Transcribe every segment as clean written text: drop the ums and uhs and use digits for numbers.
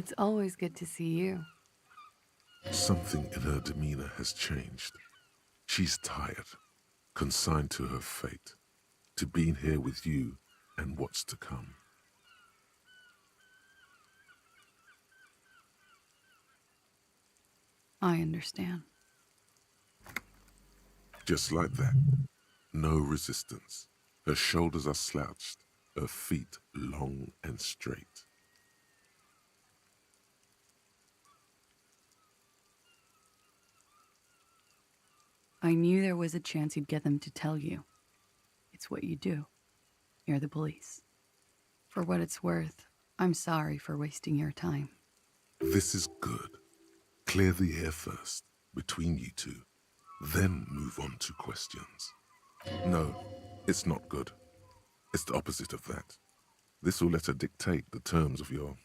It's always good to see you. Something in her demeanor has changed. She's tired, consigned to her fate, to being here with you and what's to come. I understand. Just like that. No resistance. Her shoulders are slouched, her feet long and straight. I knew there was a chance you'd get them to tell you. It's what you do. You're the police. For what it's worth, I'm sorry for wasting your time. This is good. Clear the air first, between you two. Then move on to questions. No, it's not good. It's the opposite of that. This will let her dictate the terms of your...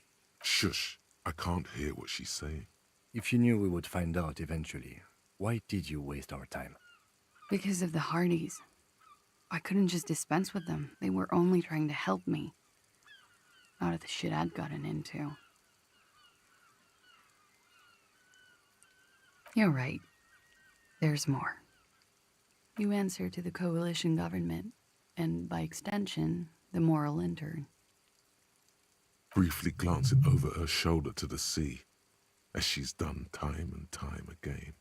Shush, I can't hear what she's saying. If you knew we would find out eventually, why did you waste our time? Because of the Hardys. I couldn't just dispense with them. They were only trying to help me. Out of the shit I'd gotten into. You're right. There's more. You answer to the coalition government, and by extension, the moral intern. Briefly glancing over her shoulder to the sea, as she's done time and time again.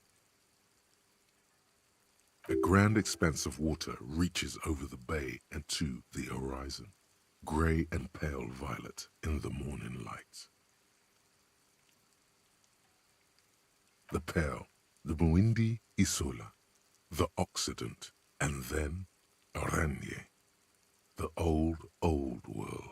A grand expanse of water reaches over the bay and to the horizon, grey and pale violet in the morning light. The pale, the Muindi Isola, the Occident, and then Oranje, the old, old world.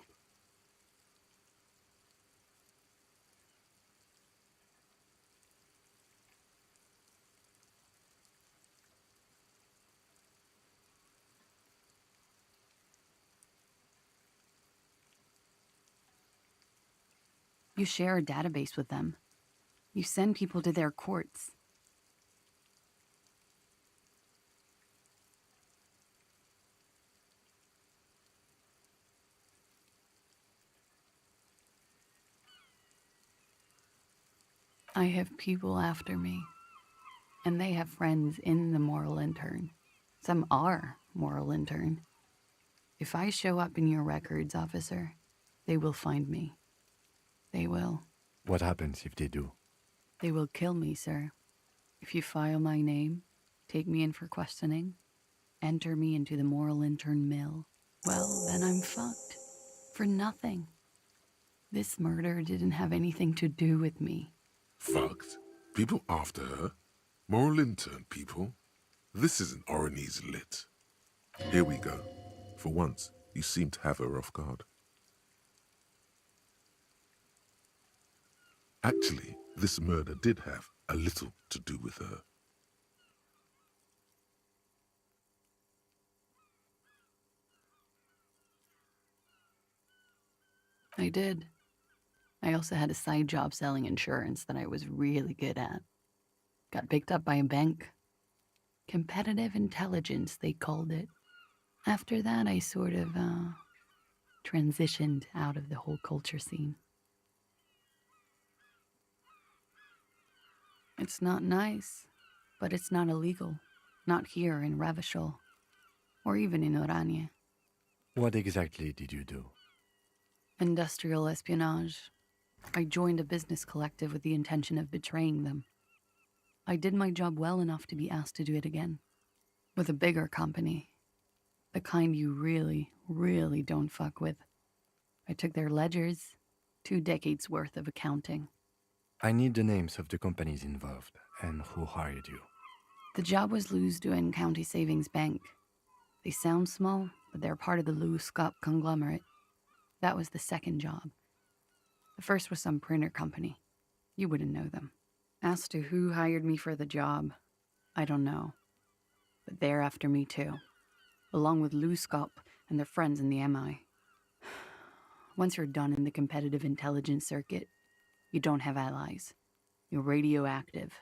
You share a database with them. You send people to their courts. I have people after me, and they have friends in the moral intern. Some are moral intern. If I show up in your records, officer, they will find me. They will. What happens if they do? They will kill me, sir. If you file my name, take me in for questioning, enter me into the moral intern mill, well, then I'm fucked. For nothing. This murder didn't have anything to do with me. Fucked? People after her? Moral intern people? This isn't Oranese lit. Here we go. For once, you seem to have her off guard. Actually, this murder did have a little to do with her. I did. I also had a side job selling insurance that I was really good at. Got picked up by a bank. Competitive intelligence, they called it. After that, I sort of, transitioned out of the whole culture scene. It's not nice, but it's not illegal. Not here in Ravishol, or even in Oranje. What exactly did you do? Industrial espionage. I joined a business collective with the intention of betraying them. I did my job well enough to be asked to do it again. With a bigger company. The kind you really, really don't fuck with. I took their ledgers, 2 decades worth of accounting. I need the names of the companies involved and who hired you. The job was Lewes-Duin County Savings Bank. They sound small, but they're part of the Lewes-Scott conglomerate. That was the second job. The first was some printer company. You wouldn't know them. As to who hired me for the job, I don't know. But they're after me too, along with Lewes-Scott and their friends in the MI. Once you're done in the competitive intelligence circuit, you don't have allies. You're radioactive.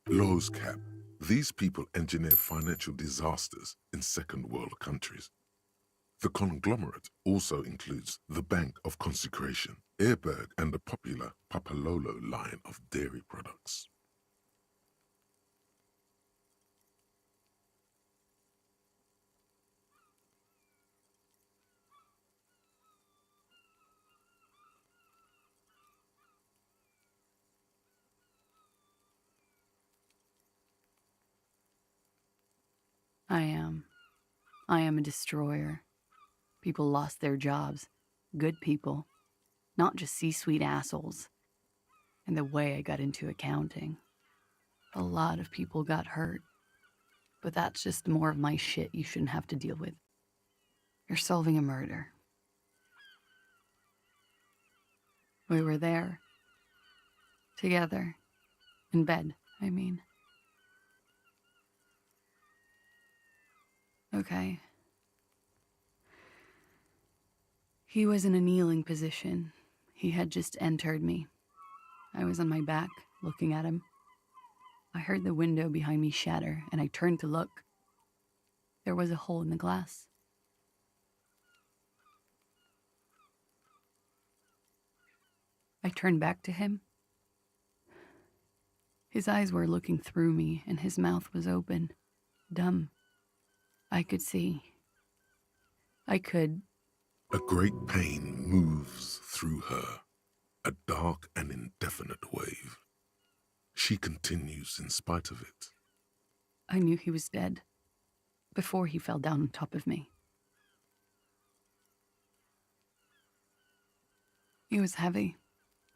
Lowe's cap. These people engineer financial disasters in second world countries. The conglomerate also includes the Bank of Consecration, Airberg, and the popular Papalolo line of dairy products. I am a destroyer. People lost their jobs. Good people. Not just C-suite assholes. And the way I got into accounting. A lot of people got hurt. But that's just more of my shit you shouldn't have to deal with. You're solving a murder. We were there. Together. In bed, I mean. Okay. He was in a kneeling position. He had just entered me. I was on my back, looking at him. I heard the window behind me shatter, and I turned to look. There was a hole in the glass. I turned back to him. His eyes were looking through me, and his mouth was open. Dumb. I could see. I could. A great pain moves through her, a dark and indefinite wave. She continues in spite of it. I knew he was dead. Before he fell down on top of me. He was heavy.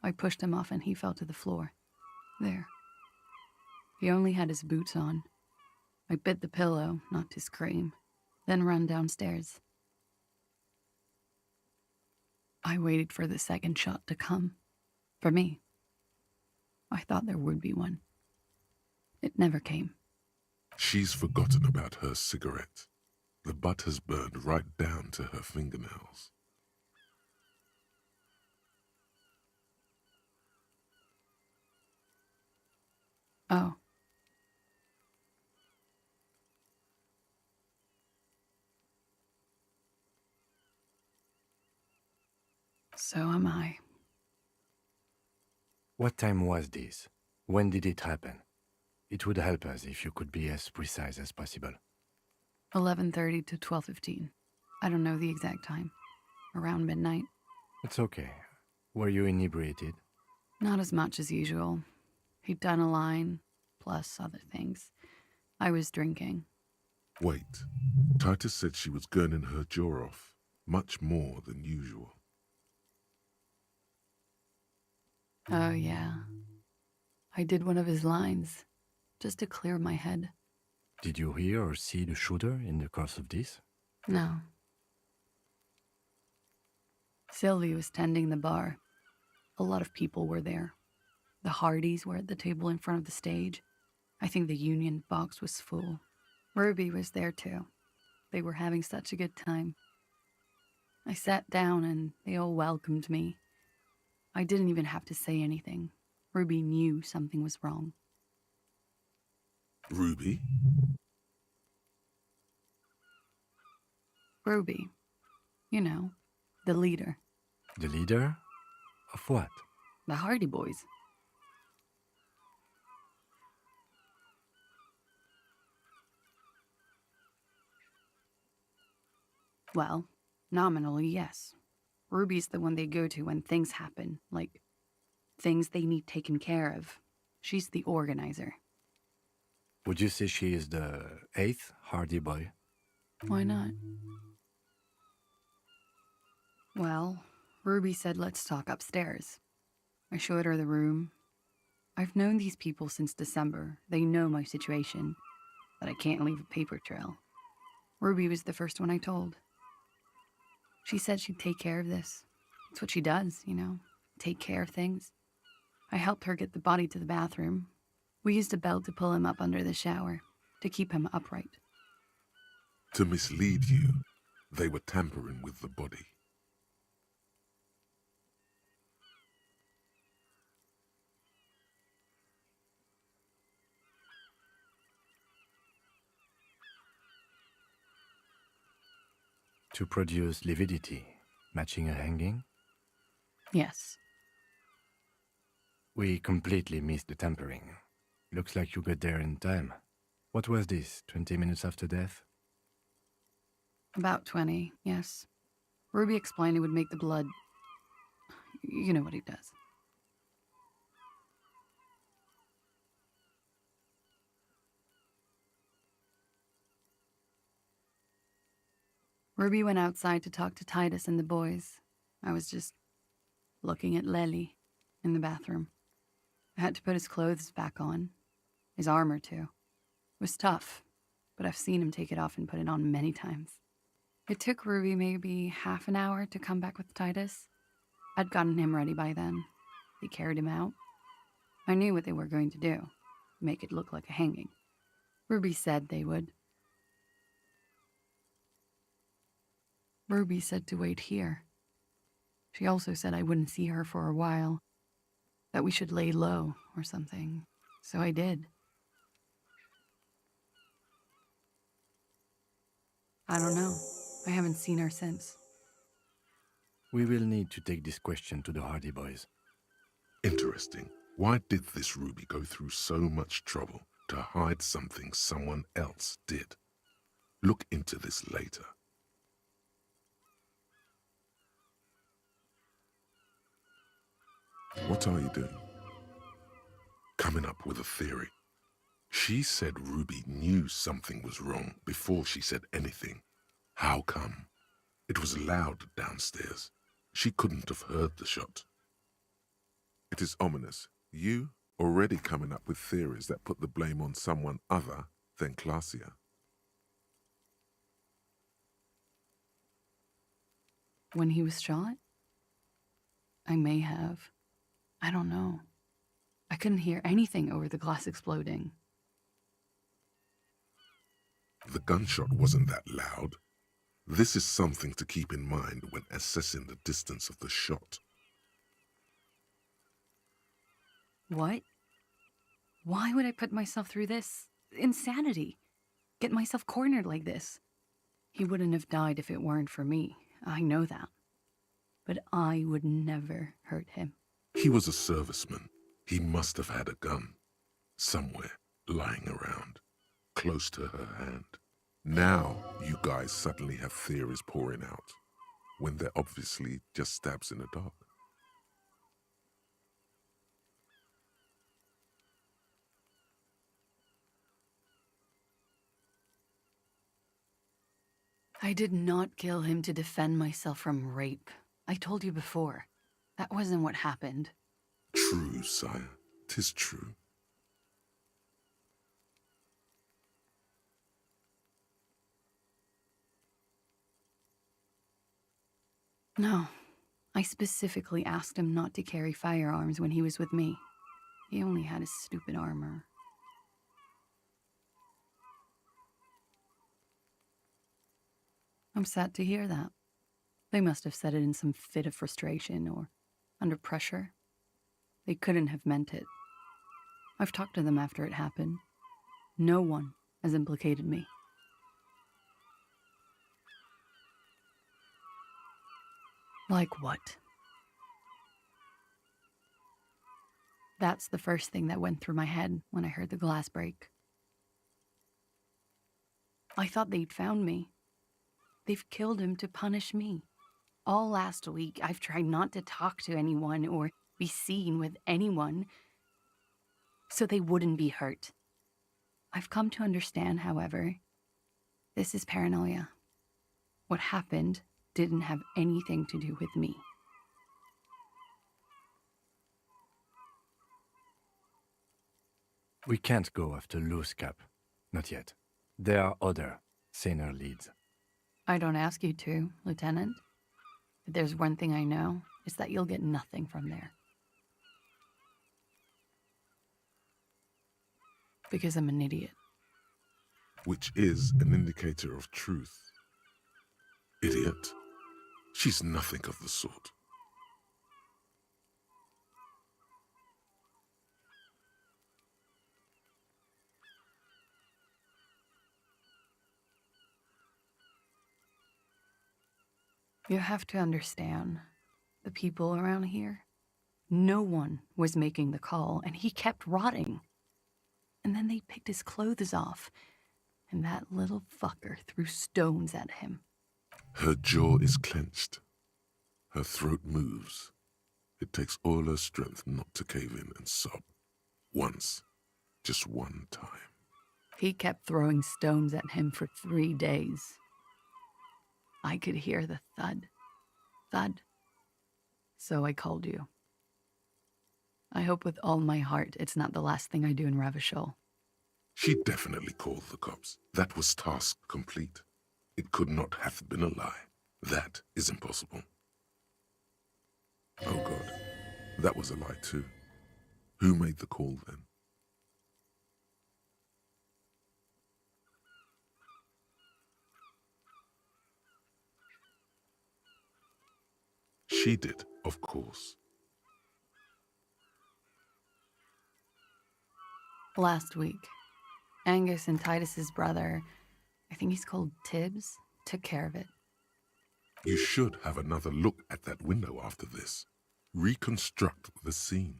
I pushed him off and he fell to the floor. There. He only had his boots on. I bit the pillow, not to scream, then ran downstairs. I waited for the second shot to come. For me. I thought there would be one. It never came. She's forgotten about her cigarette. The butt has burned right down to her fingernails. Oh. So am I. What time was this? When did it happen? It would help us if you could be as precise as possible. 11:30 to 12:15. I don't know the exact time. Around midnight. It's okay. Were you inebriated? Not as much as usual. He'd done a line, plus other things. I was drinking. Wait. Titus said she was gurning her jaw off, much more than usual. Oh, yeah. I did one of his lines, just to clear my head. Did you hear or see the shooter in the course of this? No. Sylvie was tending the bar. A lot of people were there. The Hardys were at the table in front of the stage. I think the Union box was full. Ruby was there too. They were having such a good time. I sat down and they all welcomed me. I didn't even have to say anything. Ruby knew something was wrong. Ruby? Ruby. You know, the leader. The leader? Of what? The Hardy Boys. Well, nominally, yes. Ruby's the one they go to when things happen, like things they need taken care of. She's the organizer. Would you say she is the 8th Hardy Boy? Why not? Well, Ruby said let's talk upstairs. I showed her the room. I've known these people since December. They know my situation, that I can't leave a paper trail. Ruby was the first one I told. She said she'd take care of this. It's what she does, you know, take care of things. I helped her get the body to the bathroom. We used a belt to pull him up under the shower, to keep him upright. To mislead you, they were tampering with the body. To produce lividity, matching a hanging? Yes. We completely missed the tampering. Looks like you got there in time. What was this, 20 minutes after death? About 20, yes. Ruby explained it would make the blood. You know what he does. Ruby went outside to talk to Titus and the boys. I was just looking at Lely in the bathroom. I had to put his clothes back on. His armor, too. It was tough, but I've seen him take it off and put it on many times. It took Ruby maybe half an hour to come back with Titus. I'd gotten him ready by then. They carried him out. I knew what they were going to do, make it look like a hanging. Ruby said they would. Ruby said to wait here. She also said I wouldn't see her for a while, that we should lay low or something. So I did. I don't know. I haven't seen her since. We will need to take this question to the Hardy Boys. Interesting. Why did this Ruby go through so much trouble to hide something someone else did? Look into this later. What are you doing? Coming up with a theory. She said Ruby knew something was wrong before she said anything. How come? It was loud downstairs. She couldn't have heard the shot. It is ominous. You already coming up with theories that put the blame on someone other than Clausia. When he was shot? I may have. I don't know. I couldn't hear anything over the glass exploding. The gunshot wasn't that loud. This is something to keep in mind when assessing the distance of the shot. What? Why would I put myself through this? Insanity. Get myself cornered like this. He wouldn't have died if it weren't for me. I know that. But I would never hurt him. He was a serviceman. He must have had a gun. Somewhere, lying around, close to her hand. Now, you guys suddenly have theories pouring out, when they're obviously just stabs in the dark. I did not kill him to defend myself from rape. I told you before. That wasn't what happened. True, sire. 'Tis true. No. I specifically asked him not to carry firearms when he was with me. He only had his stupid armor. I'm sad to hear that. They must have said it in some fit of frustration or under pressure. They couldn't have meant it. I've talked to them after it happened. No one has implicated me. Like what? That's the first thing that went through my head when I heard the glass break. I thought they'd found me. They've killed him to punish me. All last week, I've tried not to talk to anyone or be seen with anyone so they wouldn't be hurt. I've come to understand, however, this is paranoia. What happened didn't have anything to do with me. We can't go after loose cap. Not yet. There are other, saner leads. I don't ask you to, Lieutenant. If there's one thing I know, it's that you'll get nothing from there. Because I'm an idiot. Which is an indicator of truth. Idiot. She's nothing of the sort. You have to understand, the people around here, no one was making the call, and he kept rotting. And then they picked his clothes off, and that little fucker threw stones at him. Her jaw is clenched. Her throat moves. It takes all her strength not to cave in and sob. Once. Just one time. He kept throwing stones at him for 3 days. I could hear the thud, thud. So I called you. I hope with all my heart it's not the last thing I do in Ravachol. She definitely called the cops. That was task complete. It could not have been a lie. That is impossible. Oh God, that was a lie too. Who made the call then? She did, of course. Last week, Angus and Titus's brother, I think he's called Tibbs, took care of it. You should have another look at that window after this. Reconstruct the scene.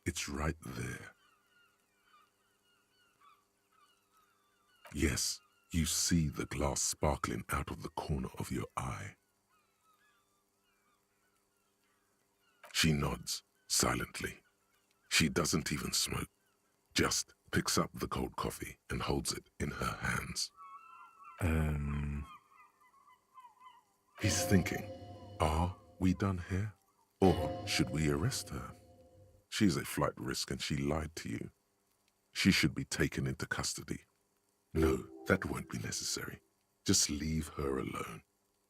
It's right there. Yes, you see the glass sparkling out of the corner of your eye. She nods, silently. She doesn't even smoke, just picks up the cold coffee and holds it in her hands. He's thinking, are we done here? Or should we arrest her? She's a flight risk and she lied to you. She should be taken into custody. No, that won't be necessary. Just leave her alone.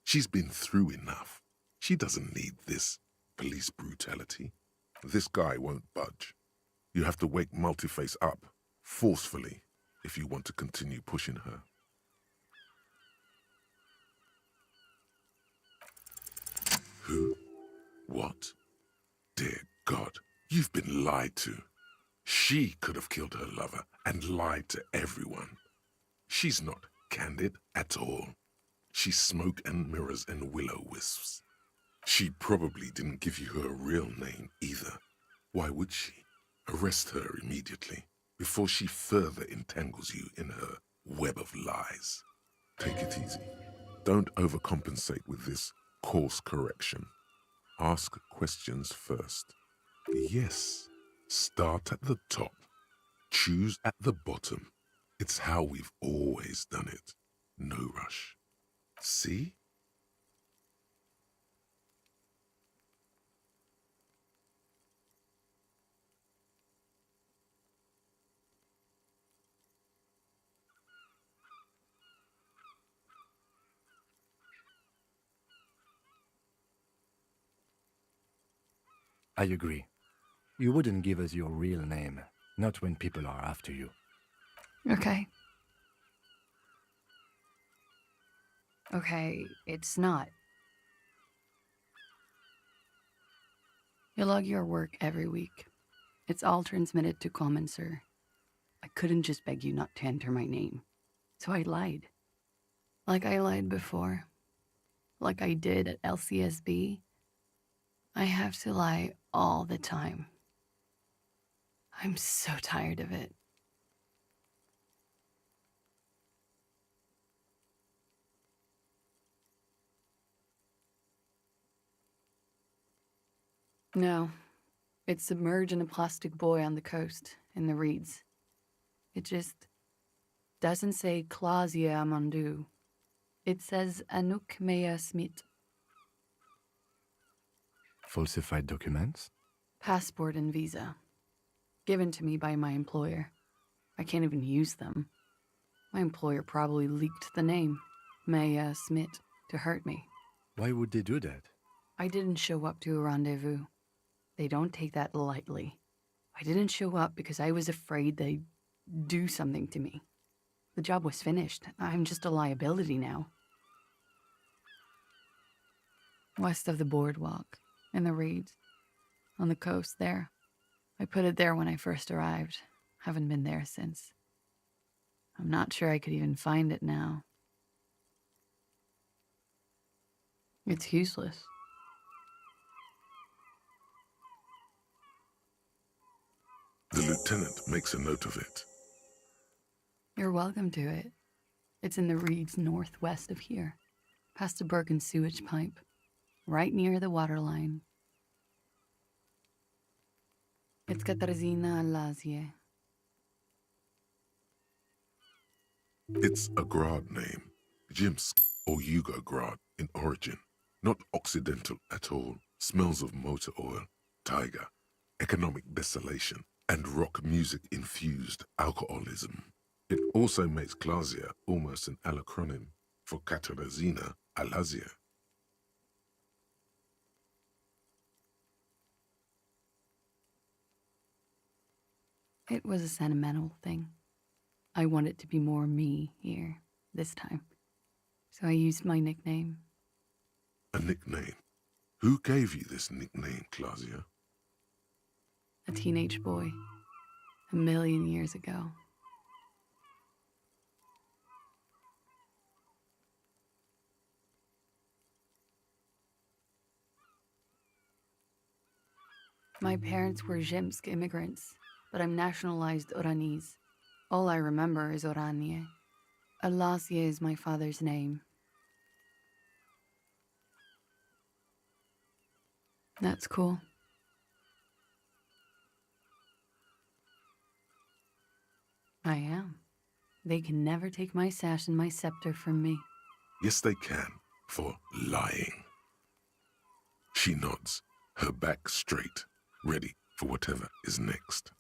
She's been through enough. She doesn't need this police brutality. This guy won't budge. You have to wake Multiface up, forcefully, if you want to continue pushing her. Who? What? Dear God, you've been lied to. She could have killed her lover and lied to everyone. She's not candid at all. She's smoke and mirrors and will-o-wisps. She probably didn't give you her real name either. Why would she? Arrest her immediately, before she further entangles you in her web of lies. Take it easy. Don't overcompensate with this course correction. Ask questions first. Yes, start at the top. Choose at the bottom. It's how we've always done it. No rush. See? I agree. You wouldn't give us your real name, not when people are after you. Okay. Okay, it's not. You log your work every week. It's all transmitted to Common, sir. I couldn't just beg you not to enter my name. So I lied. Like I lied before. Like I did at LCSB. I have to lie all the time. I'm so tired of it. No, it's submerged in a plastic buoy on the coast, in the reeds. It just doesn't say Clausia Amandu. It says Anouk Mea Smith. Falsified documents? Passport and visa. Given to me by my employer. I can't even use them. My employer probably leaked the name, Mea Smith, to hurt me. Why would they do that? I didn't show up to a rendezvous. They don't take that lightly. I didn't show up because I was afraid they'd do something to me. The job was finished. I'm just a liability now. West of the boardwalk, in the reeds, on the coast there. I put it there when I first arrived. Haven't been there since. I'm not sure I could even find it now. It's useless. The lieutenant makes a note of it. You're welcome to it. It's in the reeds northwest of here, past a broken sewage pipe, right near the waterline. It's Katarzyna Alazie. It's a Grad name, Jimsk or Yugo-Grad in origin, not Occidental at all. Smells of motor oil, tiger, economic desolation, and rock music-infused alcoholism. It also makes Klazia almost an allacronym for Katarzyna Alazia. It was a sentimental thing. I wanted to be more me here, this time. So I used my nickname. A nickname? Who gave you this nickname, Klazia? A teenage boy. 1,000,000 years ago. My parents were Zhimsk immigrants, but I'm nationalized Oranese. All I remember is Oranie. Alasie is my father's name. That's cool. I am. They can never take my sash and my scepter from me. Yes, they can, for lying. She nods, her back straight, ready for whatever is next.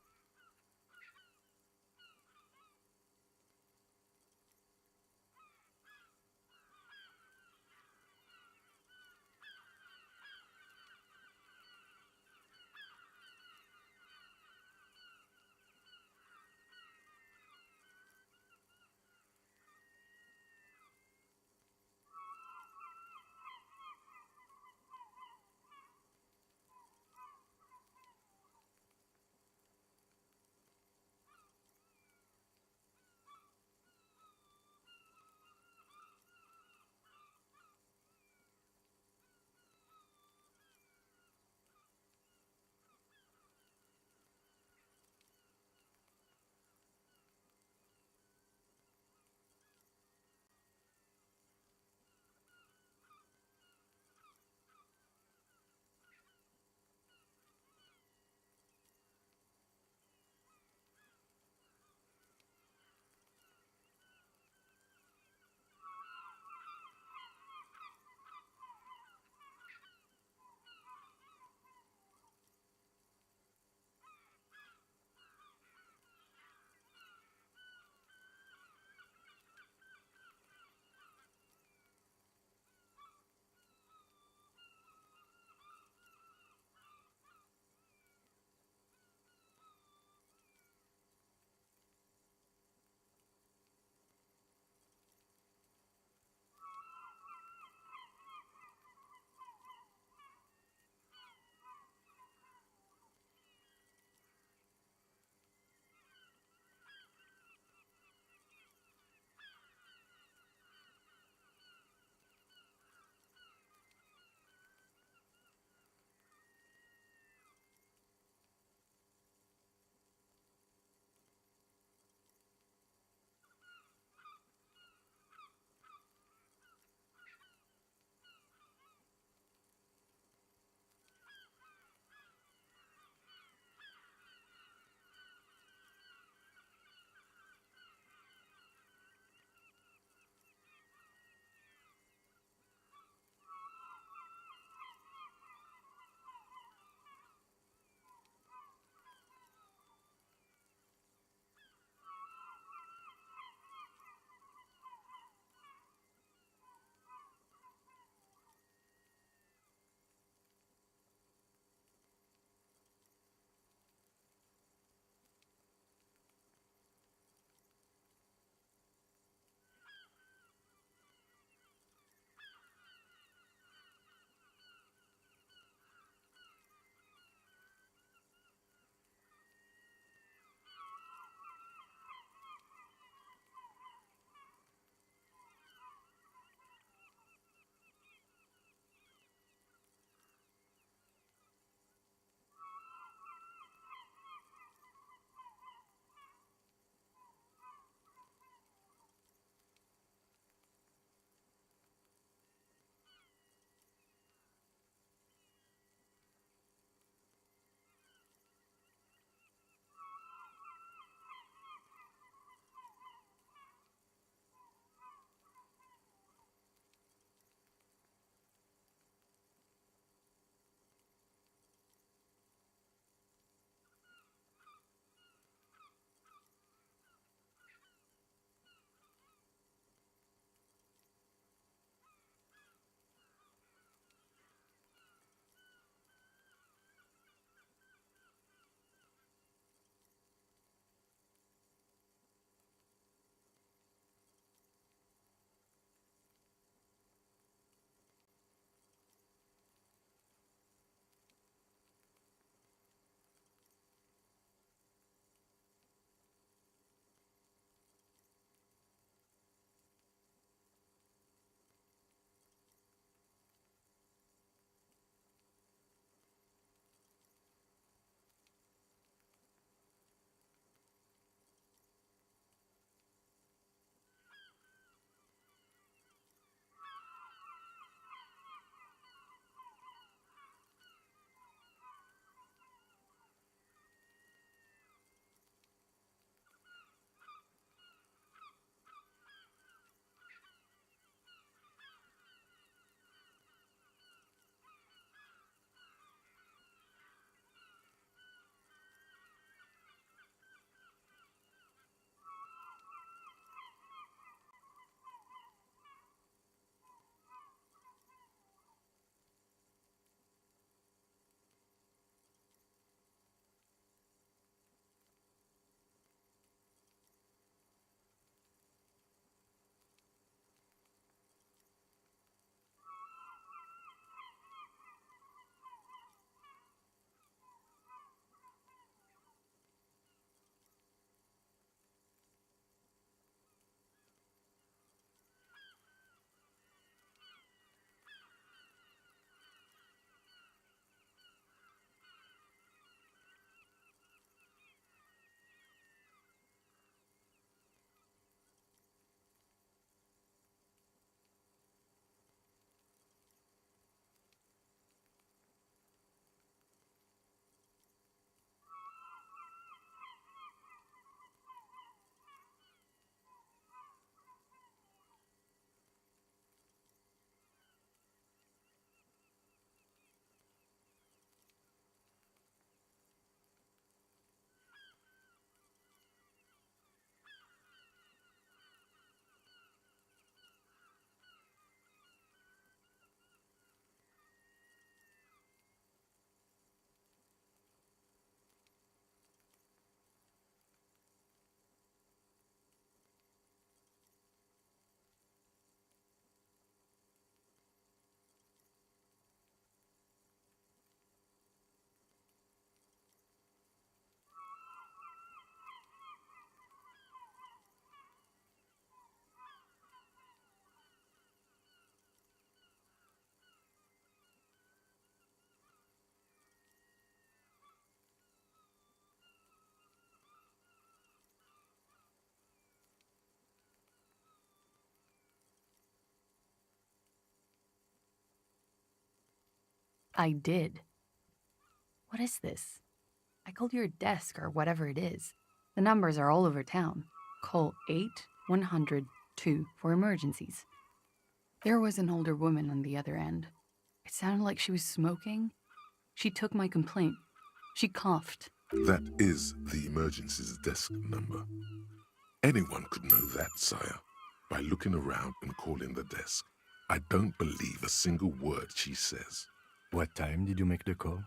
I did. What is this? I called your desk or whatever it is. The numbers are all over town. Call 8-100-2 for emergencies. There was an older woman on the other end. It sounded like she was smoking. She took my complaint. She coughed. That is the emergencies desk number. Anyone could know that, sire, by looking around and calling the desk. I don't believe a single word she says. What time did you make the call?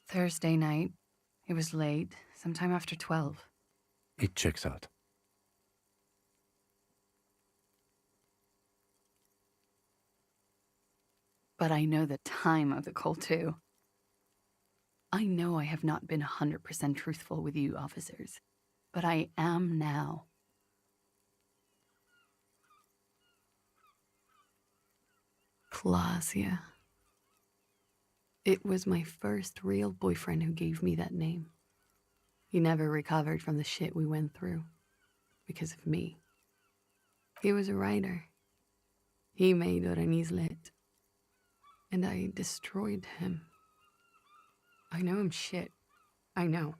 Thursday night. It was late, sometime after 12. It checks out. But I know the time of the call, too. I know I have not been 100% truthful with you, officers, but I am now. Clausia. It was my first real boyfriend who gave me that name. He never recovered from the shit we went through because of me. He was a writer. He made Oranís lit. And I destroyed him. I know I'm shit. I know.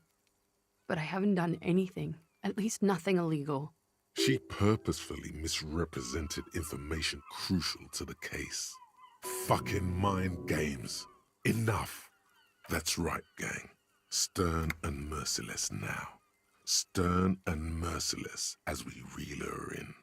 But I haven't done anything. At least nothing illegal. She purposefully misrepresented information crucial to the case. Fucking mind games. Enough. That's right, gang. Stern and merciless now. Stern and merciless as we reel her in.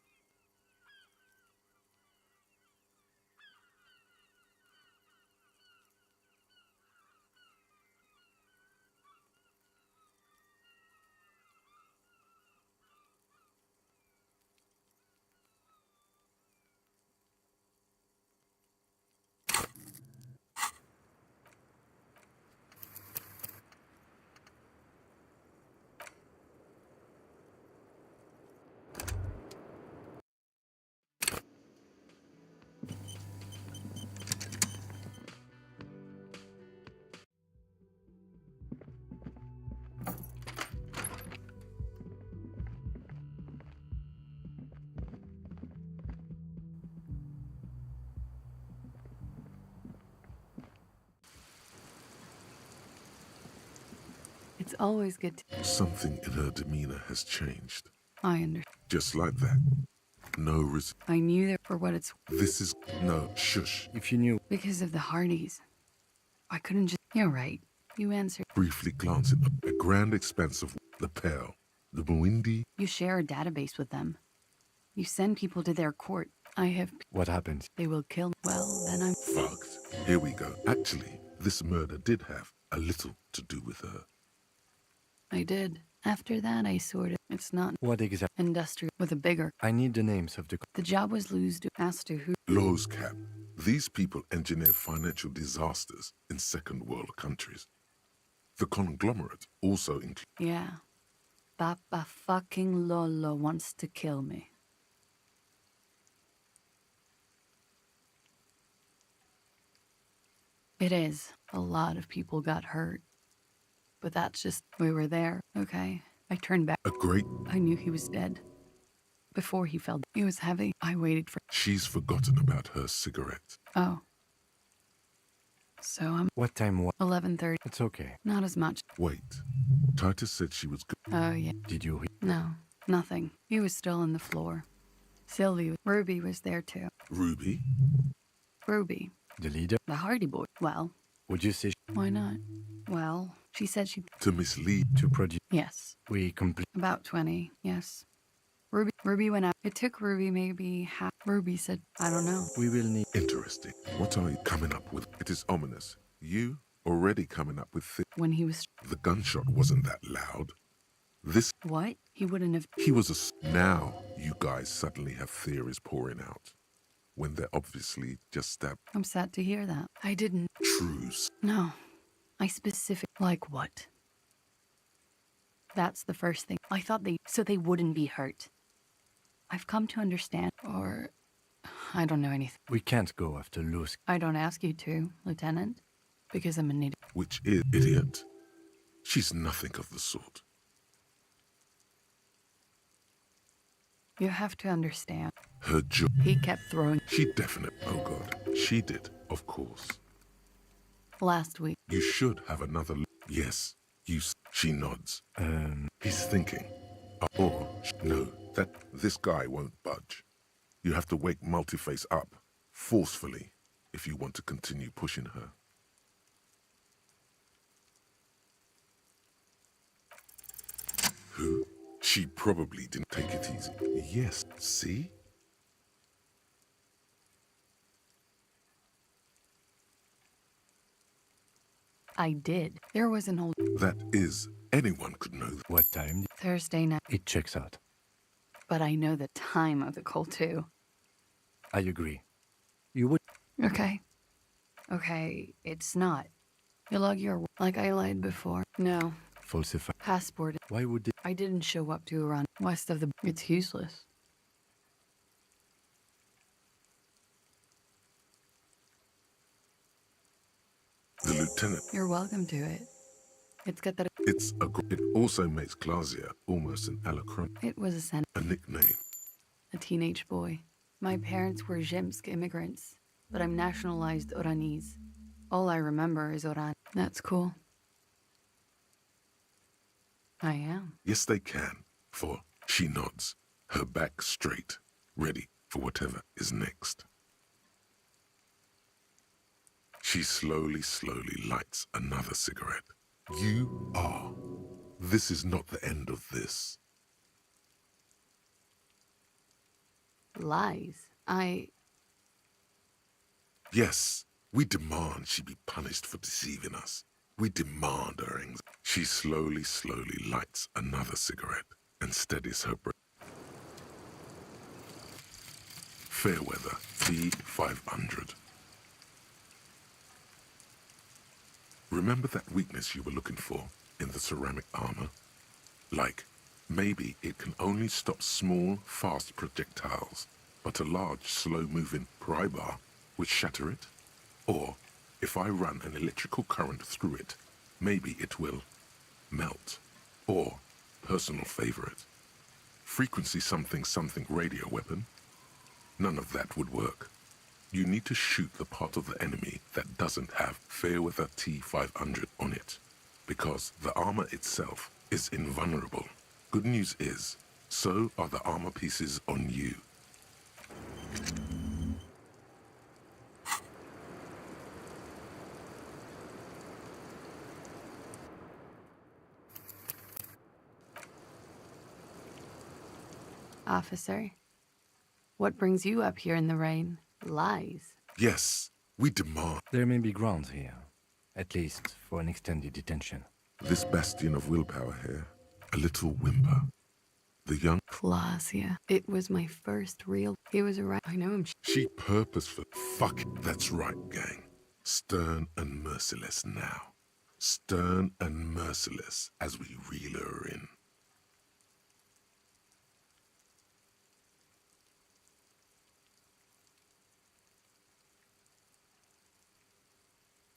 It's always good to... Something in her demeanor has changed. I understand. Just like that. No I knew that for what it's... This is... No, shush. If you knew... Because of the Hardys. I couldn't just... You're right. You answered. Briefly glancing at a grand expanse of the Pale, the Muindi. You share a database with them. You send people to their court. I have... What happens? They will kill... Well, then I'm... Fucked. Here we go. Actually, this murder did have a little to do with her. I did. After that, I sort of... It's not... What exactly? Industrial with a bigger... I need the names of the... The job was loose to ask to who... Laws cap. These people engineer financial disasters in second world countries. The conglomerate also includes... Yeah. Papa fucking Lolo wants to kill me. It is. A lot of people got hurt. But that's just... We were there, okay? I turned back. A great... I knew he was dead. Before he fell... He was heavy. I waited for... She's forgotten about her cigarette. Oh. So I'm... What time was... 11:30. It's okay. Not as much. Wait. Titus said she was good. Oh, yeah. Did you... No. Nothing. He was still on the floor. Sylvie... Ruby was there, too. Ruby? Ruby. The leader? The Hardy boy. Well... Would you say... Why not? Well, she said she... To mislead. To produce... Yes. We complete... About 20, yes. Ruby went out. It took Ruby maybe half. Ruby said, I don't know. We will need... Interesting. What are you coming up with? It is ominous. You already coming up with When he was... The gunshot wasn't that loud. This... What? He wouldn't have... He was Now you guys suddenly have theories pouring out. When they're obviously just stabbed. I'm sad to hear that. I didn't... Trues. No. I specific... Like what? That's the first thing. I thought so they wouldn't be hurt. I've come to understand, or... I don't know anything. We can't go after Luz. I don't ask you to, Lieutenant, because I'm an idiot. Which is idiot. She's nothing of the sort. You have to understand. Her job. He kept throwing... She definitely... Oh God. She did, of course. Last week. You should have another. Yes, she nods. He's thinking. No, that this guy won't budge. You have to wake Multiface up, forcefully, if you want to continue pushing her. Who? She probably didn't take it easy. Yes, see? I did. There was an old That is, anyone could know that. What time? Thursday night, It checks out. but I know the time of the call too. I agree. You would. Okay. Okay, it's not. You log your like I lied before. No, Falsify. passport. Why would they? I didn't show up to Iran west of the. It's useless. The lieutenant. You're welcome to it. It's got that. It also makes Klasia almost an alacron. It was A nickname. a teenage boy. My parents were Zhimsk immigrants, but I'm nationalized Oranese. All I remember is Oran. That's cool. I am. Yes, they can. For she nods, her back straight, ready for whatever is next. She slowly lights another cigarette. You are. This is not the end of this. Lies. Yes, we demand she be punished for deceiving us. We demand her anxiety. She slowly lights another cigarette and steadies her breath. Fairweather T500. Remember that weakness you were looking for in the ceramic armor? Like, maybe it can only stop small, fast projectiles, but a large, slow-moving pry bar would shatter it? Or, if I run an electrical current through it, maybe it will melt. Or, personal favorite, frequency something radio weapon? None of that would work. You need to shoot the part of the enemy that doesn't have Fairweather T500 on it, because the armor itself is invulnerable. Good news is, so are the armor pieces on you. Officer, what brings you up here in the rain? Lies. Yes, we demand. There may be grounds here, at least for an extended detention. This bastion of willpower here, a little whimper. The young. Klasia. It was my first real. He was around. I know him. She purposeful. Fuck it. That's right, gang. Stern and merciless now. Stern and merciless as we reel her in.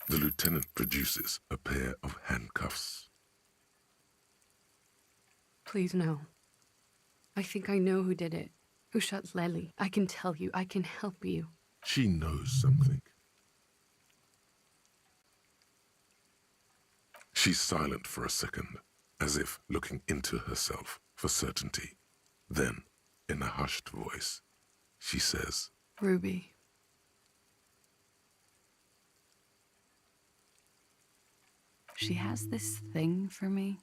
The lieutenant produces a pair of handcuffs. Please no. I think I know who did it. Who shot Lely. I can tell you. I can help you. She knows something. She's silent for a second, as if looking into herself for certainty. Then, in a hushed voice, she says, Ruby. She has this thing for me.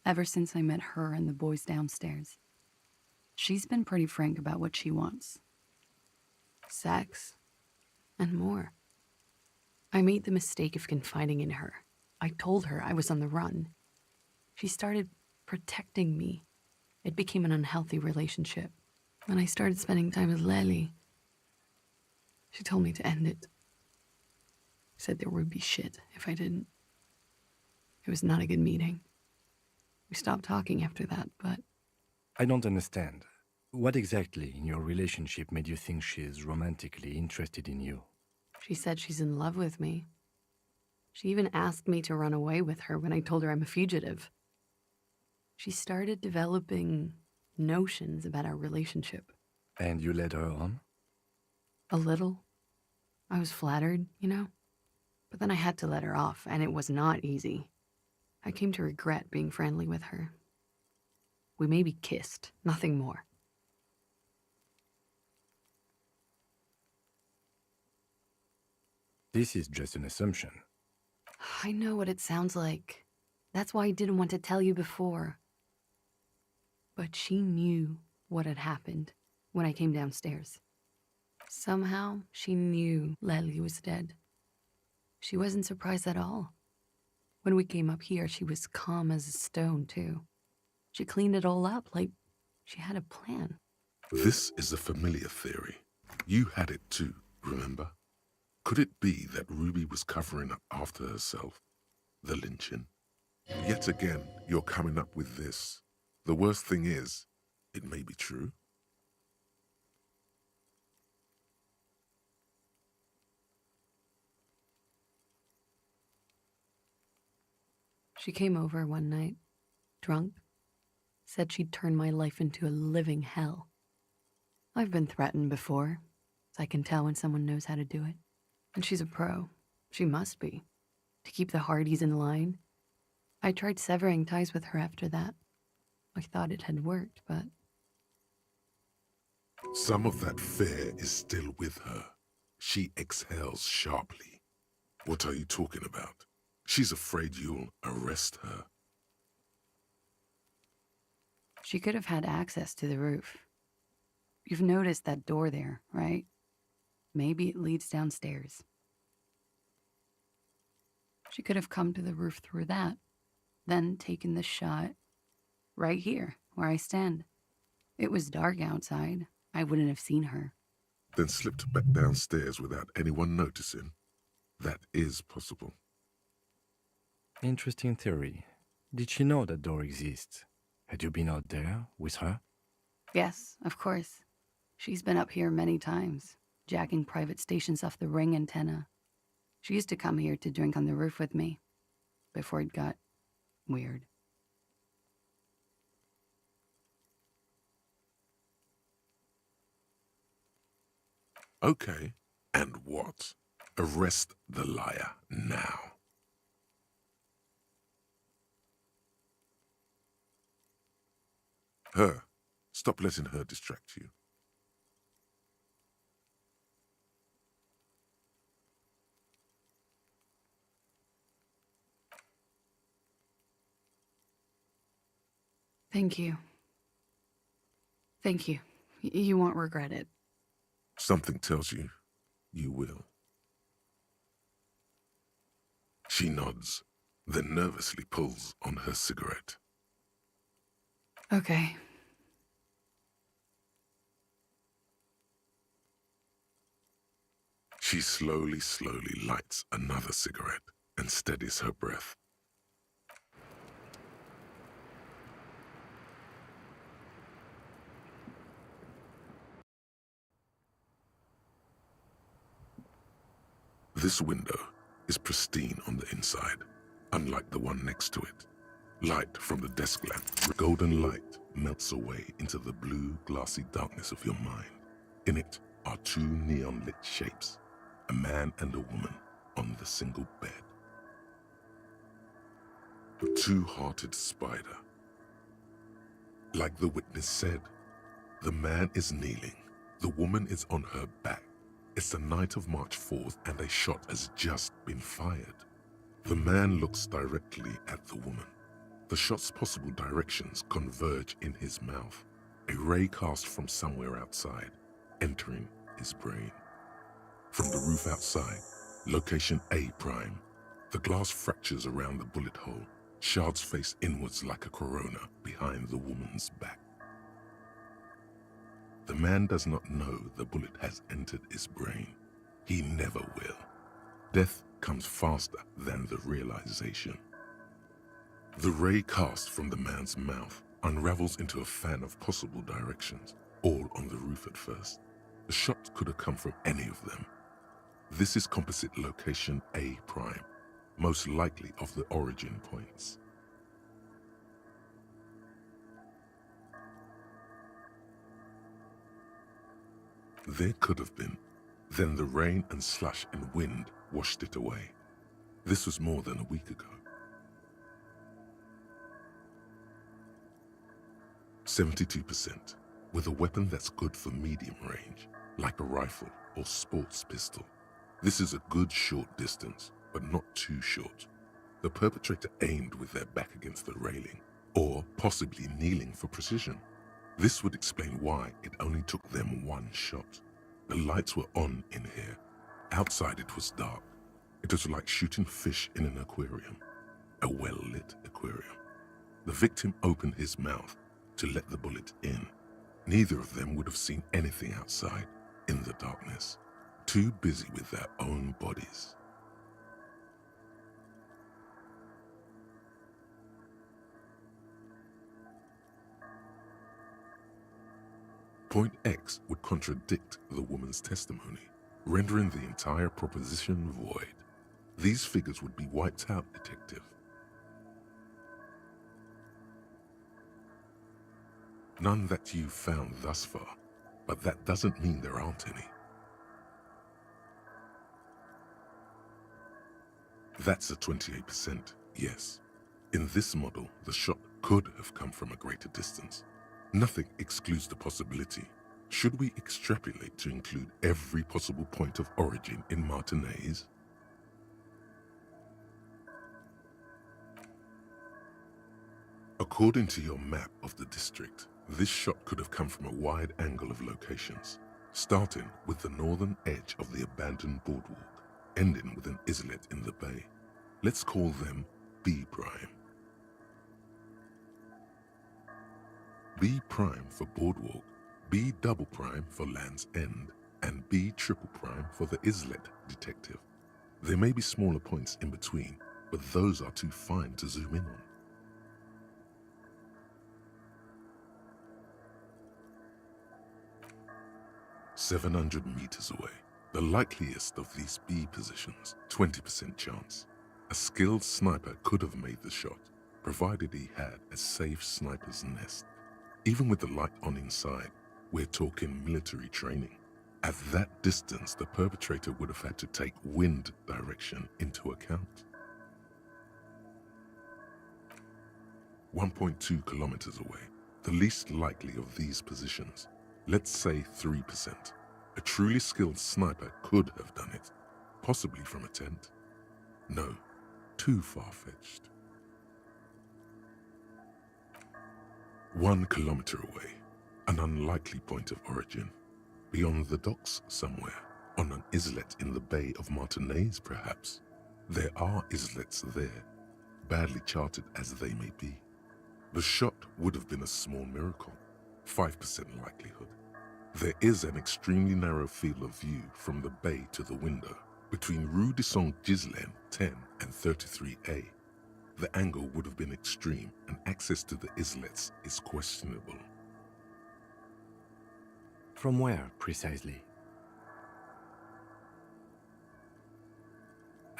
Ever since I met her and the boys downstairs. She's been pretty frank about what she wants. Sex. And more. I made the mistake of confiding in her. I told her I was on the run. She started protecting me. It became an unhealthy relationship. When I started spending time with Lely, she told me to end it. Said there would be shit if I didn't. It was not a good meeting. We stopped talking after that, but... I don't understand. What exactly in your relationship made you think she's romantically interested in you? She said she's in love with me. She even asked me to run away with her when I told her I'm a fugitive. She started developing notions about our relationship. And you led her on? A little. I was flattered, you know? But then I had to let her off, and it was not easy. I came to regret being friendly with her. We maybe kissed, nothing more. This is just an assumption. I know what it sounds like. That's why I didn't want to tell you before. But she knew what had happened when I came downstairs. Somehow, she knew Lely was dead. She wasn't surprised at all. When we came up here, she was calm as a stone, too. She cleaned it all up like she had a plan. This is a familiar theory. You had it too, remember? Could it be that Ruby was covering up after herself? The lynching? Yet again, you're coming up with this. The worst thing is, it may be true. She came over one night, drunk, said she'd turn my life into a living hell. I've been threatened before, so I can tell when someone knows how to do it. And she's a pro. She must be. To keep the Hardys in line. I tried severing ties with her after that. I thought it had worked, but... Some of that fear is still with her. She exhales sharply. What are you talking about? She's afraid you'll arrest her. She could have had access to the roof. You've noticed that door there, right? Maybe it leads downstairs. She could have come to the roof through that, then taken the shot right here, where I stand. It was dark outside. I wouldn't have seen her. Then slipped back downstairs without anyone noticing. That is possible. Interesting theory. Did she know that door exists? Had you been out there with her? Yes, of course. She's been up here many times, jacking private stations off the ring antenna. She used to come here to drink on the roof with me, before it got weird. Okay, and what? Arrest the liar now. Her. Stop letting her distract you. Thank you. Thank you. You won't regret it. Something tells you, you will. She nods, then nervously pulls on her cigarette. Okay. She slowly lights another cigarette and steadies her breath. This window is pristine on the inside, unlike the one next to it. Light from the desk lamp, golden light, melts away into the blue, glassy darkness of your mind. In it are two neon-lit shapes, a man and a woman on the single bed. A two-hearted spider. Like the witness said, the man is kneeling, the woman is on her back. It's the night of March 4th and a shot has just been fired. The man looks directly at the woman. The shot's possible directions converge in his mouth, a ray cast from somewhere outside, entering his brain. From the roof outside, location A prime, the glass fractures around the bullet hole, shards face inwards like a corona behind the woman's back. The man does not know the bullet has entered his brain. He never will. Death comes faster than the realization. The ray cast from the man's mouth unravels into a fan of possible directions, all on the roof at first. The shot could have come from any of them. This is composite location A prime, most likely of the origin points. There could have been. Then the rain and slush and wind washed it away. This was more than a week ago. 72%, with a weapon that's good for medium range, like a rifle or sports pistol. This is a good short distance, but not too short. The perpetrator aimed with their back against the railing, or possibly kneeling for precision. This would explain why it only took them one shot. The lights were on in here. Outside it was dark. It was like shooting fish in an aquarium, a well-lit aquarium. The victim opened his mouth to let the bullet in. Neither of them would have seen anything outside in the darkness, too busy with their own bodies. Point X would contradict the woman's testimony, rendering the entire proposition void. These figures would be wiped out, detective. None that you've found thus far, but that doesn't mean there aren't any. That's a 28%, yes. In this model, the shot could have come from a greater distance. Nothing excludes the possibility. Should we extrapolate to include every possible point of origin in Martinez? According to your map of the district, this shot could have come from a wide angle of locations, starting with the northern edge of the abandoned boardwalk, ending with an islet in the bay. Let's call them B prime. B prime for boardwalk, B double prime for Land's End, and B triple prime for the islet, detective. There may be smaller points in between, but those are too fine to zoom in on. "700 meters away, the likeliest of these B positions, 20% chance. A skilled sniper could have made the shot, provided he had a safe sniper's nest. Even with the light on inside, we're talking military training. At that distance, the perpetrator would have had to take wind direction into account. 1.2 kilometers away, the least likely of these positions, let's say 3%. A truly skilled sniper could have done it, possibly from a tent. No, too far-fetched. 1 kilometer away, an unlikely point of origin. Beyond the docks somewhere, on an islet in the Bay of Martinez perhaps. There are islets there, badly charted as they may be. The shot would have been a small miracle, 5% likelihood. There is an extremely narrow field of view from the bay to the window, between Rue de Saint-Ghislain 10 and 33A. The angle would have been extreme, and access to the islets is questionable. From where, precisely?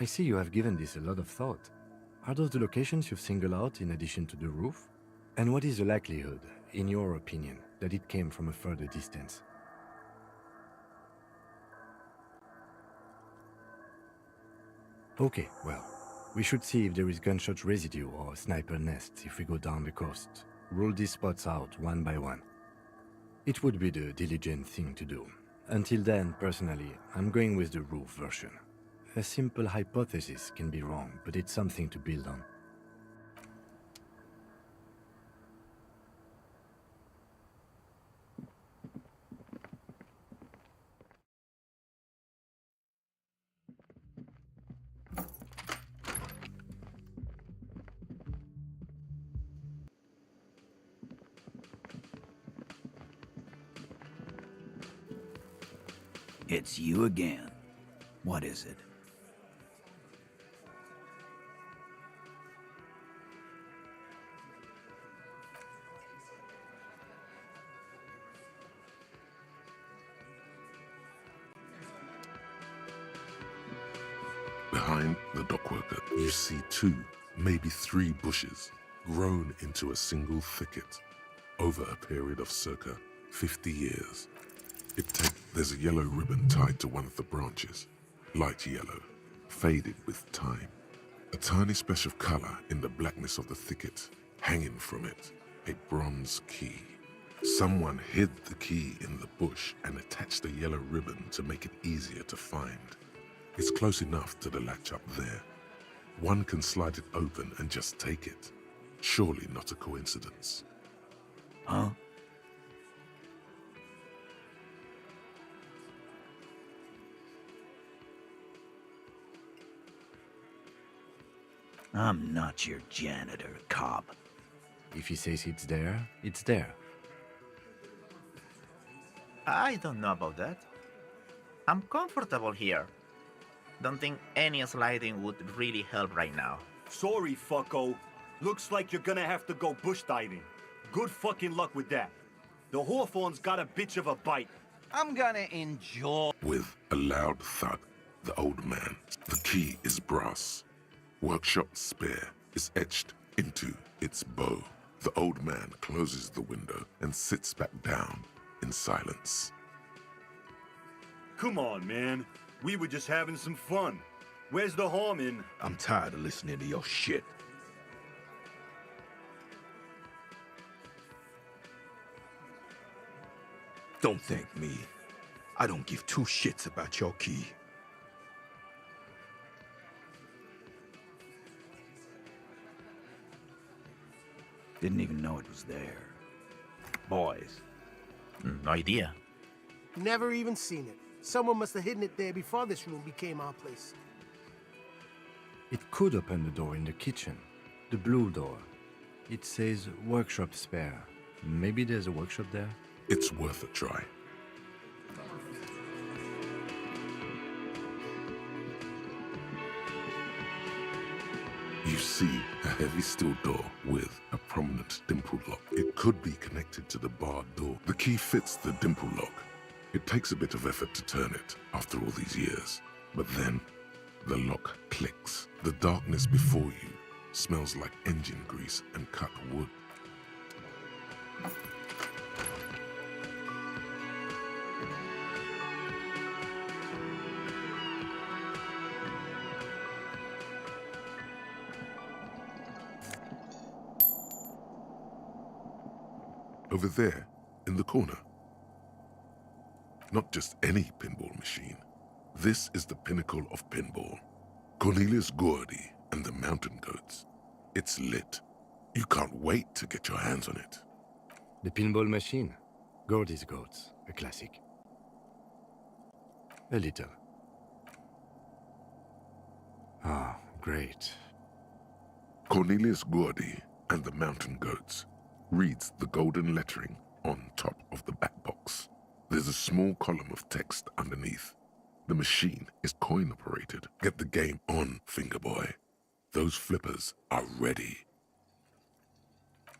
I see you have given this a lot of thought. Are those the locations you've singled out in addition to the roof? And what is the likelihood, in your opinion, that it came from a further distance? Okay, well, we should see if there is gunshot residue or sniper nests if we go down the coast. Rule these spots out one by one. It would be the diligent thing to do. Until then, personally, I'm going with the roof version. A simple hypothesis can be wrong, but it's something to build on. It's you again. What is it? Behind the dockworker, you see 2, maybe 3 bushes grown into a single thicket over a period of circa 50 years. There's a yellow ribbon tied to one of the branches, light yellow, faded with time. A tiny splash of color in the blackness of the thicket, hanging from it, a bronze key. Someone hid the key in the bush and attached a yellow ribbon to make it easier to find. It's close enough to the latch up there. One can slide it open and just take it. Surely not a coincidence. Huh? I'm not your janitor, cop. If he says it's there, it's there. I don't know about that. I'm comfortable here. Don't think any sliding would really help right now. Sorry, fucko. Looks like you're gonna have to go bush diving. Good fucking luck with that. The Hawthorne's got a bitch of a bite. I'm gonna enjoy. With a loud thud, the old man. The key is brass. Workshop spare is etched into its bow. The old man closes the window and sits back down in silence. Come on, man. We were just having some fun. Where's the harm in... I'm tired of listening to your shit. Don't thank me. I don't give two shits about your key. Didn't even know it was there. Boys. No idea. Never even seen it. Someone must have hidden it there before this room became our place. It could open the door in the kitchen. The blue door. It says workshop spare. Maybe there's a workshop there? It's worth a try. You see a heavy steel door with a prominent dimple lock. It could be connected to the barred door. The key fits the dimple lock. It takes a bit of effort to turn it after all these years. But then, the lock clicks. The darkness before you smells like engine grease and cut wood. Over there, in the corner. Not just any pinball machine. This is the pinnacle of pinball. Cornelius Gordy and the Mountain Goats. It's lit. You can't wait to get your hands on it. The pinball machine. Gordy's Goats. A classic. A little. Ah, great. Cornelius Gordy and the Mountain Goats reads the golden lettering on top of the back box. There's a small column of text underneath. The machine is coin-operated. Get the game on, Fingerboy. Those flippers are ready.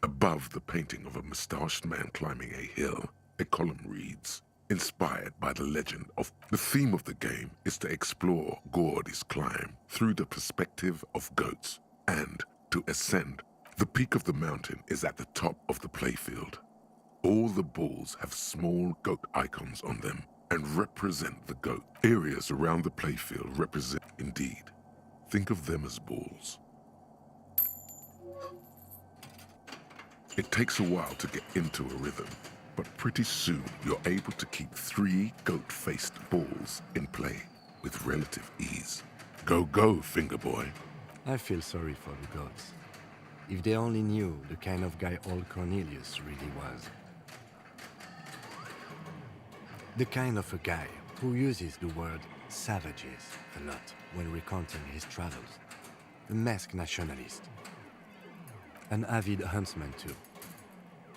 Above the painting of a mustached man climbing a hill, a column reads, inspired by the legend of... The theme of the game is to explore Gordy's climb through the perspective of goats and to ascend. The peak of the mountain is at the top of the playfield. All the balls have small goat icons on them and represent the goat. Areas around the playfield represent, indeed. Think of them as balls. It takes a while to get into a rhythm, but pretty soon you're able to keep 3 goat-faced balls in play with relative ease. Go, go, Fingerboy. I feel sorry for the goats. If they only knew the kind of guy old Cornelius really was. The kind of a guy who uses the word savages a lot when recounting his travels. A masked nationalist. An avid huntsman too.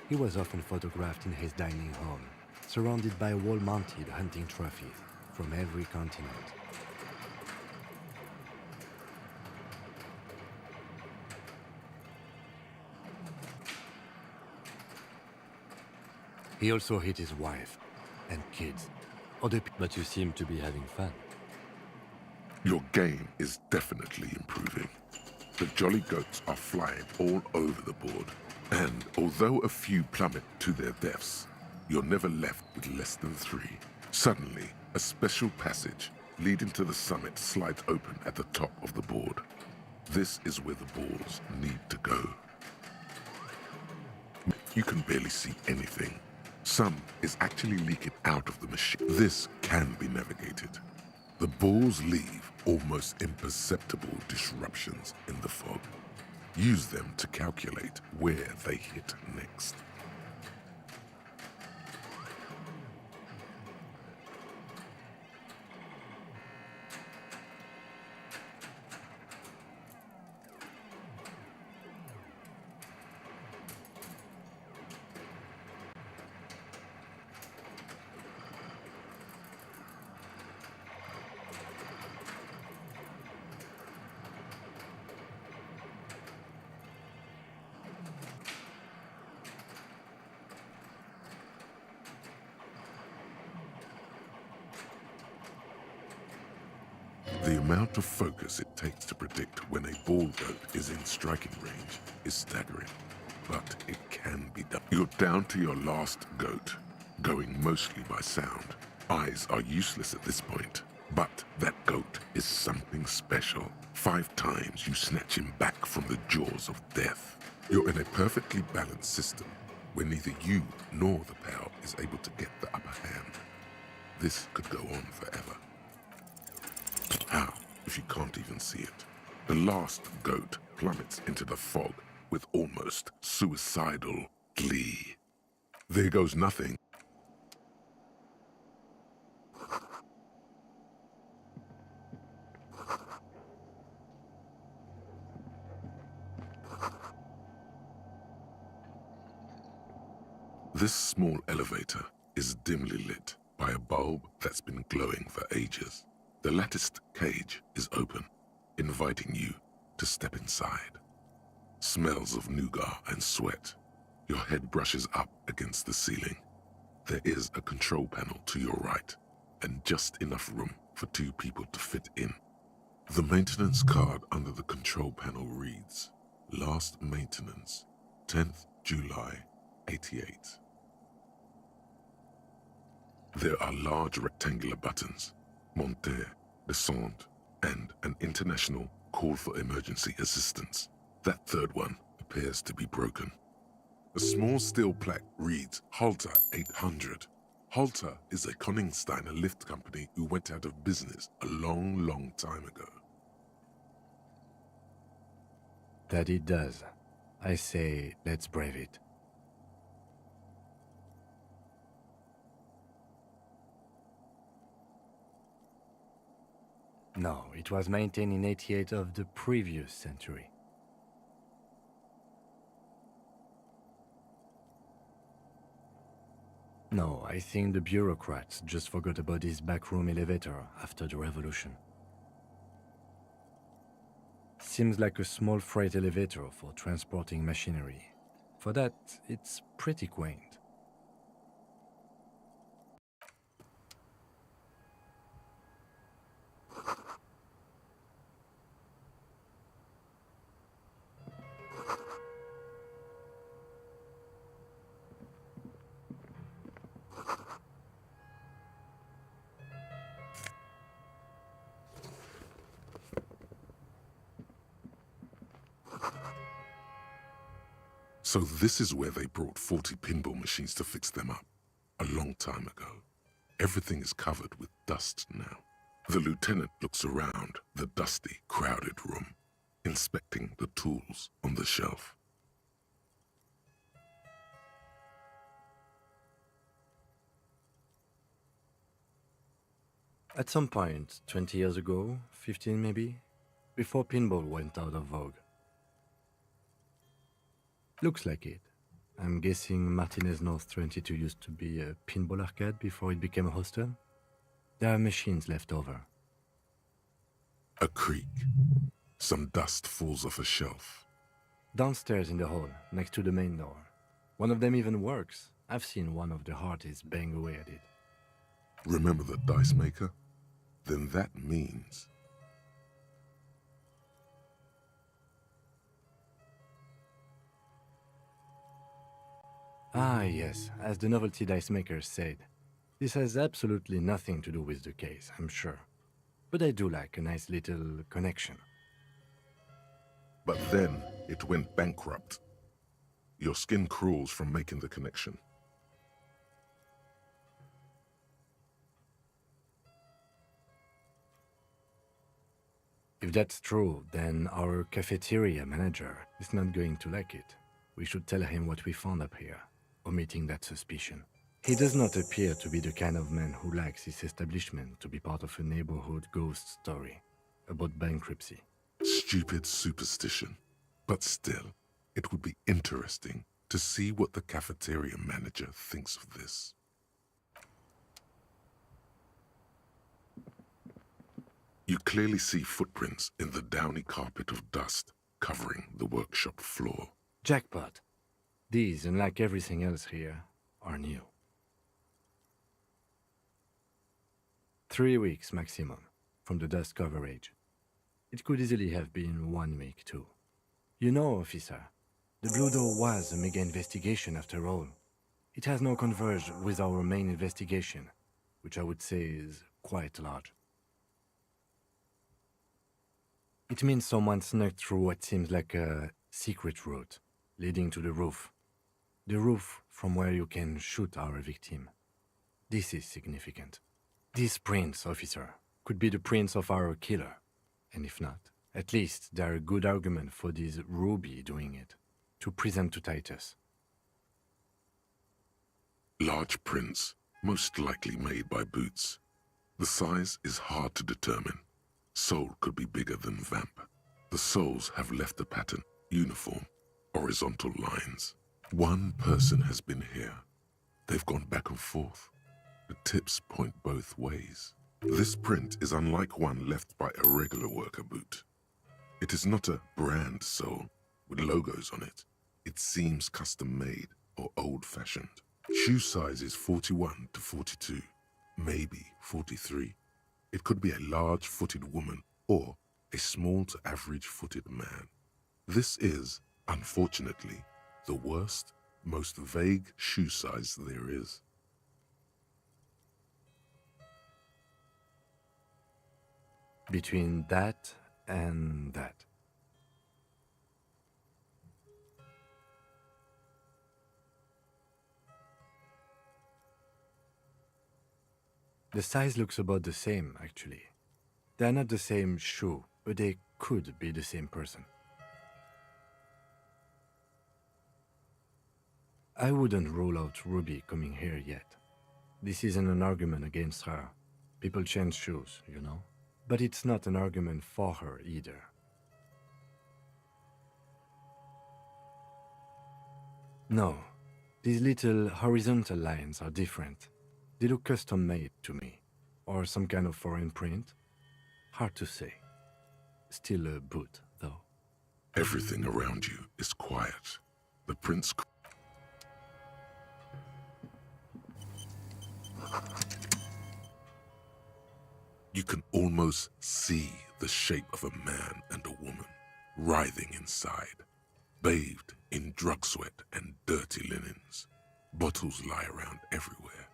He was often photographed in his dining hall, surrounded by wall-mounted hunting trophies from every continent. He also hit his wife and kids. But you seem to be having fun. Your game is definitely improving. The jolly goats are flying all over the board, and although a few plummet to their deaths, you're never left with less than 3. Suddenly, a special passage leading to the summit slides open at the top of the board. This is where the balls need to go. You can barely see anything. Some is actually leaking out of the machine. This can be navigated. The balls leave almost imperceptible disruptions in the fog. Use them to calculate where they hit next. The amount of focus it takes to predict when a ball goat is in striking range is staggering, but it can be done. You're down to your last goat, going mostly by sound. Eyes are useless at this point, but that goat is something special. 5 times you snatch him back from the jaws of death. You're in a perfectly balanced system where neither you nor the pal is able to get the upper hand. This could go on forever. How, if you can't even see it? The last goat plummets into the fog with almost suicidal glee. There goes nothing. This small elevator is dimly lit by a bulb that's been glowing for ages. The latticed cage is open, inviting you to step inside. Smells of nougat and sweat. Your head brushes up against the ceiling. There is a control panel to your right, and just enough room for 2 people to fit in. The maintenance card under the control panel reads, Last maintenance, 10th July, 88. There are large rectangular buttons, monter, descend, and an international call for emergency assistance. That third one appears to be broken. A small steel plaque reads Halter 800. Halter is a Koningsteiner lift company who went out of business a long time ago. That it does. I say, let's brave it. No, it was maintained in 88 of the previous century. No, I think the bureaucrats just forgot about this backroom elevator after the revolution. Seems like a small freight elevator for transporting machinery. For that, it's pretty quaint. So this is where they brought 40 pinball machines to fix them up, a long time ago. Everything is covered with dust now. The lieutenant looks around the dusty, crowded room, inspecting the tools on the shelf. At some point, 20 years ago, 15 maybe, before pinball went out of vogue. Looks like it. I'm guessing Martinez North 22 used to be a pinball arcade before it became a hostel. There are machines left over. A creak. Some dust falls off a shelf. Downstairs in the hall, next to the main door. One of them even works. I've seen one of the hearties bang away at it. Remember the dice maker? Then that means... Ah, yes, as the novelty dice makers said. This has absolutely nothing to do with the case, I'm sure. But I do like a nice little connection. but then it went bankrupt. Your skin crawls from making the connection. If that's true, then our cafeteria manager is not going to like it. We should tell him what we found up here, omitting that suspicion. He does not appear to be the kind of man who likes his establishment to be part of a neighborhood ghost story about bankruptcy. Stupid superstition. But still, it would be interesting to see what the cafeteria manager thinks of this. You clearly see footprints in the downy carpet of dust covering the workshop floor. Jackpot. These, unlike everything else here, are new. 3 weeks maximum from the dust coverage. It could easily have been 1 week too. You know, officer, the Blue Door was a mega investigation after all. It has now converged with our main investigation, which I would say is quite large. It means someone snuck through what seems like a secret route leading to the roof. The roof from where you can shoot our victim. This is significant. These prints, officer, could be the prints of our killer. And if not, at least they're a good argument for this Ruby doing it, to present to Titus. Large prints, most likely made by boots. The size is hard to determine. Sole could be bigger than vamp. The soles have left a pattern, uniform, horizontal lines. One person has been here. They've gone back and forth. The tips point both ways. This print is unlike one left by a regular worker boot. It is not a brand sole with logos on it. It seems custom-made or old-fashioned. Shoe size is 41 to 42, maybe 43. It could be a large-footed woman or a small to average-footed man. This is, unfortunately, the worst, most vague shoe size there is. Between that and that. The size looks about the same, actually. They're not the same shoe, but they could be the same person. I wouldn't rule out Ruby coming here yet. This isn't an argument against her. People change shoes, you know? But it's not an argument for her either. No, these little horizontal lines are different. They look custom-made to me. Or some kind of foreign print. Hard to say. Still a boot, though. Everything around you is quiet. The prints... You can almost see the shape of a man and a woman writhing inside, bathed in drug sweat and dirty linens. Bottles lie around everywhere.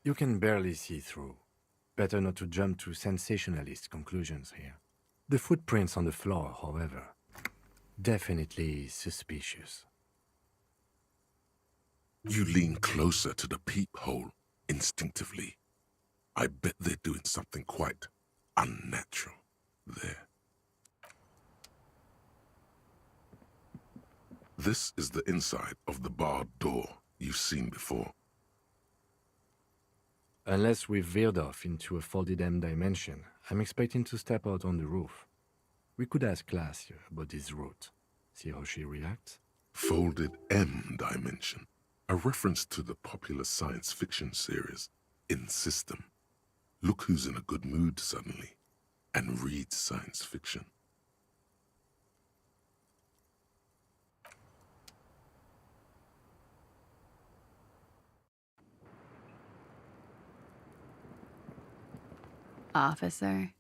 You can barely see through. Better not to jump to sensationalist conclusions here. The footprints on the floor, however, definitely suspicious. You lean closer to the peephole instinctively. I bet they're doing something quite unnatural there. This is the inside of the barred door you've seen before. Unless we've veered off into a folded M dimension, I'm expecting to step out on the roof. We could ask Class here about this route. See how she reacts? Folded M dimension. A reference to the popular science fiction series, In System. Look who's in a good mood suddenly, and reads science fiction. Officer,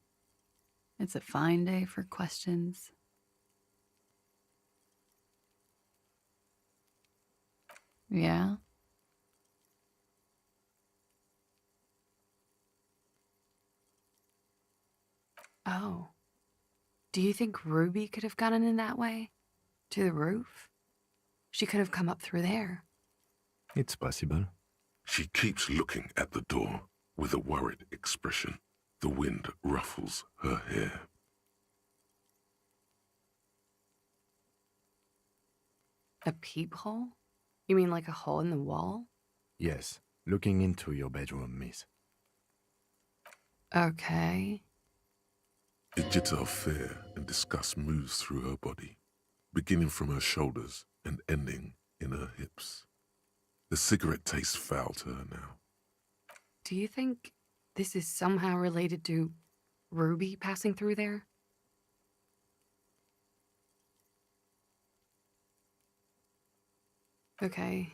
it's a fine day for questions. Yeah? Oh. Do you think Ruby could have gotten in that way? To the roof? She could have come up through there. It's possible. She keeps looking at the door with a worried expression. The wind ruffles her hair. A peephole? You mean like a hole in the wall? Yes, looking into your bedroom, miss. Okay. A jitter of fear and disgust moves through her body, beginning from her shoulders and ending in her hips. The cigarette tastes foul to her now. Do you think this is somehow related to Ruby passing through there? Okay.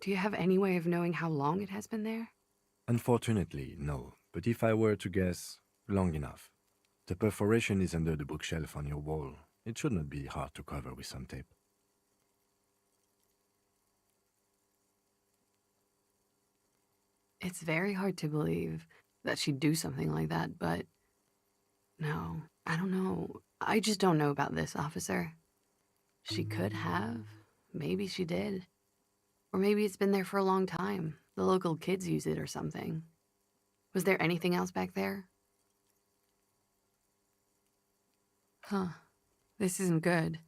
Do you have any way of knowing how long it has been there? Unfortunately, no. But if I were to guess, long enough. The perforation is under the bookshelf on your wall. It should not be hard to cover with some tape. It's very hard to believe that she'd do something like that, but no, I don't know. I just don't know about this, officer. She could have. Maybe she did. Or maybe it's been there for a long time. The local kids use it or something. Was there anything else back there? Huh. This isn't good.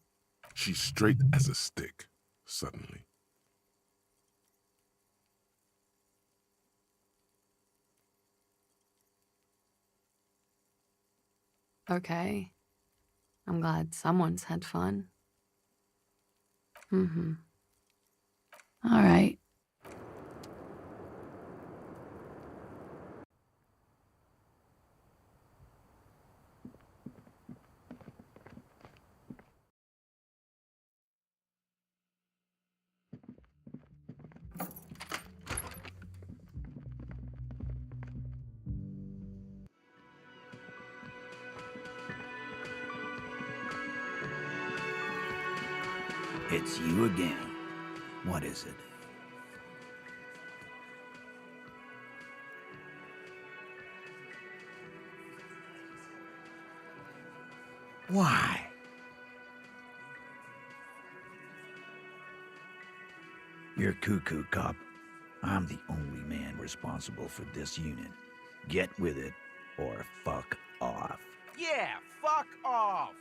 She's straight as a stick, suddenly. Okay. I'm glad someone's had fun. Mm-hmm. All right. It's you again. What is it? Why? You're cuckoo, cop. I'm the only man responsible for this unit. Get with it, or fuck off. Yeah, fuck off!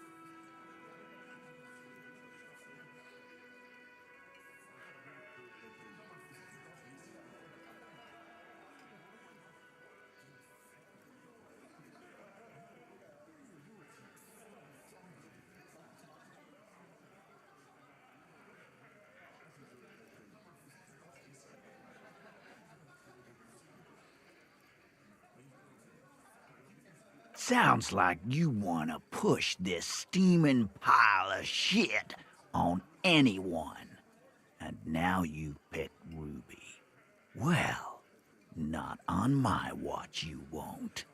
Sounds like you wanna push this steaming pile of shit on anyone. And now you pick Ruby. Well, not on my watch you won't.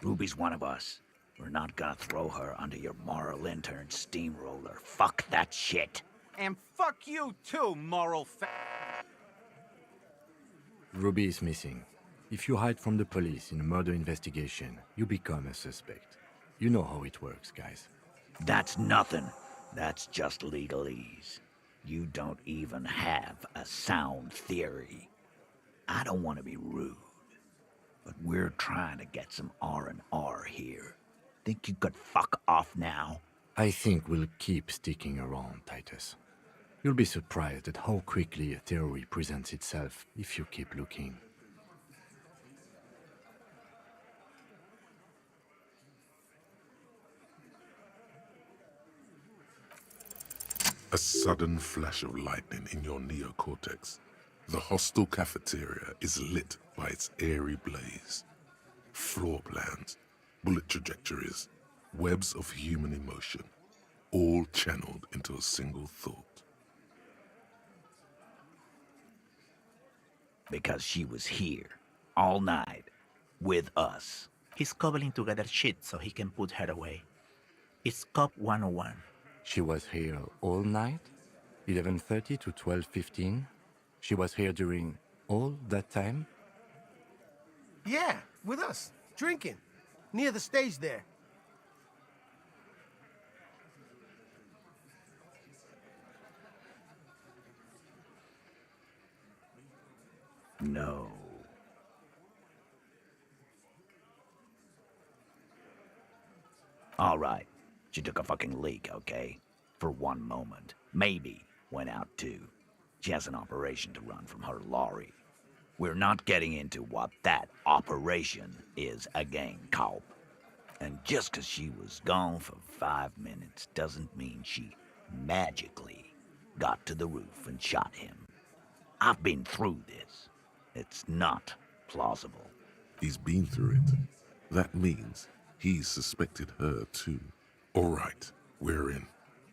Ruby's one of us. We're not gonna throw her under your moral intern steamroller. Fuck that shit. And fuck you too, moral Ruby is missing. If you hide from the police in a murder investigation, you become a suspect. You know how it works, guys. That's nothing. That's just legalese. You don't even have a sound theory. I don't want to be rude, but we're trying to get some R&R here. Think you could fuck off now? I think we'll keep sticking around, Titus. You'll be surprised at how quickly a theory presents itself if you keep looking. A sudden flash of lightning in your neocortex. The hostel cafeteria is lit by its airy blaze. Floor plans, bullet trajectories, webs of human emotion, all channeled into a single thought. Because she was here, all night, with us. He's cobbling together shit so he can put her away. It's Cop 101. She was here all night? 11:30 to 12:15? She was here during all that time? Yeah, with us, drinking, near the stage there. No. All right. She took a fucking leak, okay? For one moment. Maybe went out too. She has an operation to run from her lorry. We're not getting into what that operation is again, Cobb. And just 'cause she was gone for 5 minutes doesn't mean she magically got to the roof and shot him. I've been through this. It's not plausible. He's been through it. That means he's suspected her too. All right, we're in.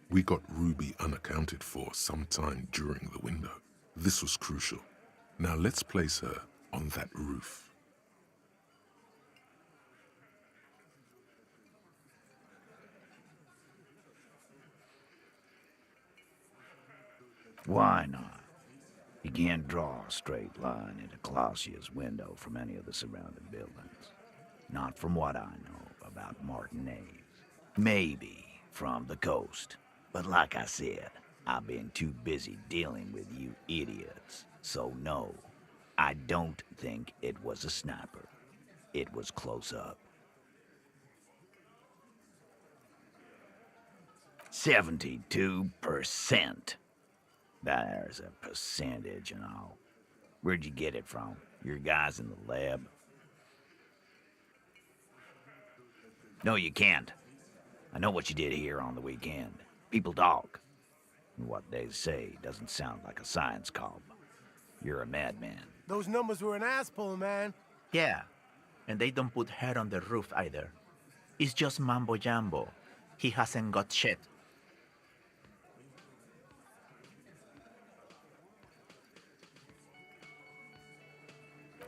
We got Ruby unaccounted for sometime during the window. This was crucial. Now let's place her on that roof. Why not? You can't draw a straight line into Clausia's window from any of the surrounding buildings. Not from what I know about Martinez. Maybe from the coast. But like I said, I've been too busy dealing with you idiots. So no, I don't think it was a sniper. It was close up. 72%. There's a percentage and all. Where'd you get it from? Your guys in the lab? No, you can't. I know what you did here on the weekend. People talk. And what they say doesn't sound like a science cob. You're a madman. Those numbers were an asshole, man. Yeah, and they don't put her on the roof either. It's just mambo jumbo. He hasn't got shit.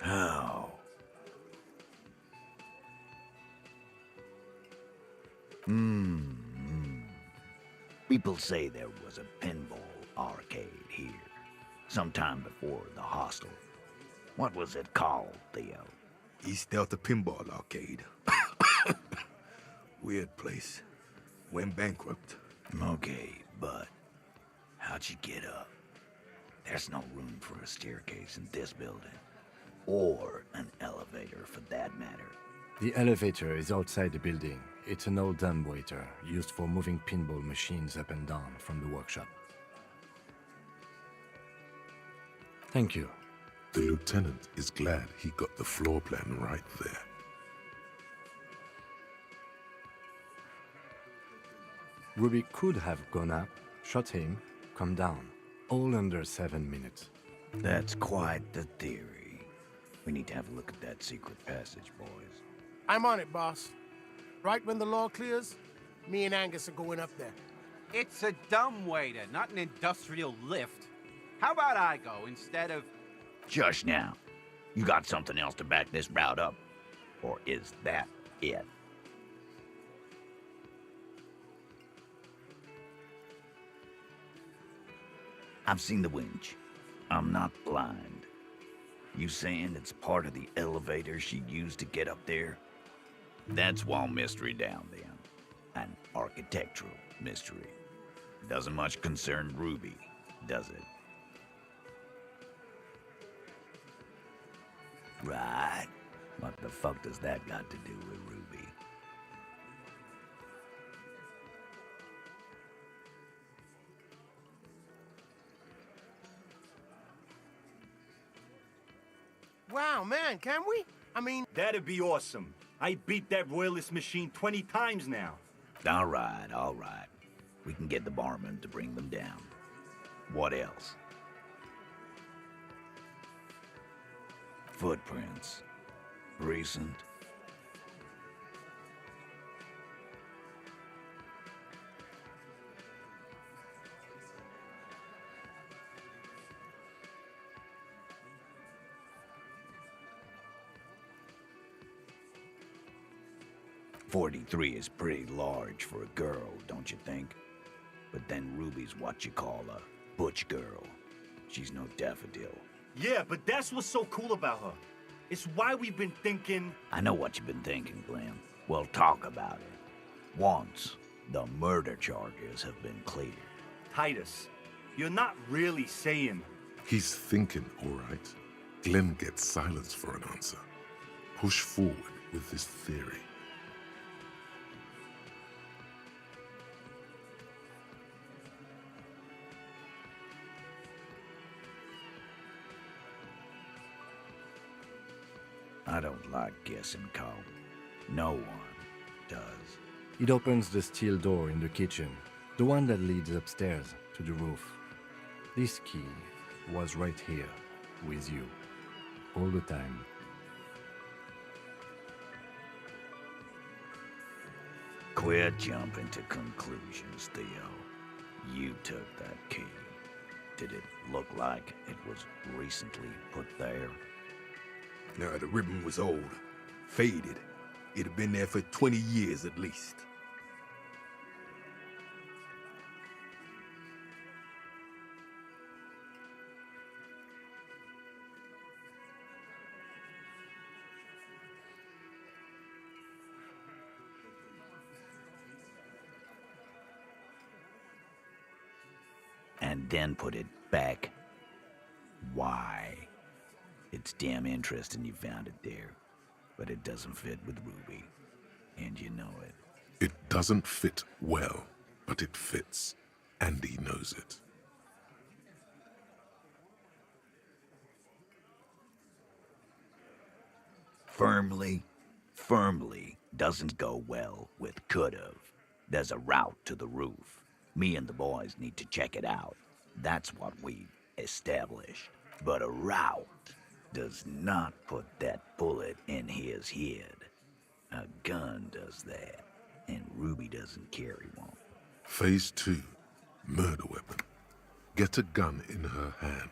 Oh. People say there was a pinball arcade here, sometime before the hostel. What was it called, Theo? East Delta Pinball Arcade. Weird place. Went bankrupt. Okay, but how'd you get up? There's no room for a staircase in this building. Or an elevator, for that matter. The elevator is outside the building. It's an old dumbwaiter used for moving pinball machines up and down from the workshop. Thank you. The lieutenant is glad he got the floor plan right there. Ruby could have gone up, shot him, come down. All under 7 minutes. That's quite the theory. We need to have a look at that secret passage, boys. I'm on it, boss. Right when the law clears, me and Angus are going up there. It's a dumbwaiter, not an industrial lift. How about I go instead of... Shush now. You got something else to back this route up? Or is that it? I've seen the winch. I'm not blind. You saying it's part of the elevator she used to get up there? That's one mystery down then. An architectural mystery. Doesn't much concern Ruby, does it? Right. What the fuck does that got to do with Ruby? Wow, man, can we? I mean... That'd be awesome. I beat that royalist machine 20 times now. All right, all right. We can get the barman to bring them down. What else? Footprints. Recent. .43 is pretty large for a girl, don't you think? But then Ruby's what you call a butch girl. She's no daffodil. Yeah, but that's what's so cool about her. It's why we've been thinking... I know what you've been thinking, Glenn. We'll talk about it. Once the murder charges have been cleared. Titus, you're not really saying... He's thinking, all right. Glenn gets silence for an answer. Push forward with this theory. I don't like guessing, Cole. No one does. It opens the steel door in the kitchen, the one that leads upstairs to the roof. This key was right here, with you, all the time. Quit jumping to conclusions, Theo. You took that key. Did it look like it was recently put there? No, the ribbon was old, faded. It'd have been there for 20 years at least. And then put it back. Why? It's damn interesting you found it there, but it doesn't fit with Ruby, and you know it. It doesn't fit well, but it fits, and he knows it. Firmly doesn't go well with could've. There's a route to the roof. Me and the boys need to check it out. That's what we've established. But a route does not put that bullet in his head. A gun does that, and Ruby doesn't carry one. Phase 2, murder weapon. Get a gun in her hand.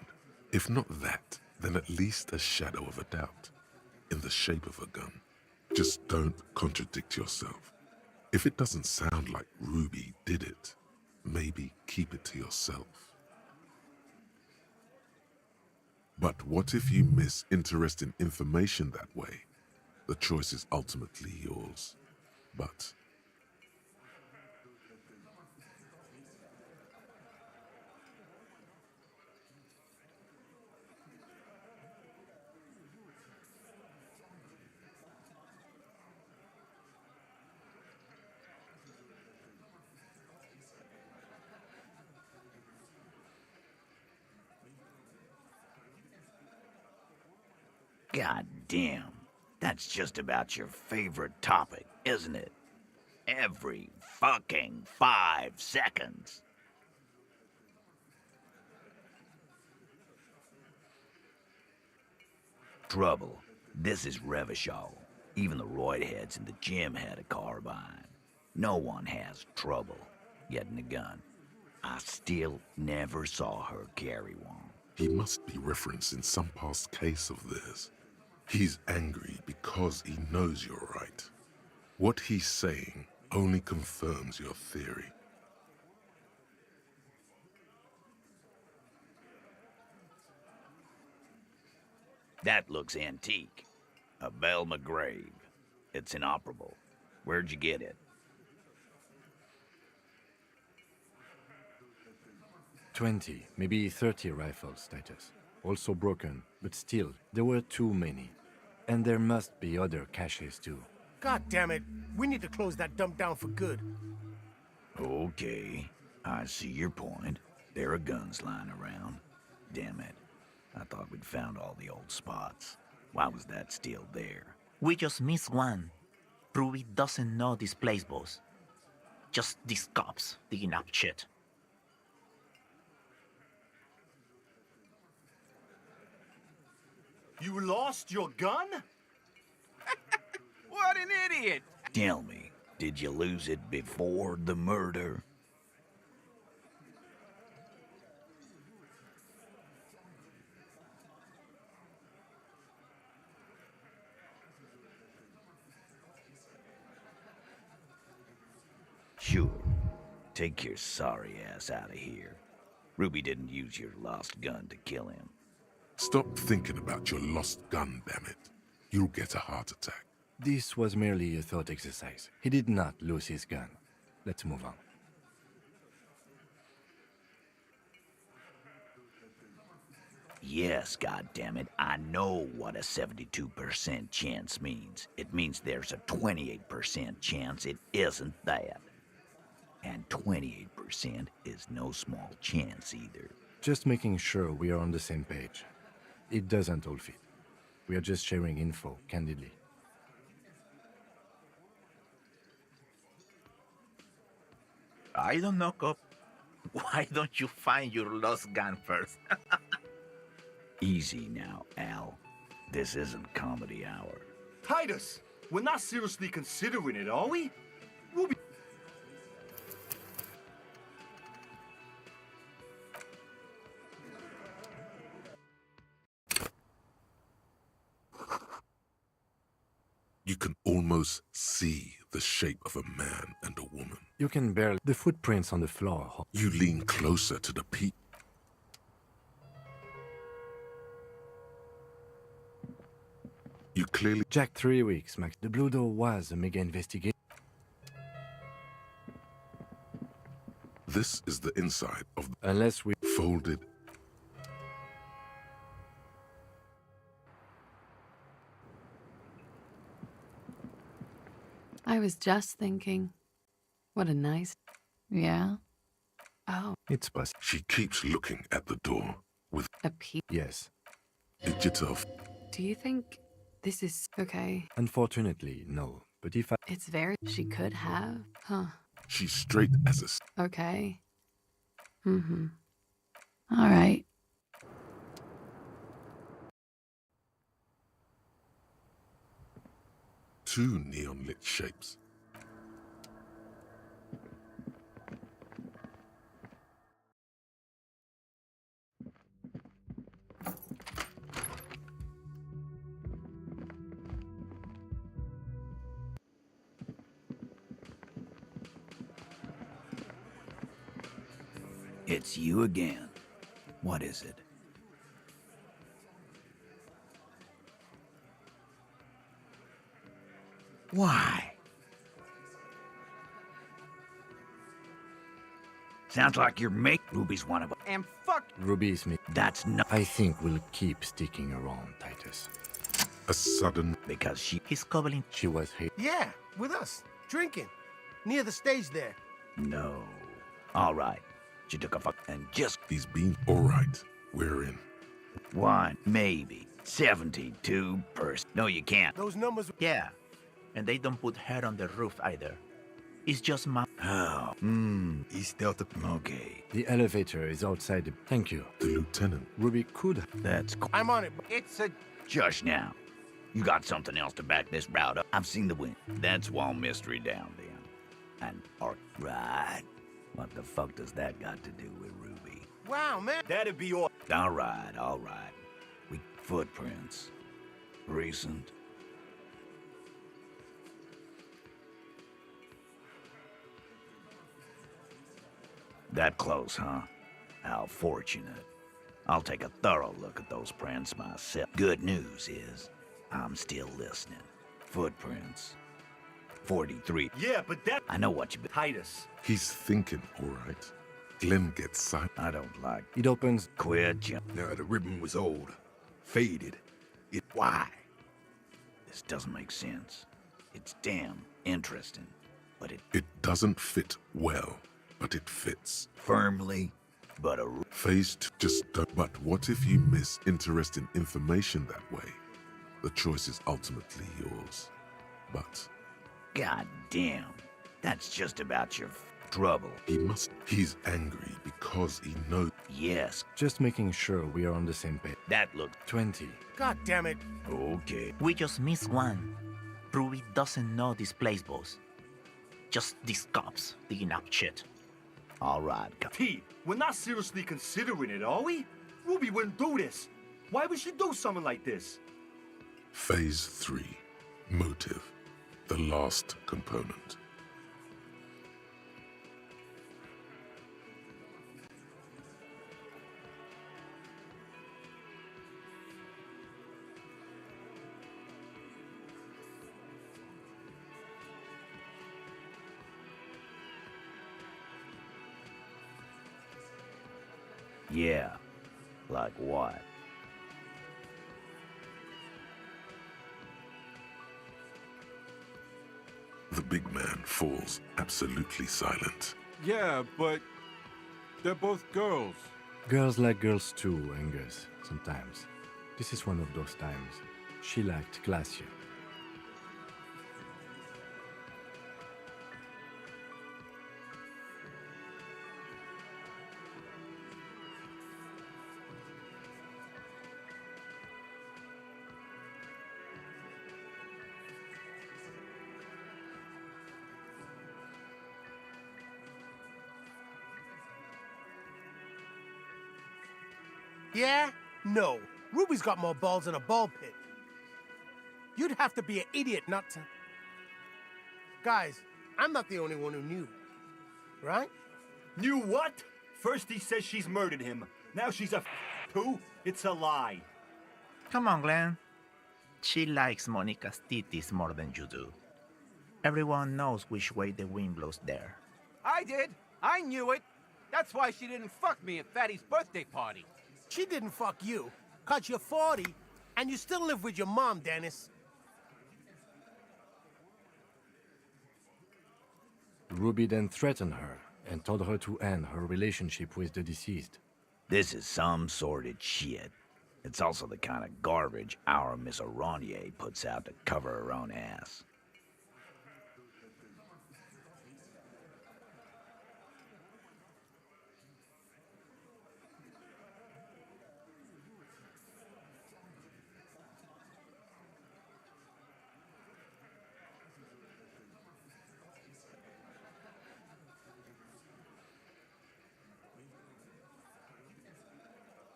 If not that, then at least a shadow of a doubt. In the shape of a gun. Just don't contradict yourself. If it doesn't sound like Ruby did it, maybe keep it to yourself. But what if you miss interesting information that way? The choice is ultimately yours. But God damn, that's just about your favorite topic, isn't it? Every fucking 5 seconds. Trouble. This is Revachol. Even the roid heads in the gym had a carbine. No one has trouble getting a gun. I still never saw her carry one. he must be referencing some past case of theirs. He's angry because he knows you're right. What he's saying only confirms your theory. That looks antique. A Belle McGrave. It's inoperable. Where'd you get it? 20, maybe 30 rifles, Titus. Also broken, but still, there were too many. And there must be other caches too. God damn it. We need to close that dump down for good. Okay, I see your point. There are guns lying around. Damn it. I thought we'd found all the old spots. Why was that still there? We just missed one. Ruby doesn't know this place, boss. Just these cops digging up shit. You lost your gun? What an idiot! Tell me, did you lose it before the murder? Sure. Take your sorry ass out of here. Ruby didn't use your lost gun to kill him. Stop thinking about your lost gun, damn it. You'll get a heart attack. This was merely a thought exercise. He did not lose his gun. Let's move on. Yes, goddammit, I know what a 72% chance means. It means there's a 28% chance it isn't that. And 28% is no small chance either. Just making sure we are on the same page. It doesn't all fit. We are just sharing info, candidly. I don't know, Cop. Why don't you find your lost gun first? Easy now, Al. This isn't comedy hour. Titus, we're not seriously considering it, are we? Ruby. You can almost see the shape of a man and a woman. You can barely... The footprints on the floor. You lean closer to the peak. You clearly... Jack, 3 weeks, Max. The Blue Door was a mega investigation. This is the inside of the Unless we... folded. I was just thinking, what a nice... Yeah? Oh, It's possible. She keeps looking at the door with a peep. Yes. a jitter of... Do you think this is okay? Unfortunately, no. But if I... It's very... She could have? Huh. She's straight as a... Okay. Mm-hmm. All right. Two neon-lit shapes. It's you again. What is it? Why? Sounds like you're Ruby's one of 'em. And fuck Ruby is me. That's not I think we'll keep sticking around, Titus. A sudden... because she... He's cobbling. She was here. Yeah, with us, drinking. Near the stage there. No. All right. She took a fuck and just He's been... All right, we're in. one, maybe 72%. No, you can't. Those numbers... Yeah. And they don't put her on the roof either. It's just my... Oh, He stealthed up. okay. The elevator is outside the... Thank you. The lieutenant. Ruby could... That's cool. I'm on it, bro. it's a Just now. You got something else to back this route up? I've seen the wind. That's one mystery down then. And right. What the fuck does that got to do with Ruby? Wow, man. That'd be all. All right, all right. We footprints. Recent. That close, huh? How fortunate. I'll take a thorough look at those prints myself. Good news is, I'm still listening. Footprints. 43. Yeah, but that... I know what you've been... Titus. He's thinking, all right. Glenn gets silent. I don't like... It opens... Quit, Jim. Now the ribbon was old, faded. Why? This doesn't make sense. It's damn interesting, but it It doesn't fit well, but it fits. firmly, but a... Phase 2, just don't. But what if you miss interesting information that way? The choice is ultimately yours. But God damn. That's just about your trouble. he's angry because he knows. Yes, Just making sure we are on the same page. that looked... 20. God damn it. Okay. We just missed one. Ruby doesn't know this place, boss. Just these cops digging up shit. All right, T, we're not seriously considering it, are we? Ruby wouldn't do this. Why would she do something like this? Phase 3, motive, the last component. Yeah. Like what? big man falls absolutely silent. Yeah, but they're both girls. Girls like girls too, Angus, sometimes. This is one of those times. She liked Glacier. Yeah? No. Ruby's got more balls than a ball pit. You'd have to be an idiot not to... Guys, I'm not the only one who knew. Right? Knew what? First he says she's murdered him. Now she's a too? It's a lie. Come on, Glenn. She likes Monica's titties more than you do. Everyone knows which way the wind blows there. I did. I knew it. That's why she didn't fuck me at Fatty's birthday party. She didn't fuck you, 'cause you're 40, and you still live with your mom, Dennis. Ruby then threatened her and told her to end her relationship with the deceased. This is some sordid shit. It's also the kind of garbage our Miss Aronier puts out to cover her own ass.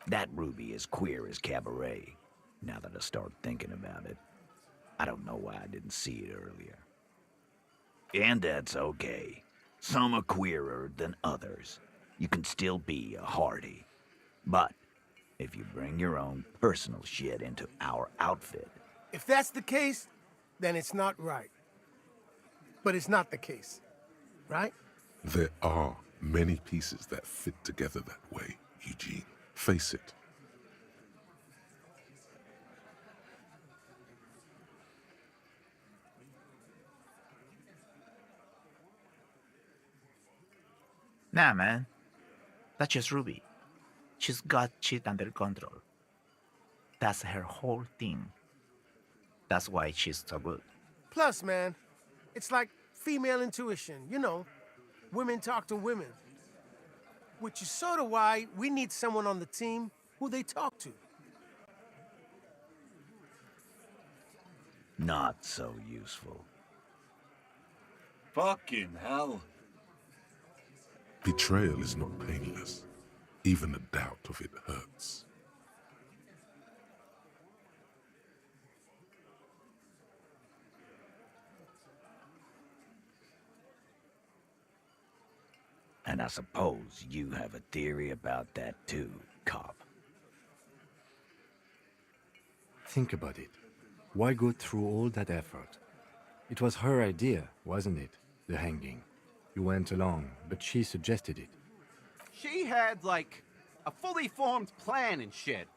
That Ruby is queer as cabaret, now that I start thinking about it. I don't know why I didn't see it earlier. And that's okay. Some are queerer than others. You can still be a hardy. But if you bring your own personal shit into our outfit... If that's the case, then it's not right. But it's not the case, right? There are many pieces that fit together that way, Eugene. Face it. Nah, man. That's just Ruby. She's got shit under control. That's her whole thing. That's why she's so good. Plus, man, it's like female intuition, you know. Women talk to women. Which is sort of why we need someone on the team who they talk to. Not so useful. Fucking hell. Betrayal is not painless. Even a doubt of it hurts. And I suppose you have a theory about that too, cop. Think about it. Why go through all that effort? It was her idea, wasn't it? The hanging. You went along, but she suggested it. She had, like, a fully formed plan and shit.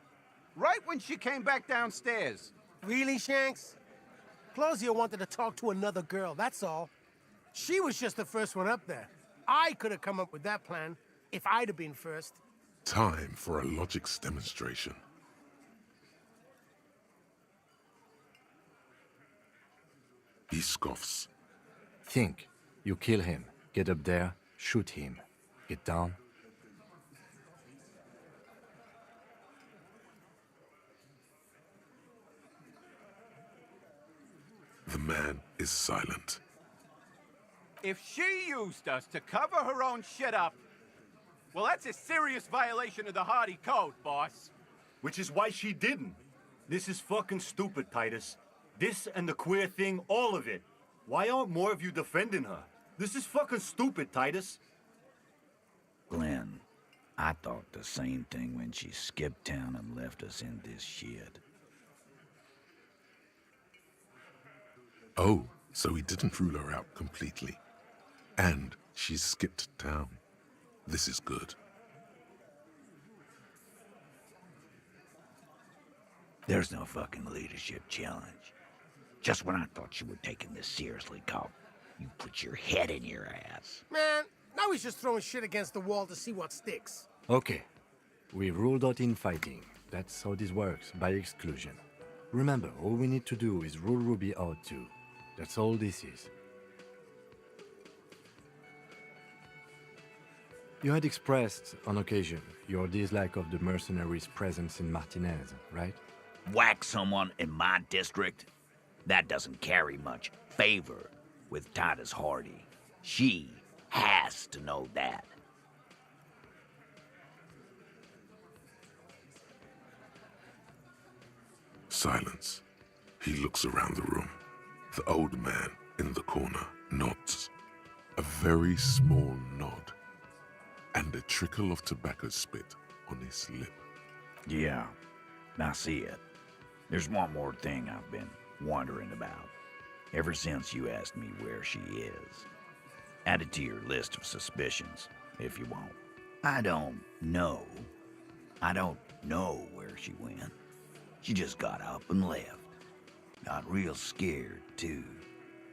Right when she came back downstairs. Really, Shanks? Claudia wanted to talk to another girl, that's all. She was just the first one up there. I could have come up with that plan if I'd have been first. Time for a logics demonstration. He scoffs. Think. You kill him. Get up there. Shoot him. Get down. The man is silent. If she used us to cover her own shit up, well, that's a serious violation of the Hardy Code, boss. Which is why she didn't. This is fucking stupid, Titus. This and the queer thing, all of it. Why aren't more of you defending her? This is fucking stupid, Titus. Glenn, I thought the same thing when she skipped town and left us in this shit. Oh, so he didn't rule her out completely. And she's skipped town. This is good. There's no fucking leadership challenge. Just when I thought you were taking this seriously, cop. you put your head in your ass. Man, now he's just throwing shit against the wall to see what sticks. Okay. We ruled out infighting. That's how this works, by exclusion. Remember, all we need to do is rule Ruby out too. That's all this is. You had expressed, on occasion, your dislike of the mercenaries' presence in Martinez, right? Whack someone in my district? That doesn't carry much favor with Titus Hardy. She has to know that. Silence. He looks around the room. The old man in the corner nods. A very small nod. And a trickle of tobacco spit on his lip. Yeah, I see it. There's one more thing I've been wondering about. Ever since you asked me where she is. Add it to your list of suspicions, if you want. I don't know. I don't know where she went. She just got up and left. Got real scared, too.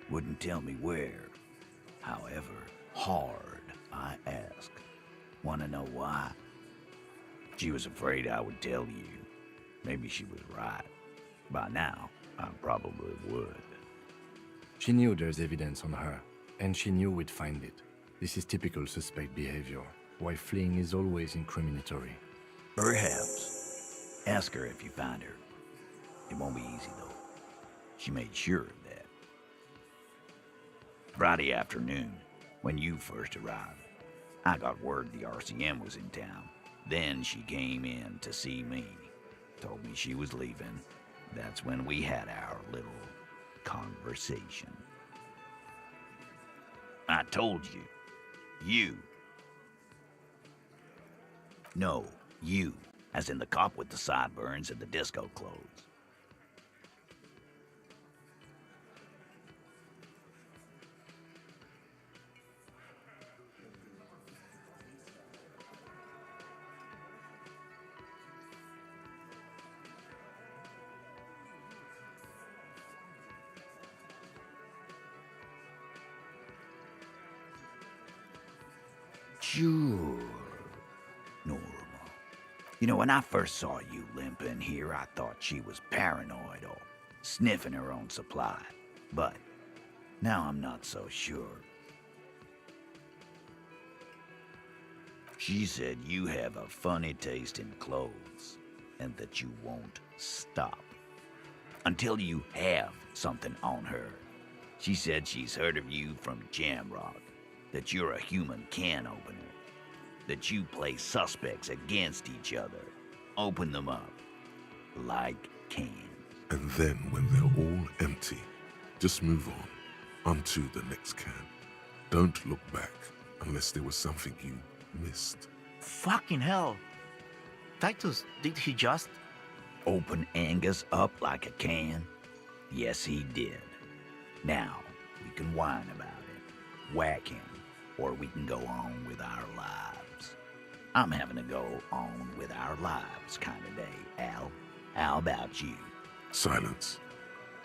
Wouldn't tell me where. However hard I asked. Wanna know why? She was afraid I would tell you. Maybe she was right. By now, I probably would. She knew there's evidence on her, and she knew we'd find it. This is typical suspect behavior, why fleeing is always incriminatory. Perhaps. Ask her if you find her. It won't be easy, though. She made sure of that. Friday afternoon, when you first arrived, I got word the RCM was in town. Then she came in to see me. Told me she was leaving. That's when we had our little conversation. I told you. You. No, you. As in the cop with the sideburns and the disco clothes. Sure. Normal. You know, when I first saw you limping here, I thought she was paranoid or sniffing her own supply. But now I'm not so sure. She said you have a funny taste in clothes and that you won't stop until you have something on her. She said she's heard of you from Jamrock, that you're a human can opener, that you play suspects against each other, open them up like cans. And then when they're all empty, just move onto the next can. Don't look back unless there was something you missed. Fucking hell. Titus, did he just... Open Angus up like a can? Yes, he did. Now, we can whine about it, whack him, or we can go on with our lives. I'm having a go on with our lives kind of day, Al. How about you? Silence.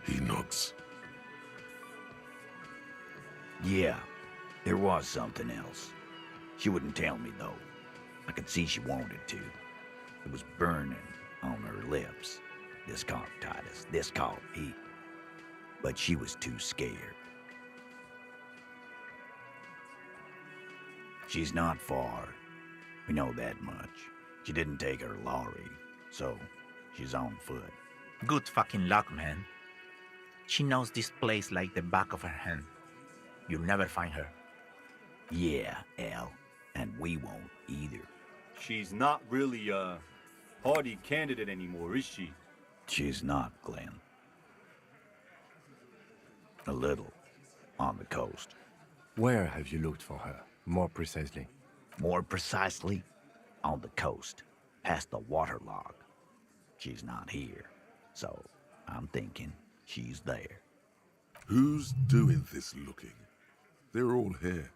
He nods. Yeah, there was something else. She wouldn't tell me, though. I could see she wanted to. It was burning on her lips. This caught Titus. This caught Pete. But she was too scared. She's not far. We know that much. She didn't take her lorry, so she's on foot. Good fucking luck, man. She knows this place like the back of her hand. You'll never find her. Yeah, Al. And we won't either. She's not really a Hardy candidate anymore, is she? She's not, Glenn. A little. On the coast. Where have you looked for her, more precisely? More precisely, on the coast, past the waterlog. She's not here, so I'm thinking she's there. Who's doing this looking? They're all here.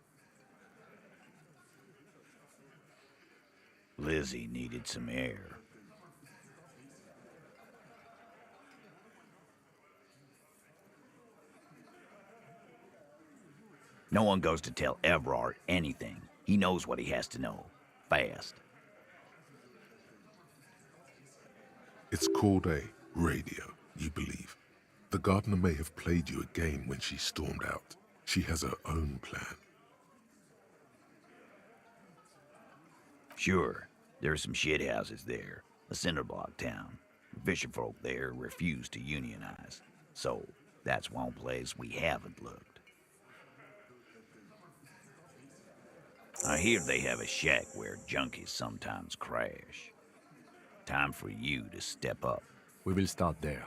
Lizzie needed some air. No one goes to tell Everard anything. He knows what he has to know. Fast. It's called a radio, you believe. The gardener may have played you a game when she stormed out. She has her own plan. Sure, there's some shithouses there. A cinderblock town. Fisherfolk there refuse to unionize. So, that's one place we haven't looked. I hear they have a shack where junkies sometimes crash. Time for you to step up. We will start there.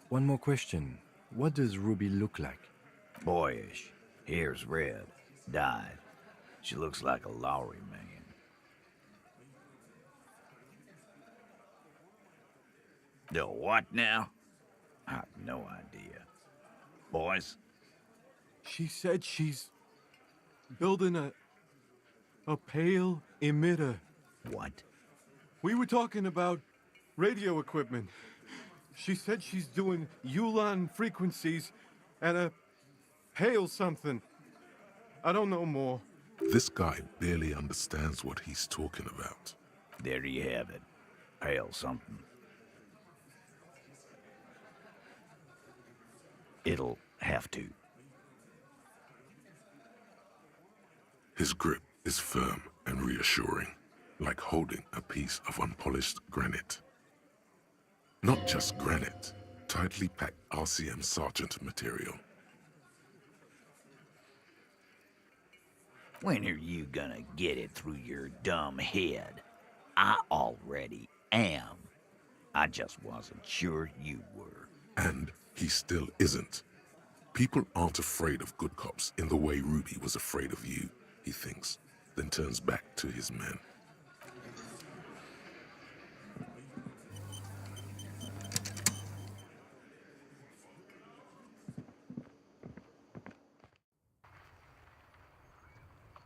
One more question. What does Ruby look like? Boyish. Hair's red. Dyed. She looks like a Lowry man. The what now? I have no idea. Boys? She said she's building a pale emitter. What? We were talking about radio equipment. She said she's doing Ulan frequencies and a pale something. I don't know more. This guy barely understands what he's talking about. There you have it. Pale something. It'll have to. His grip is firm and reassuring, like holding a piece of unpolished granite. Not just granite, tightly packed RCM Sergeant material. When are you gonna get it through your dumb head? I already am. I just wasn't sure you were. And he still isn't. People aren't afraid of good cops in the way Ruby was afraid of you, he thinks, then turns back to his men.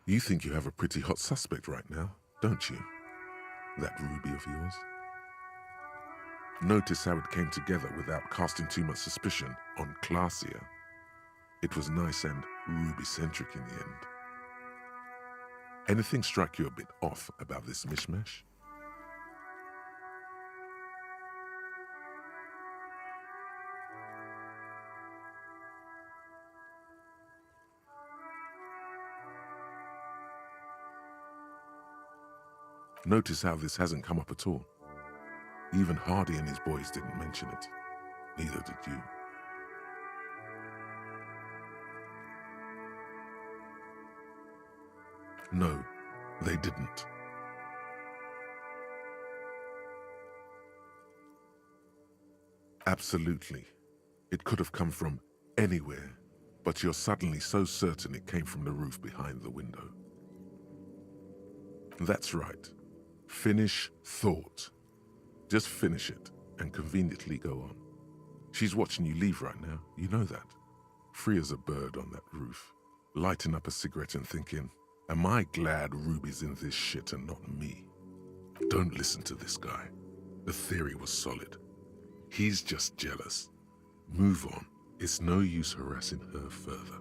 You think you have a pretty hot suspect right now, don't you? That Ruby of yours? Notice how it came together without casting too much suspicion on Clasia. It was nice and Ruby-centric in the end. Anything strike you a bit off about this mishmash? Notice how this hasn't come up at all. Even Hardy and his boys didn't mention it. Neither did you. No, they didn't. Absolutely. It could have come from anywhere, but you're suddenly so certain it came from the roof behind the window. That's right. Finish thought. Just finish it and conveniently go on. She's watching you leave right now, you know that. Free as a bird on that roof, lighting up a cigarette and thinking, am I glad Ruby's in this shit and not me? Don't listen to this guy. The theory was solid. He's just jealous. Move on. It's no use harassing her further.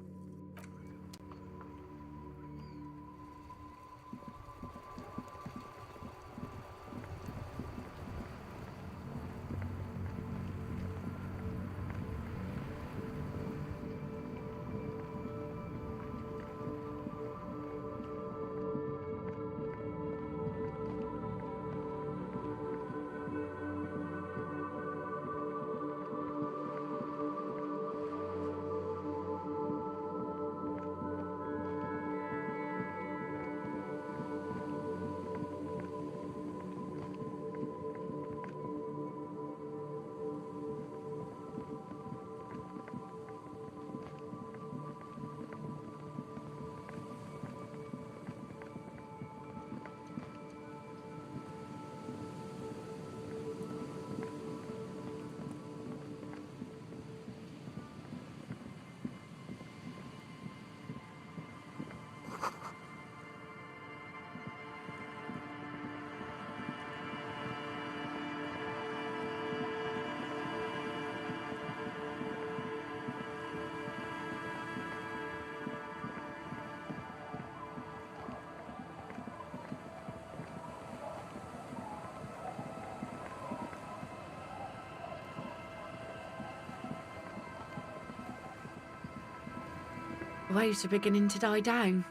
Waves are beginning to die down.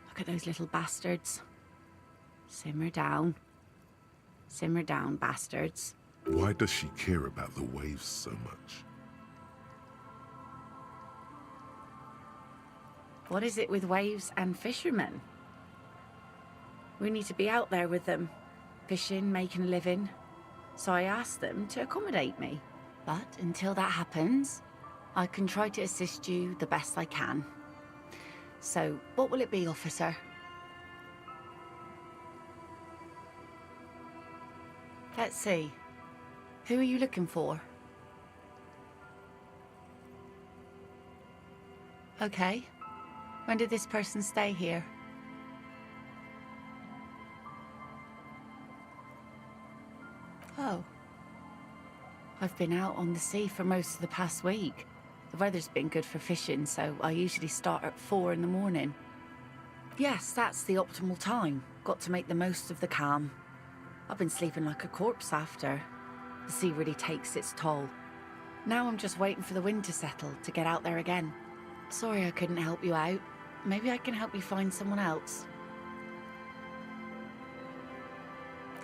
Look at those little bastards. Simmer down. Simmer down, bastards. Why does she care about the waves so much? What is it with waves and fishermen? We need to be out there with them, fishing, making a living. So I asked them to accommodate me. But until that happens, I can try to assist you the best I can. So, what will it be, officer? Let's see. Who are you looking for? Okay. When did this person stay here? Oh. I've been out on the sea for most of the past week. The weather's been good for fishing, so I usually start at 4 in the morning. Yes, that's the optimal time. Got to make the most of the calm. I've been sleeping like a corpse after. The sea really takes its toll. Now I'm just waiting for the wind to settle to get out there again. Sorry I couldn't help you out. Maybe I can help you find someone else.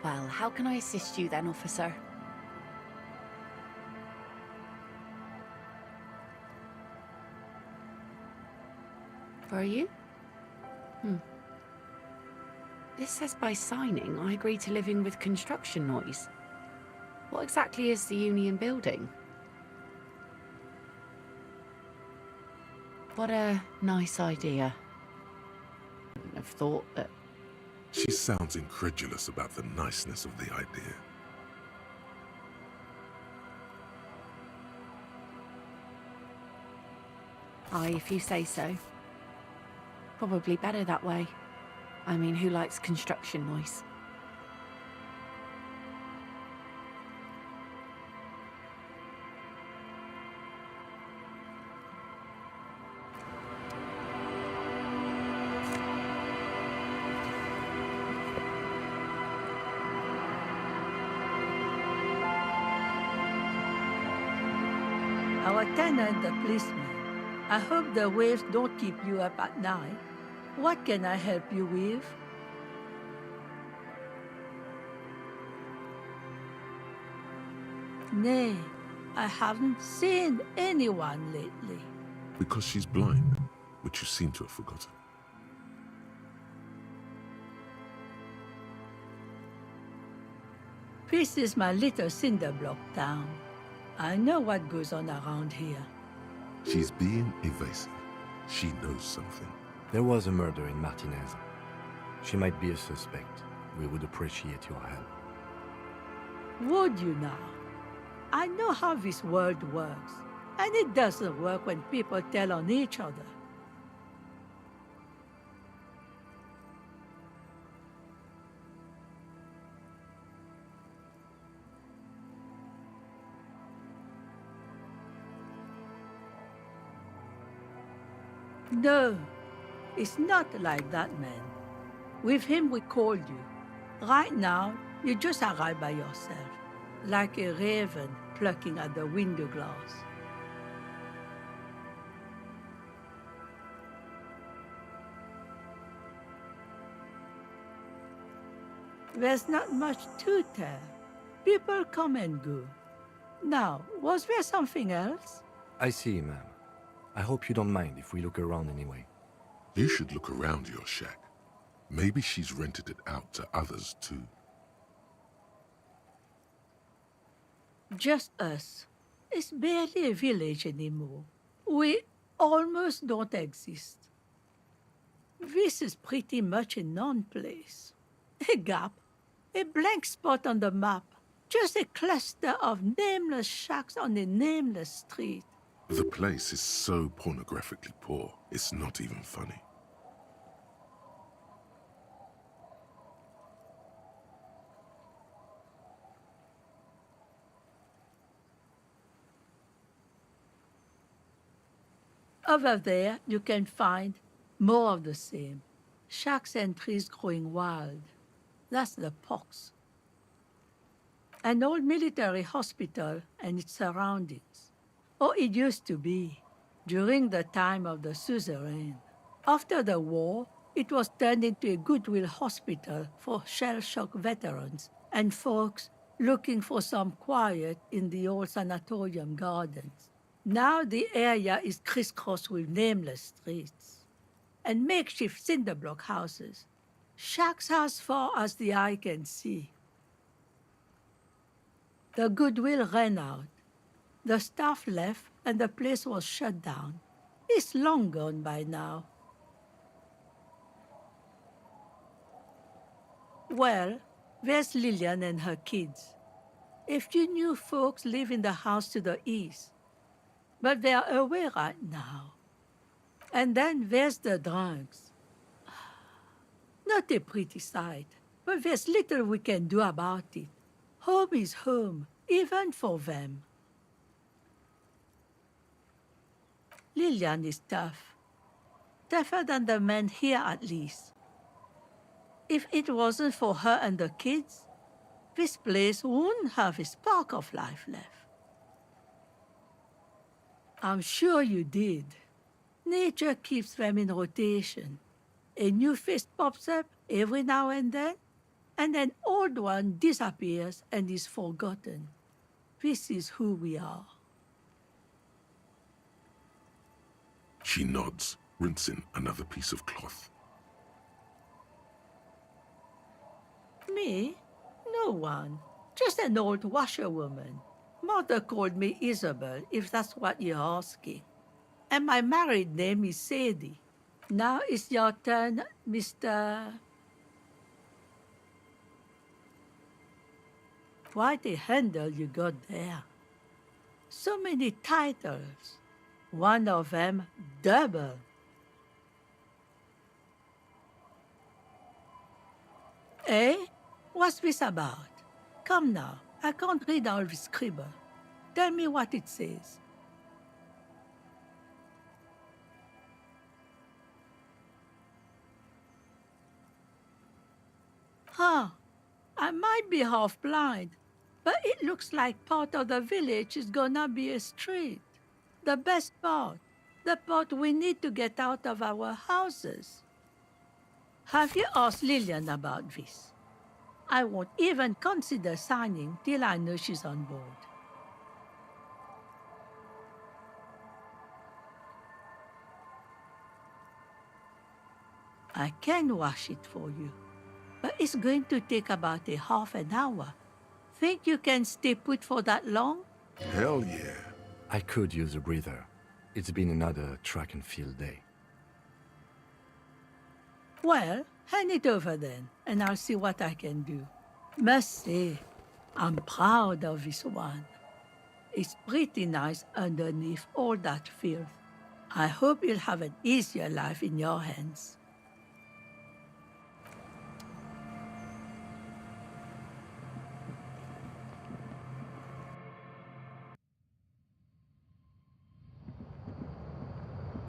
Well, how can I assist you then, officer? Where are you? This says by signing, I agree to living with construction noise. What exactly is the union building? What a nice idea. I wouldn't have thought that... She sounds incredulous about the niceness of the idea. Aye, if you say so. Probably better that way. I mean, who likes construction noise? Our tenant, the policeman. I hope the waves don't keep you up at night. What can I help you with? Nay, I haven't seen anyone lately. Because she's blind, which you seem to have forgotten. This is my little cinder block town. I know what goes on around here. She's being evasive. She knows something. There was a murder in Martinez. She might be a suspect. We would appreciate your help. Would you now? I know how this world works, and it doesn't work when people tell on each other. No, it's not like that, man. With him, we called you. Right now, you just arrived by yourself, like a raven plucking at the window glass. There's not much to tell. People come and go. Now, was there something else? I see, ma'am. I hope you don't mind if we look around anyway. You should look around your shack. Maybe she's rented it out to others too. Just us. It's barely a village anymore. We almost don't exist. This is pretty much a non-place. A gap, a blank spot on the map, just a cluster of nameless shacks on a nameless street. The place is so pornographically poor, it's not even funny. Over there, you can find more of the same. Shacks and trees growing wild. That's the pox. An old military hospital and its surroundings. Or it used to be. during the time of the suzerain. After the war, it was turned into a goodwill hospital for shell-shock veterans and folks looking for some quiet in the old sanatorium gardens. Now the area is crisscrossed with nameless streets and makeshift cinder block houses, shacks as far as the eye can see. The goodwill ran out. The staff left and the place was shut down. It's long gone by now. Well, there's Lillian and her kids. A few new folks live in the house to the east, but they are away right now. And then there's the drunks. Not a pretty sight, but there's little we can do about it. Home is home, even for them. Lillian is tough. Tougher than the men here, at least. If it wasn't for her and the kids, this place wouldn't have a spark of life left. I'm sure you did. Nature keeps them in rotation. A new face pops up every now and an old one disappears and is forgotten. This is who we are. She nods, rinsing another piece of cloth. Me? No one. Just an old washerwoman. Mother called me Isabel, if that's what you're asking. And my married name is Sadie. Now it's your turn, Mr. Quite a handle you got there. So many titles. One of them double. Eh? What's this about? Come now, I can't read all this scribble. Tell me what it says. Huh. I might be half blind, but it looks like part of the village is gonna be a street. The best part. The part we need to get out of our houses. Have you asked Lillian about this? I won't even consider signing till I know she's on board. I can wash it for you, but it's going to take about a half an hour. Think you can stay put for that long? Hell yeah. I could use a breather. It's been another track and field day. Well, hand it over then, and I'll see what I can do. Must say, I'm proud of this one. It's pretty nice underneath all that filth. I hope you'll have an easier life in your hands.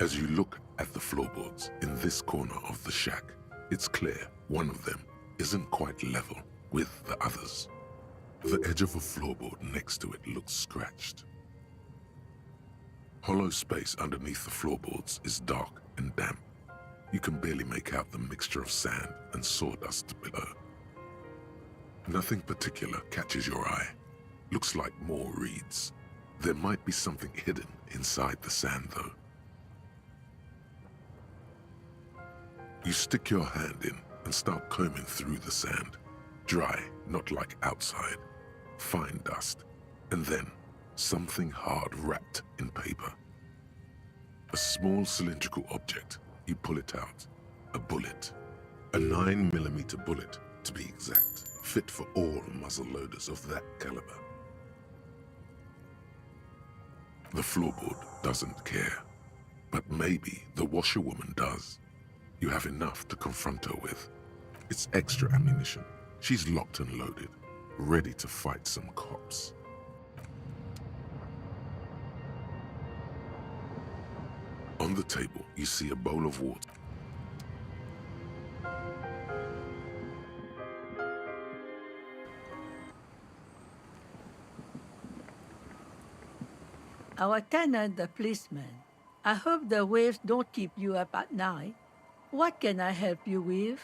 As you look at the floorboards in this corner of the shack, it's clear one of them isn't quite level with the others. The edge of a floorboard next to it looks scratched. Hollow space underneath the floorboards is dark and damp. You can barely make out the mixture of sand and sawdust below. Nothing particular catches your eye. Looks like more reeds. There might be something hidden inside the sand, though. You stick your hand in and start combing through the sand. Dry, not like outside. Fine dust. And then, something hard wrapped in paper. A small cylindrical object. You pull it out. A bullet. A 9mm bullet, to be exact. Fit for all muzzle loaders of that caliber. The floorboard doesn't care. But maybe the washerwoman does. You have enough to confront her with. It's extra ammunition. She's locked and loaded, ready to fight some cops. On the table, you see a bowl of water. Our tenant, the policeman, I hope the waves don't keep you up at night. What can I help you with?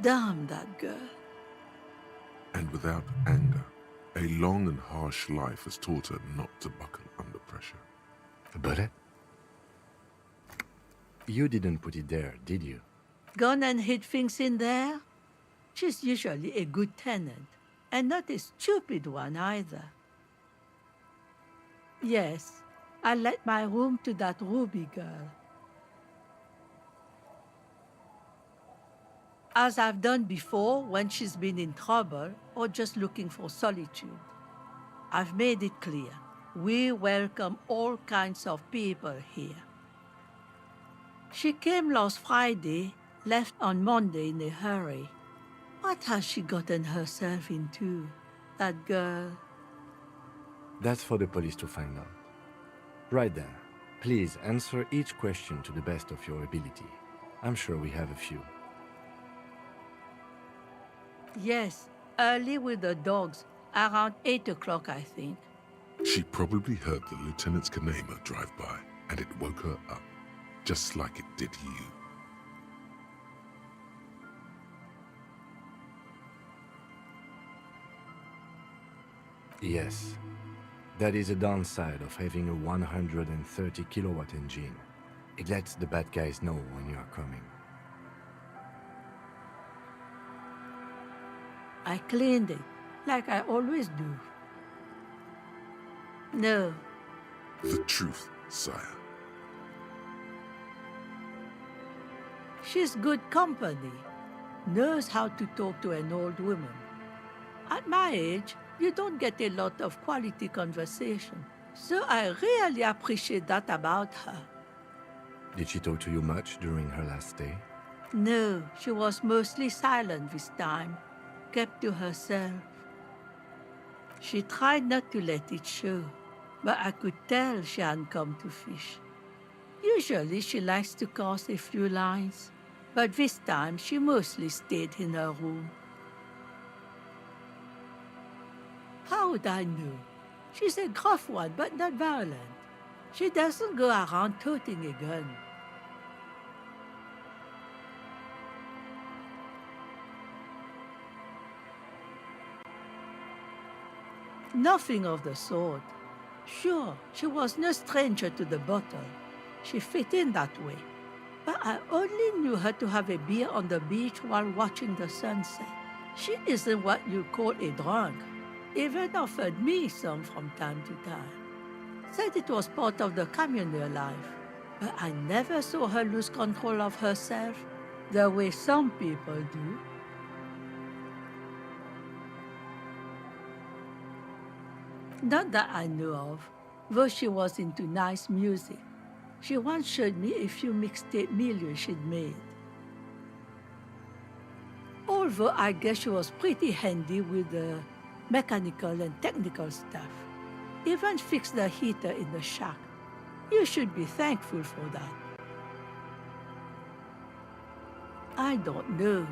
Damn that girl. And without anger, a long and harsh life has taught her not to buckle under pressure. But you didn't put it there, did you? Gone and hid things in there? She's usually a good tenant, and not a stupid one either. Yes, I let my room to that Ruby girl. As I've done before when she's been in trouble or just looking for solitude. I've made it clear, we welcome all kinds of people here. She came last Friday, left on Monday in a hurry. What has she gotten herself into, that girl? That's for the police to find out. Right then, please answer each question to the best of your ability. I'm sure we have a few. Yes, early with the dogs, around 8 o'clock, I think. She probably heard the lieutenant's Kanema drive by, and it woke her up, just like it did you. Yes, that is a downside of having a 130 kilowatt engine. It lets the bad guys know when you are coming. I cleaned it, like I always do. No, The truth, sire. she's good company. Knows how to talk to an old woman. At my age, you don't get a lot of quality conversation. So I really appreciate that about her. Did she talk to you much during her last stay? No, she was mostly silent this time, kept to herself. She tried not to let it show, but I could tell she hadn't come to fish. Usually she likes to cast a few lines, but this time she mostly stayed in her room. How would I know? She's a gruff one, but not violent. She doesn't go around toting a gun. Nothing of the sort. Sure, she was no stranger to the bottle. She fit in that way. But I only knew her to have a beer on the beach while watching the sunset. She isn't what you call a drunk. Even offered me some from time to time. Said it was part of the communal life. But I never saw her lose control of herself the way some people do. Not that I know of, though she was into nice music. She once showed me a few mixtape millions she'd made. Although I guess she was pretty handy with the mechanical and technical stuff. Even fixed the heater in the shack. You should be thankful for that. I don't know.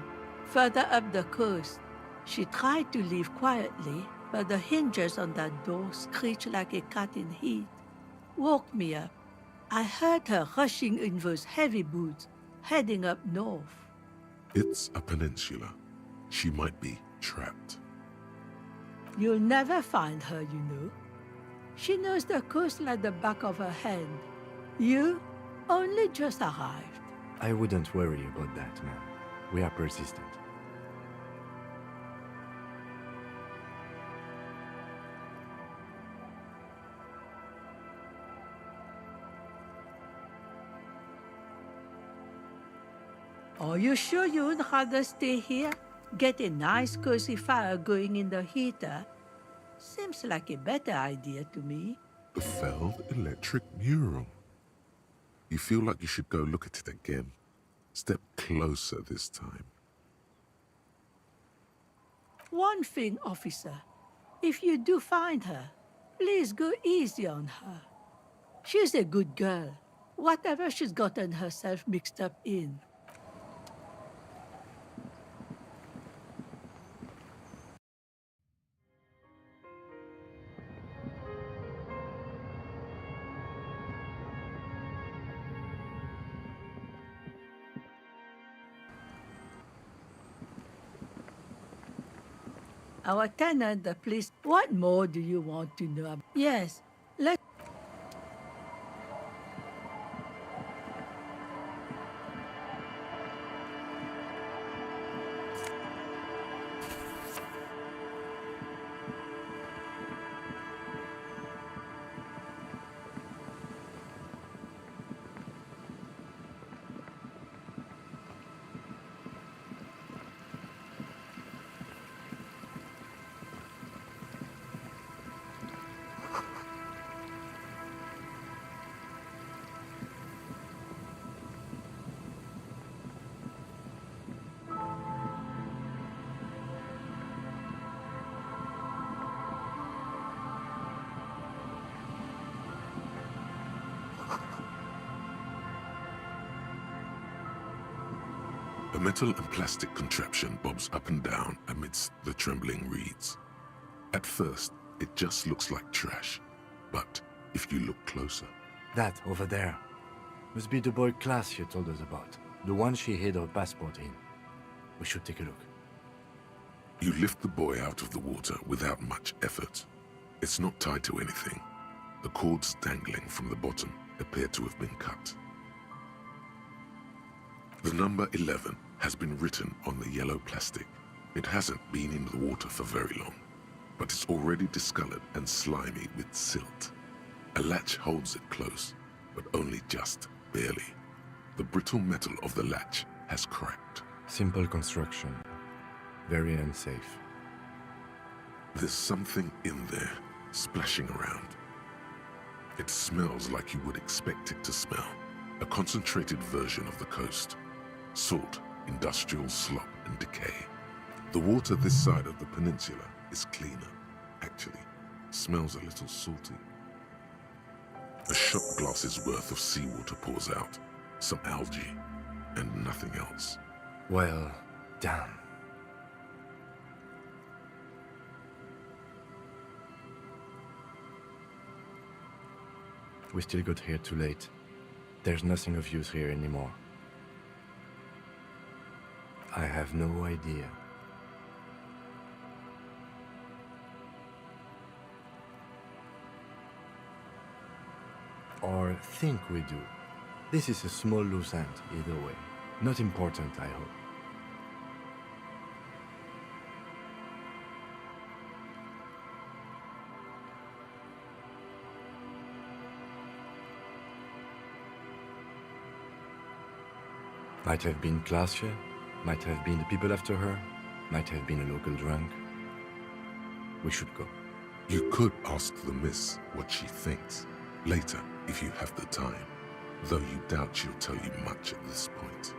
Further up the coast, she tried to leave quietly, but the hinges on that door screeched like a cat in heat. Woke me up. I heard her rushing in those heavy boots, heading up north. It's a peninsula. She might be trapped. You'll never find her, you know. She knows the coast like the back of her hand. You only just arrived. I wouldn't worry about that, man. We are persistent. Are you sure you'd rather stay here? Get a nice cozy fire going in the heater? Seems like a better idea to me. The failed electric mural. You feel like you should go look at it again. Step closer this time. One thing, officer. If you do find her, please go easy on her. She's a good girl, whatever she's gotten herself mixed up in. our tenant, the police. What more do you want to know? Yes, let. A metal and plastic contraption bobs up and down amidst the trembling reeds. At first, it just looks like trash, but if you look closer... That over there must be the boy class she told us about. The one she hid her passport in. We should take a look. You lift the boy out of the water without much effort. It's not tied to anything. The cords dangling from the bottom appear to have been cut. The number 11 has been written on the yellow plastic. It hasn't been in the water for very long, but it's already discolored and slimy with silt. A latch holds it close, but only just barely. The brittle metal of the latch has cracked. Simple construction. Very unsafe. There's something in there, splashing around. It smells like you would expect it to smell. A concentrated version of the coast. Salt, industrial slop and decay. The water this side of the peninsula is cleaner. Actually, smells a little salty. A shot glass's worth of seawater pours out. Some algae, and nothing else. Well, damn. We still got here too late. There's nothing of use here anymore. I have no idea. Or think we do. This is a small loose end, either way. Not important, I hope. Might have been Glacier, might have been the people after her, might have been a local drunk. We should go. You could ask the miss what she thinks. Later, if you have the time. Though you doubt she'll tell you much at this point.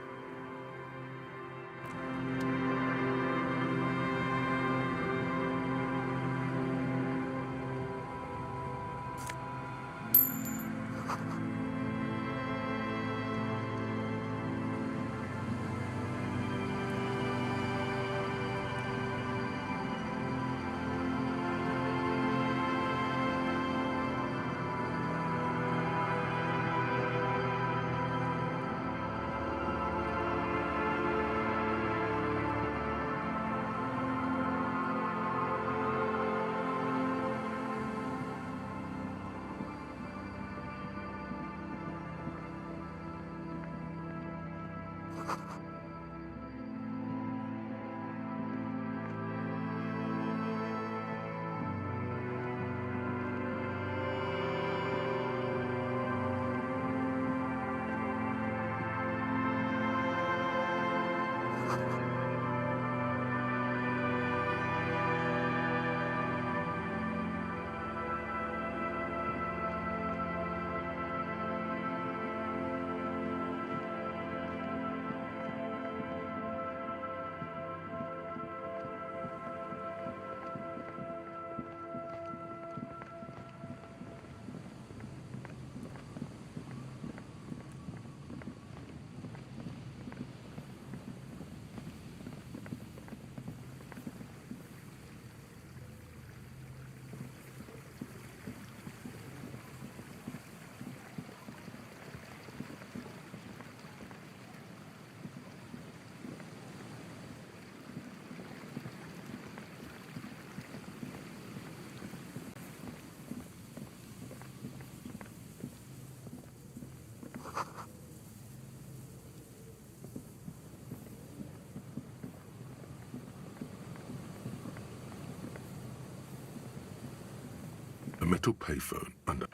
metal payphone under...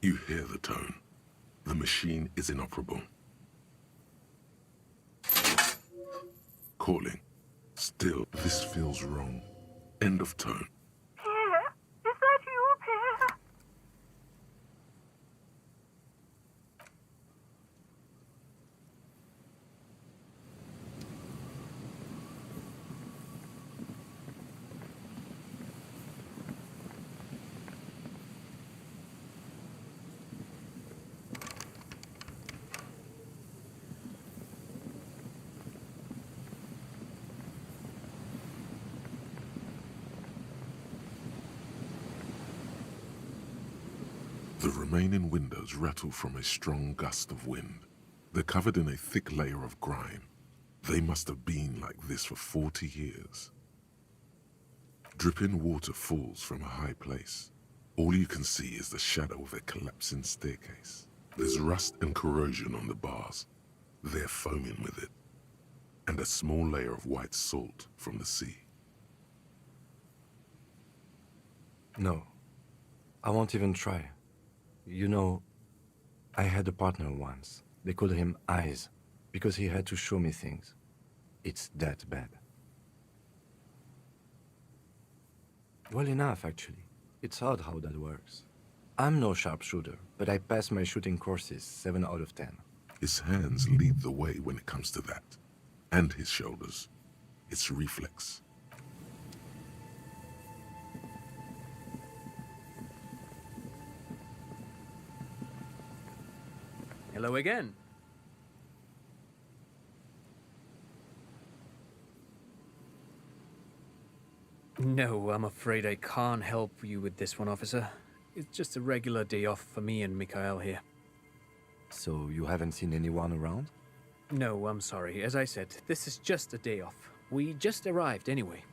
You hear the tone. The machine is inoperable. Calling. Still, this feels wrong. End of tone. Pierre, is that you, Pierre? The remaining windows rattle from a strong gust of wind. They're covered in a thick layer of grime. They must have been like this for 40 years. Dripping water falls from a high place. All you can see is the shadow of a collapsing staircase. There's rust and corrosion on the bars. They're foaming with it. And a small layer of white salt from the sea. No, I won't even try. You know, I had a partner once. They called him Eyes, because he had to show me things. It's that bad. Well enough, actually. It's odd how that works. I'm no sharpshooter, but I pass my shooting courses 7 out of 10. His hands lead the way when it comes to that. And his shoulders. It's reflex. Hello again. No, I'm afraid I can't help you with this one, officer. It's just a regular day off for me and Mikhail here. So you haven't seen anyone around? No, I'm sorry. As I said, this is just a day off. We just arrived anyway.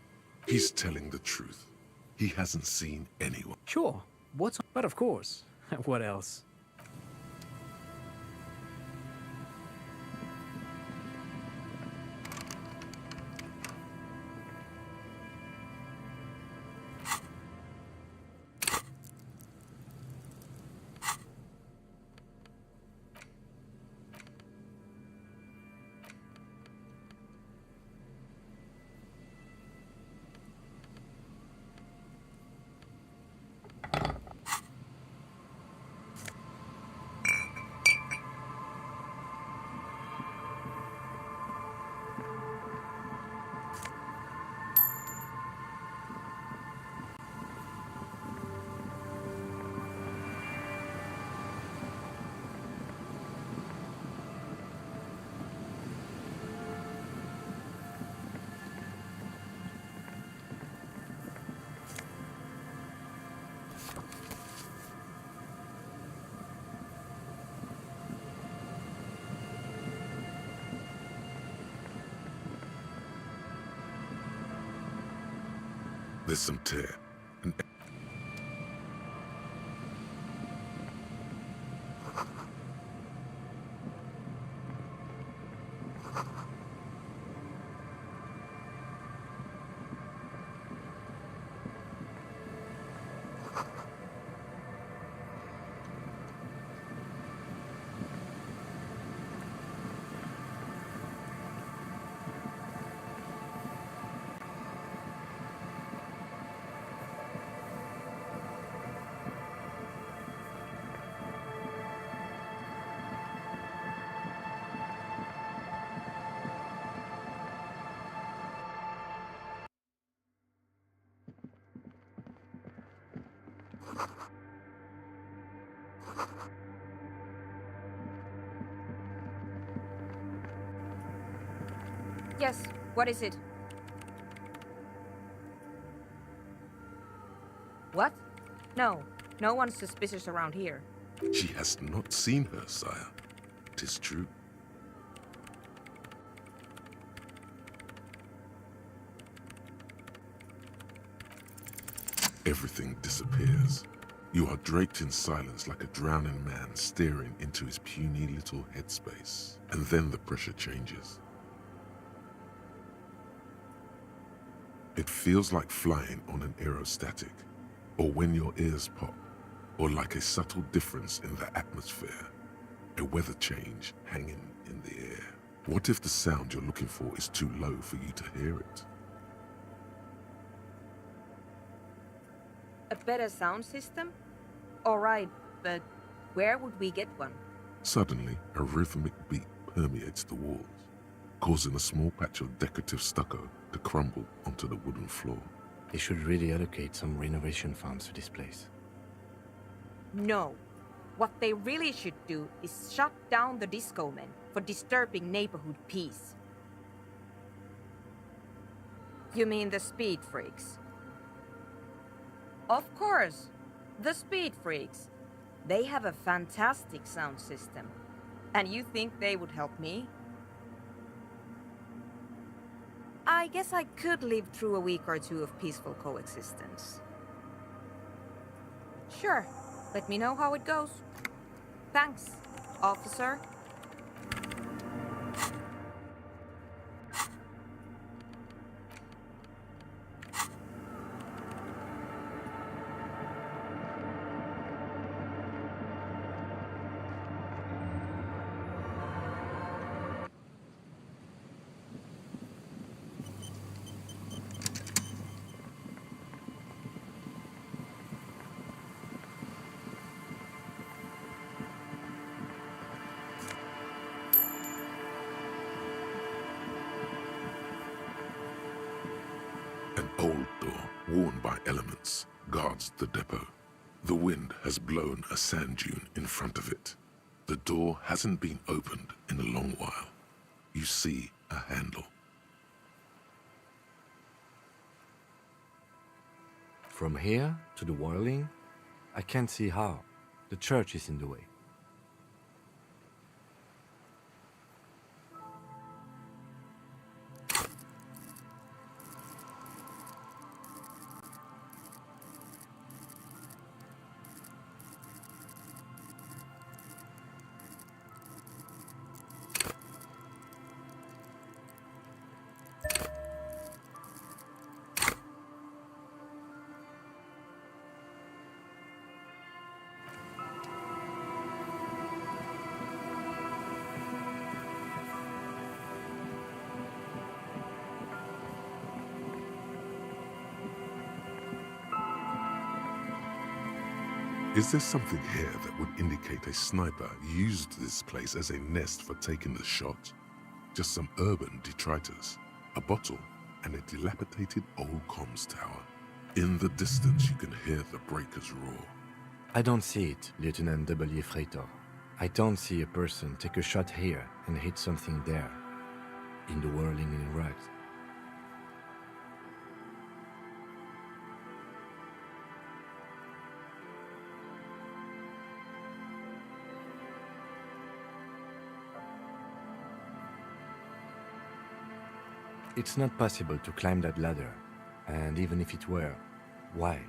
He's telling the truth. He hasn't seen anyone. Sure. But of course. What else? There's some tear. Yes, what is it? What? No, no one's suspicious around here. She has not seen her, sire. 'Tis true. Everything disappears. You are draped in silence like a drowning man staring into his puny little headspace. And then the pressure changes. It feels like flying on an aerostatic, or when your ears pop, or like a subtle difference in the atmosphere, a weather change hanging in the air. What if the sound you're looking for is too low for you to hear it? A better sound system? Alright, but where would we get one? Suddenly, a rhythmic beat permeates the walls, causing a small patch of decorative stucco to crumble onto the wooden floor. They should really allocate some renovation funds to this place. No. What they really should do is shut down the disco men for disturbing neighborhood peace. You mean the speed freaks? Of course, the speed freaks. They have a fantastic sound system. And you think they would help me? I guess I could live through a week or two of peaceful coexistence. Sure, let me know how it goes. Thanks, officer. An old door, worn by elements, guards the depot. The wind has blown a sand dune in front of it. The door hasn't been opened in a long while. You see a handle. From here to the whirling, I can't see how. The church is in the way. Is there something here that would indicate a sniper used this place as a nest for taking the shot? Just some urban detritus, a bottle, and a dilapidated old comms tower. In the distance, you can hear the breakers roar. I don't see it, Lieutenant W. Freighter. I don't see a person take a shot here and hit something there, in the whirling in rags. It's not possible to climb that ladder, and even if it were, why?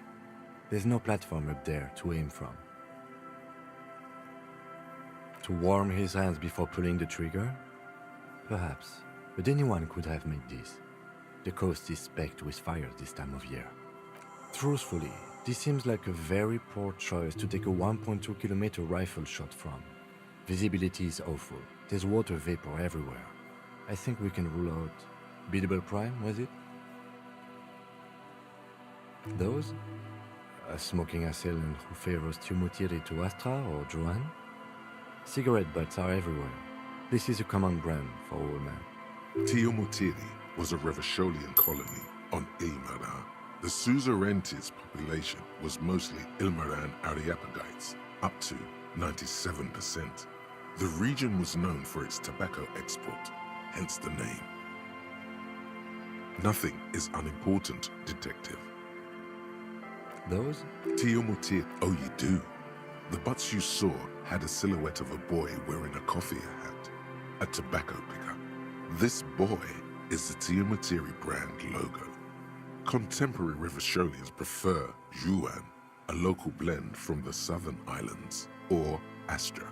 There's no platform up there to aim from. To warm his hands before pulling the trigger? Perhaps, but anyone could have made this. The coast is specked with fires this time of year. Truthfully, this seems like a very poor choice to take a 1.2 kilometer rifle shot from. Visibility is awful. There's water vapor everywhere. I think we can rule out biddable prime, was it? Those? A smoking assailant who favors Tumutiri to Astra or Joan? Cigarette butts are everywhere. This is a common brand for all men. Tumutiri was a Revacholian colony on Ilmaran. The suzerainty's population was mostly Ilmaran Areopagites, up to 97%. The region was known for its tobacco export, hence the name. Nothing is unimportant, detective. Those? Tumutiri. Oh, you do? The butts you saw had a silhouette of a boy wearing a coffee hat, a tobacco picker. This boy is the Tumutiri brand logo. Contemporary Revacholians prefer Yuan, a local blend from the southern islands, or Astra,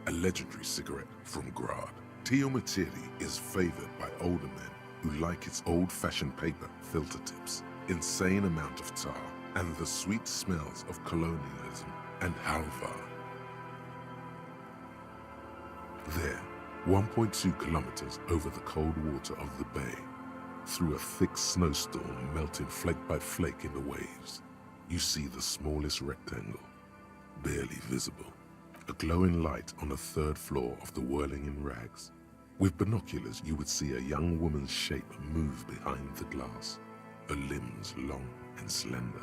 a legendary cigarette from Grad. Tumutiri is favored by older men who like its old-fashioned paper filter tips, insane amount of tar, and the sweet smells of colonialism and halva. There, 1.2 kilometers over the cold water of the bay, through a thick snowstorm melting flake by flake in the waves, you see the smallest rectangle, barely visible. A glowing light on the third floor of the whirling in rags. With binoculars, you would see a young woman's shape move behind the glass, her limbs long and slender.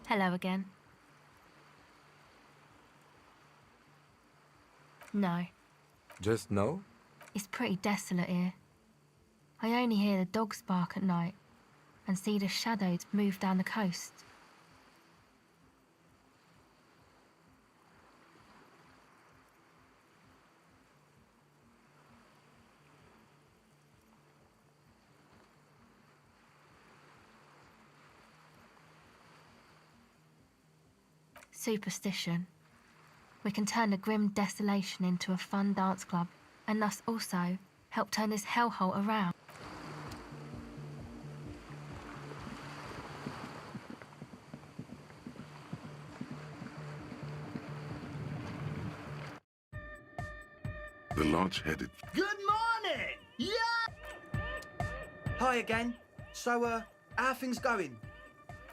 Hello again. No, Just no? it's pretty desolate here. I only hear the dogs bark at night and see the shadows move down the coast. Superstition. We can turn the grim desolation into a fun dance club, and thus also help turn this hellhole around. The large-headed Good morning! Yeah! Hi again. So, how are things going?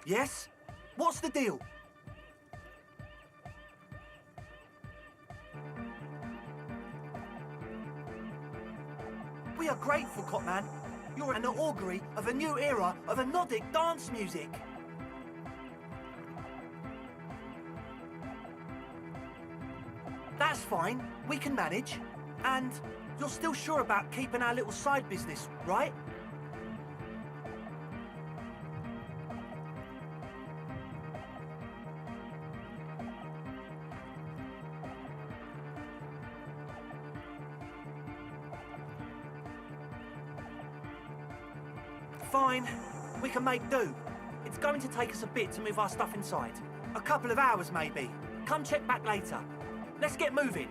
Yes? What's the deal? We are grateful, Copman. You're an augury of a new era of a Nordic dance music. That's fine. We can manage. And you're still sure about keeping our little side business, right? Fine. We can make do. It's going to take us a bit to move our stuff inside. A couple of hours, maybe. Come check back later. Let's get moving.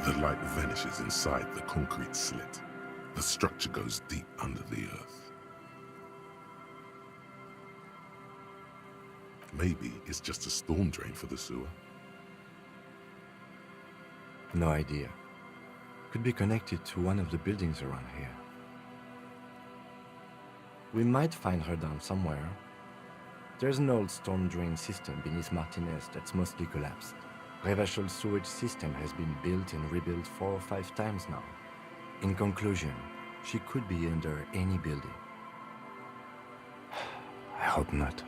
The light vanishes inside the concrete slit. The structure goes deep under the earth. Maybe it's just a storm drain for the sewer. No idea. Could be connected to one of the buildings around here. We might find her down somewhere. There's an old storm drain system beneath Martinez that's mostly collapsed. Revachol's sewage system has been built and rebuilt 4 or 5 times now. In conclusion, she could be under any building. I hope not.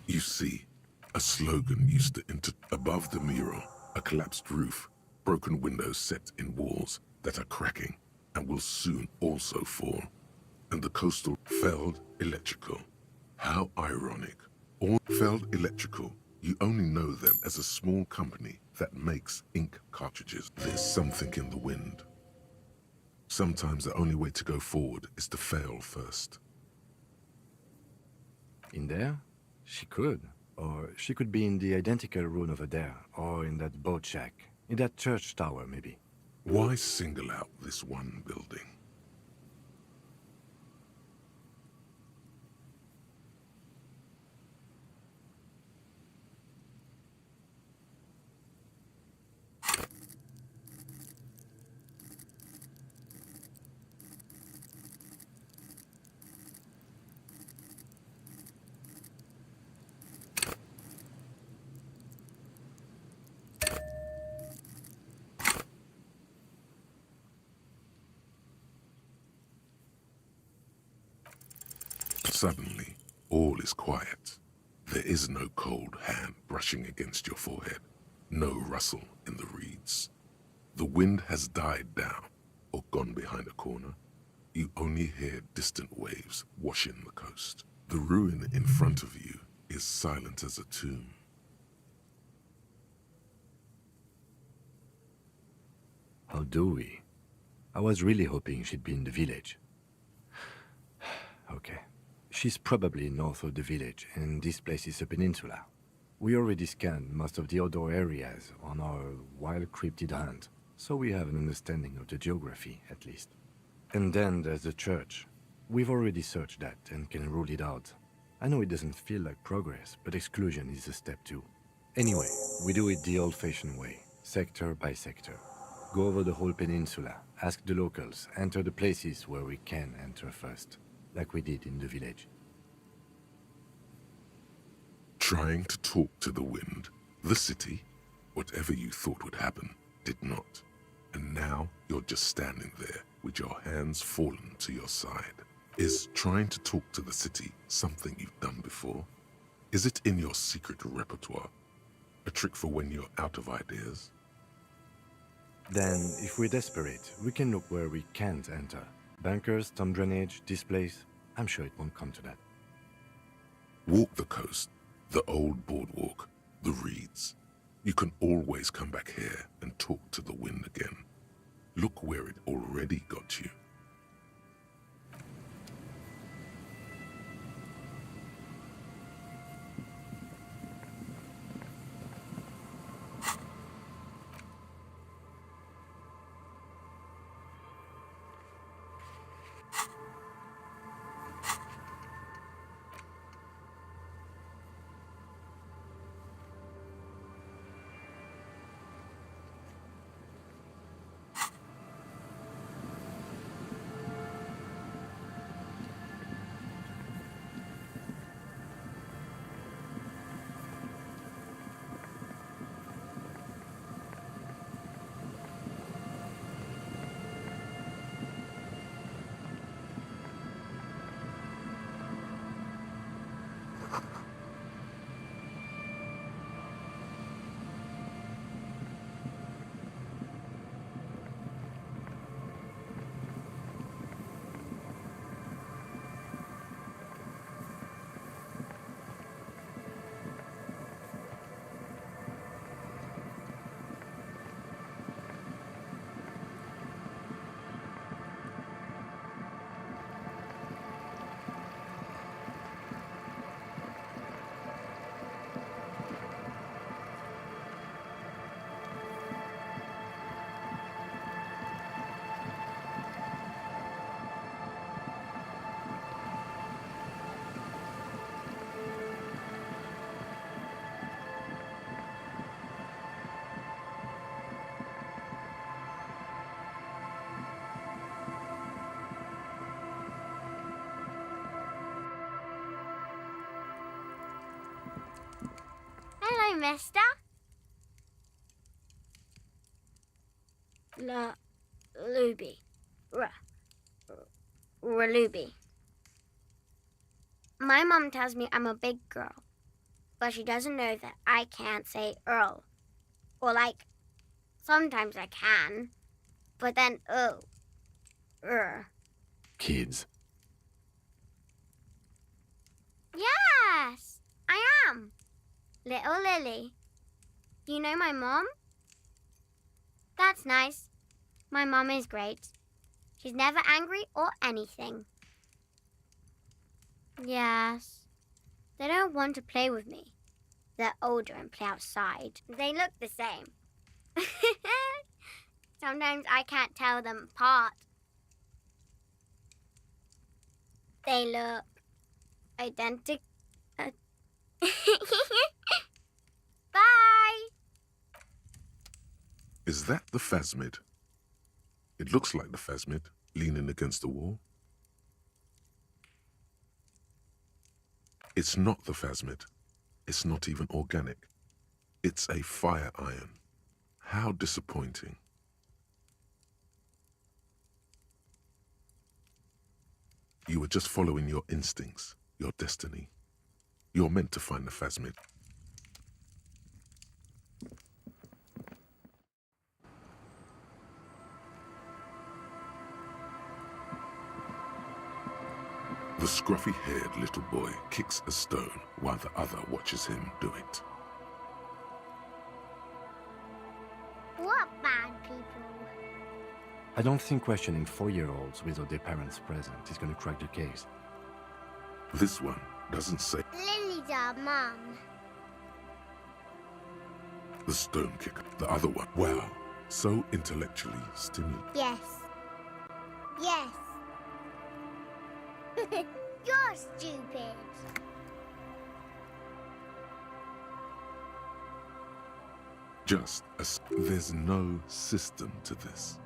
You see, a slogan used to enter above the mural, a collapsed roof, broken windows set in walls that are cracking and will soon also fall. And the coastal Feld Electrical. How ironic. All Feld Electrical, you only know them as a small company that makes ink cartridges. There's something in the wind. Sometimes the only way to go forward is to fail first. In there? She could. Or she could be in the identical room over there, or in that boat shack. In that church tower, maybe. Why single out this one building? Suddenly, all is quiet. There is no cold hand brushing against your forehead, no rustle in the reeds. The wind has died down or gone behind a corner. You only hear distant waves washing the coast. The ruin in front of you is silent as a tomb. How do we? I was really hoping she'd be in the village. Okay. She's probably north of the village, and this place is a peninsula. We already scanned most of the outdoor areas on our wild cryptid hunt, so we have an understanding of the geography, at least. And then there's the church. We've already searched that and can rule it out. I know it doesn't feel like progress, but exclusion is a step too. Anyway, we do it the old-fashioned way, sector by sector. Go over the whole peninsula, ask the locals, enter the places where we can enter first, like we did in the village. Trying to talk to the wind, the city, whatever you thought would happen, did not. And now you're just standing there with your hands fallen to your side. Is trying to talk to the city something you've done before? Is it in your secret repertoire? A trick for when you're out of ideas? Then, if we're desperate, we can look where we can't enter. Bunkers, storm drainage, displays. I'm sure it won't come to that. Walk the coast, the old boardwalk, the reeds. You can always come back here and talk to the wind again. Look where it already got you. Hello, mister. Luby. Raluby. My mom tells me I'm a big girl, but she doesn't know that I can't say Earl. Or sometimes I can, but then Kids. Yes, I am. Little Lily. Do you know my mom? That's nice. My mom is great. She's never angry or anything. Yes. They don't want to play with me. They're older and play outside. They look the same. Sometimes I can't tell them apart. They look identical. Bye! Is that the phasmid? It looks like the phasmid, leaning against the wall. It's not the phasmid. It's not even organic. It's a fire iron. How disappointing. You were just following your instincts, your destiny. You're meant to find the phasmid. The scruffy-haired little boy kicks a stone while the other watches him do it. What bad people? I don't think questioning 4-year-olds without their parents present is going to crack the case. This one doesn't say. Lily's our mum. The stone kicker. The other one. Wow. So intellectually stimulating. Yes. Yes. You're stupid. Just as there's no system to this.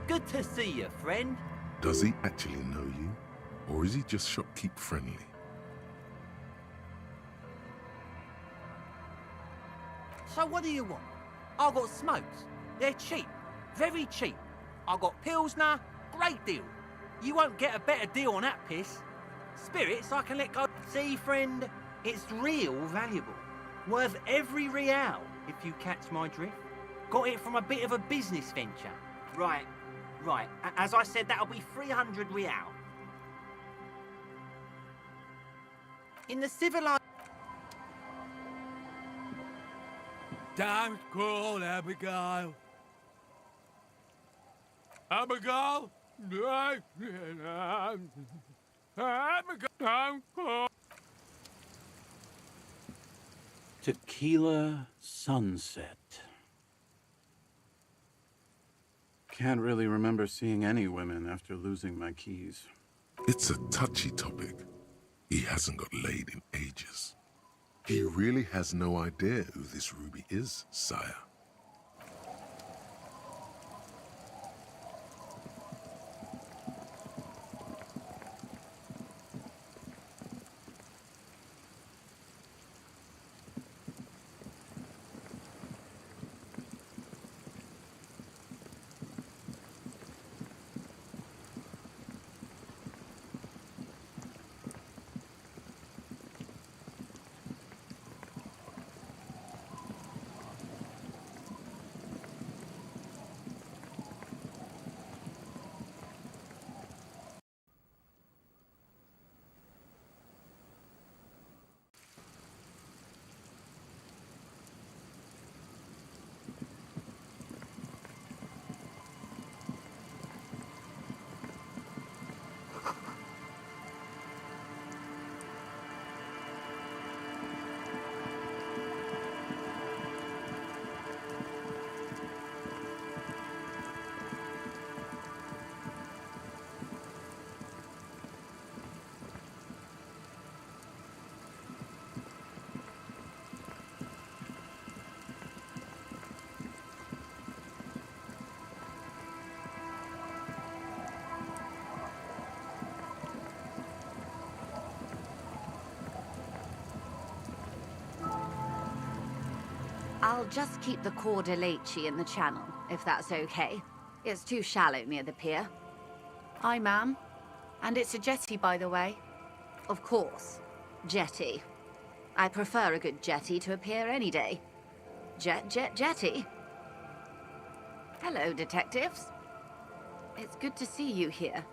Good to see you, friend. Does he actually know you? Or is he just shopkeep friendly? So what do you want? I got smokes. They're cheap. Very cheap. I got Pilsner. Great deal. You won't get a better deal on that piss. Spirits I can let go. See, friend, it's real valuable. Worth every real, if you catch my drift. Got it from a bit of a business venture. Right. As I said, that'll be 300 real. In the civilized... Time's cold, Abigail. Abigail? Abigail. Tequila sunset. Can't really remember seeing any women after losing my keys. It's a touchy topic. He hasn't got laid in ages. He really has no idea who this Ruby is, sire. I'll just keep the Cordeleche in the channel, if that's okay. It's too shallow near the pier. Hi, ma'am. And it's a jetty, by the way. Of course. Jetty. I prefer a good jetty to a pier any day. Jetty. Hello, detectives. It's good to see you here.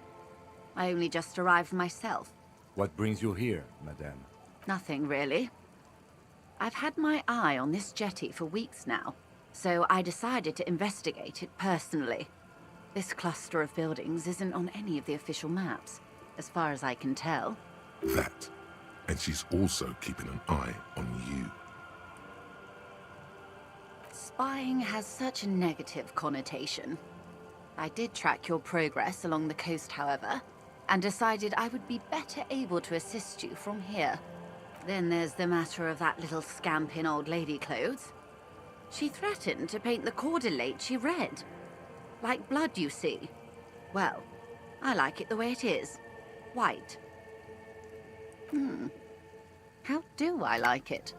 I only just arrived myself. What brings you here, madame? Nothing, really. I've had my eye on this jetty for weeks now, so I decided to investigate it personally. This cluster of buildings isn't on any of the official maps, as far as I can tell. That. And she's also keeping an eye on you. Spying has such a negative connotation. I did track your progress along the coast, however, and decided I would be better able to assist you from here. Then there's the matter of that little scamp in old lady clothes. She threatened to paint the Cordeleche red. Like blood, you see. Well, I like it the way it is. White. How do I like it?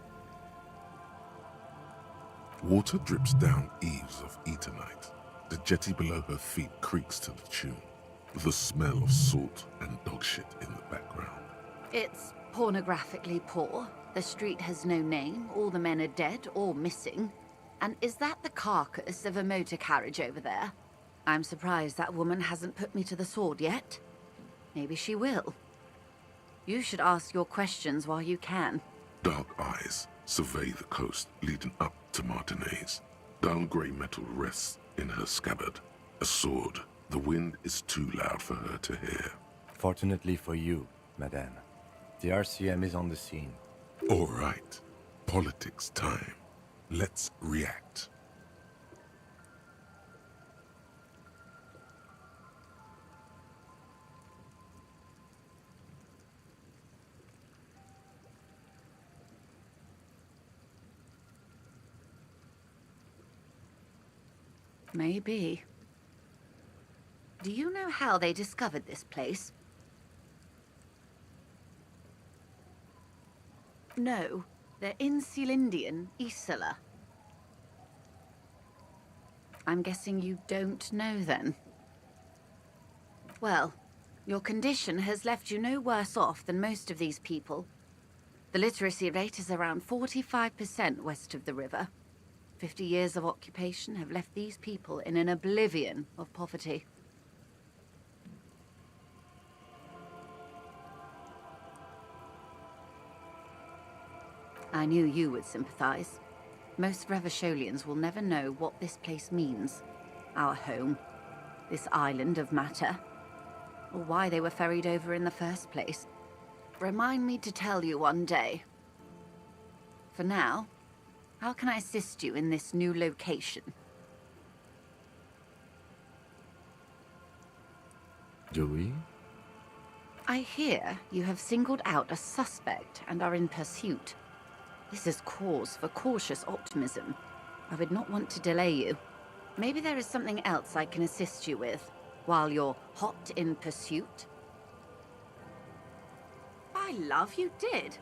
Water drips down eaves of Eternite. The jetty below her feet creaks to the tune. The smell of salt and dog shit in the background. It's pornographically poor. The street has no name. All the men are dead or missing. And is that the carcass of a motor carriage over there? I'm surprised that woman hasn't put me to the sword yet. Maybe she will. You should ask your questions while you can. Dark eyes survey the coast leading up to Martinez. Dull grey metal rests in her scabbard. A sword. The wind is too loud for her to hear. Fortunately for you, madame, the RCM is on the scene. All right. politics time. Let's react. Maybe. Do you know how they discovered this place? No, they're in Sealindian, Isla. I'm guessing you don't know then. Well, your condition has left you no worse off than most of these people. The literacy rate is around 45% west of the river. 50 years of occupation have left these people in an oblivion of poverty. I knew you would sympathize. Most Revacholians will never know what this place means. Our home. This island of matter. Or why they were ferried over in the first place. Remind me to tell you one day. For now, how can I assist you in this new location? Do we? I hear you have singled out a suspect and are in pursuit. This is cause for cautious optimism. I would not want to delay you. Maybe there is something else I can assist you with while you're hot in pursuit? By love, you did.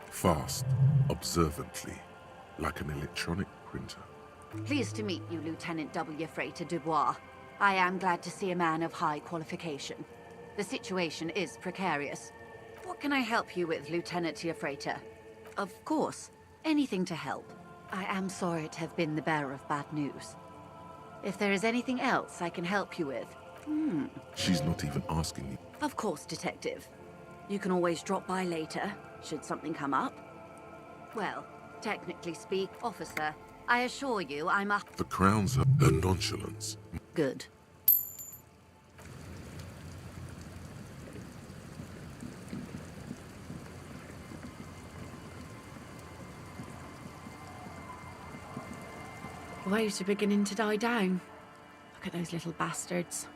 Fast, observantly, like an electronic printer. Pleased to meet you, Lieutenant W. Freighter Dubois. I am glad to see a man of high qualification. The situation is precarious. What can I help you with, Lieutenant Freighter? Of course, anything to help. I am sorry to have been the bearer of bad news. If there is anything else I can help you with... She's not even asking you. Of course, Detective. You can always drop by later, should something come up. Well, technically speak, officer, I assure you I'm a... The Crown's her nonchalance. Good. The waves are beginning to die down. Look at those little bastards.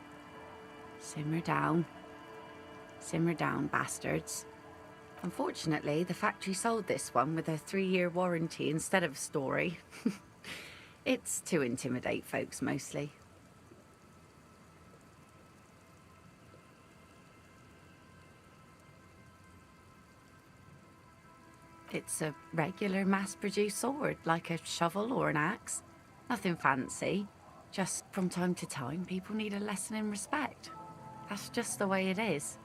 Simmer down. Simmer down, bastards. Unfortunately, the factory sold this one with a 3-year warranty instead of a story. It's to intimidate folks, mostly. It's a regular mass-produced sword, like a shovel or an axe. Nothing fancy. Just from time to time, people need a lesson in respect. That's just the way it is.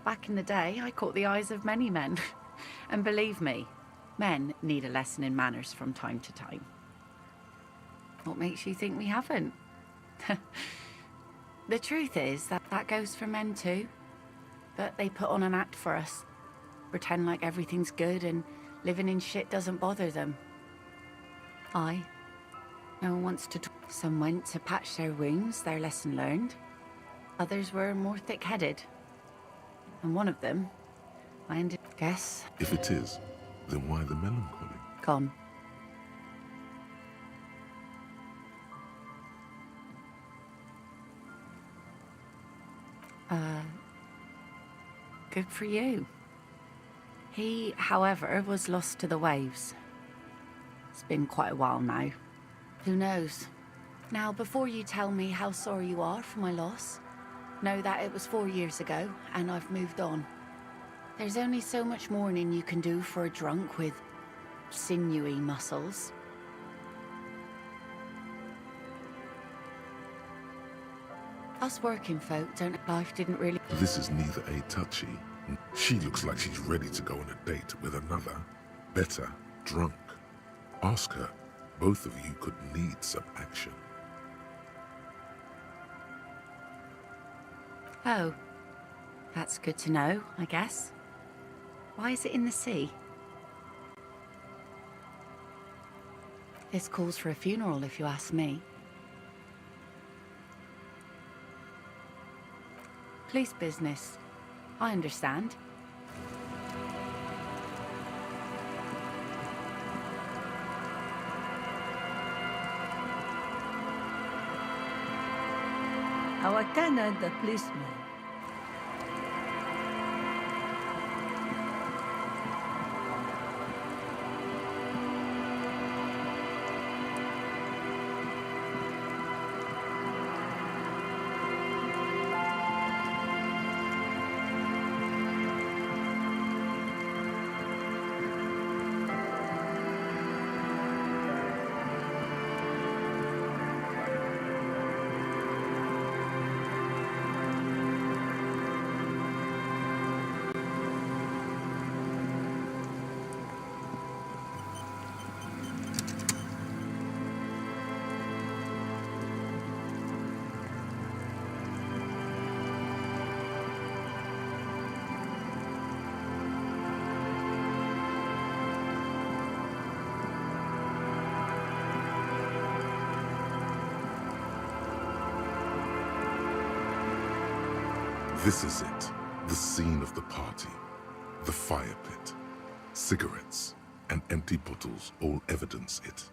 Back in the day, I caught the eyes of many men. And believe me, men need a lesson in manners from time to time. What makes you think we haven't? The truth is that that goes for men too. But they put on an act for us. Pretend like everything's good and living in shit doesn't bother them. No one wants to... Some went to patch their wounds, their lesson learned. Others were more thick-headed. And one of them, I ended... Guess? If it is, then why the melancholy? Gone. Good for you. He, however, was lost to the waves. It's been quite a while now. Who knows? Now, before you tell me how sorry you are for my loss, know that it was 4 years ago, and I've moved on. There's only so much mourning you can do for a drunk with sinewy muscles. Us working folk don't... Life didn't really... This is neither a touchy. She looks like she's ready to go on a date with another, better, drunk. Ask her. Both of you could need some action. Oh. That's good to know, I guess. Why is it in the sea? This calls for a funeral, if you ask me. Police business. I understand. Our tenant, the policeman. This is it, the scene of the party. The fire pit. Cigarettes and empty bottles all evidence it.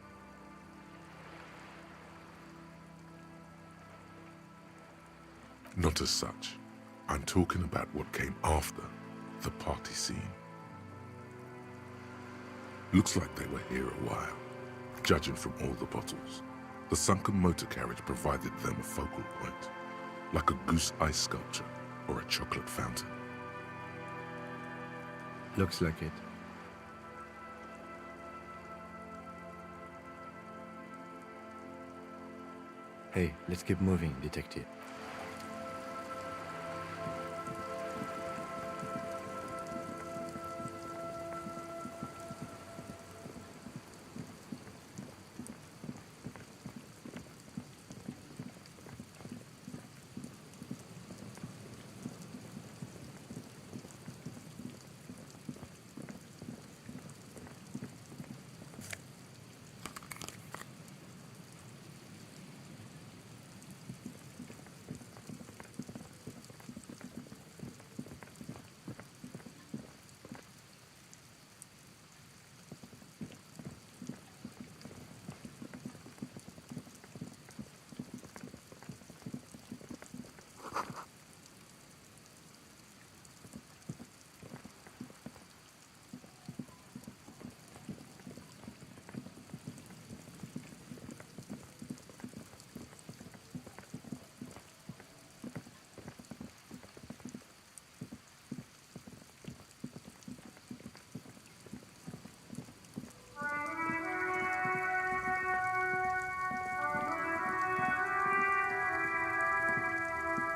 Not as such. I'm talking about what came after the party scene. Looks like they were here a while, judging from all the bottles. The sunken motor carriage provided them a focal point, like a goose ice sculpture or a chocolate fountain. Looks like it. Hey, let's keep moving, detective.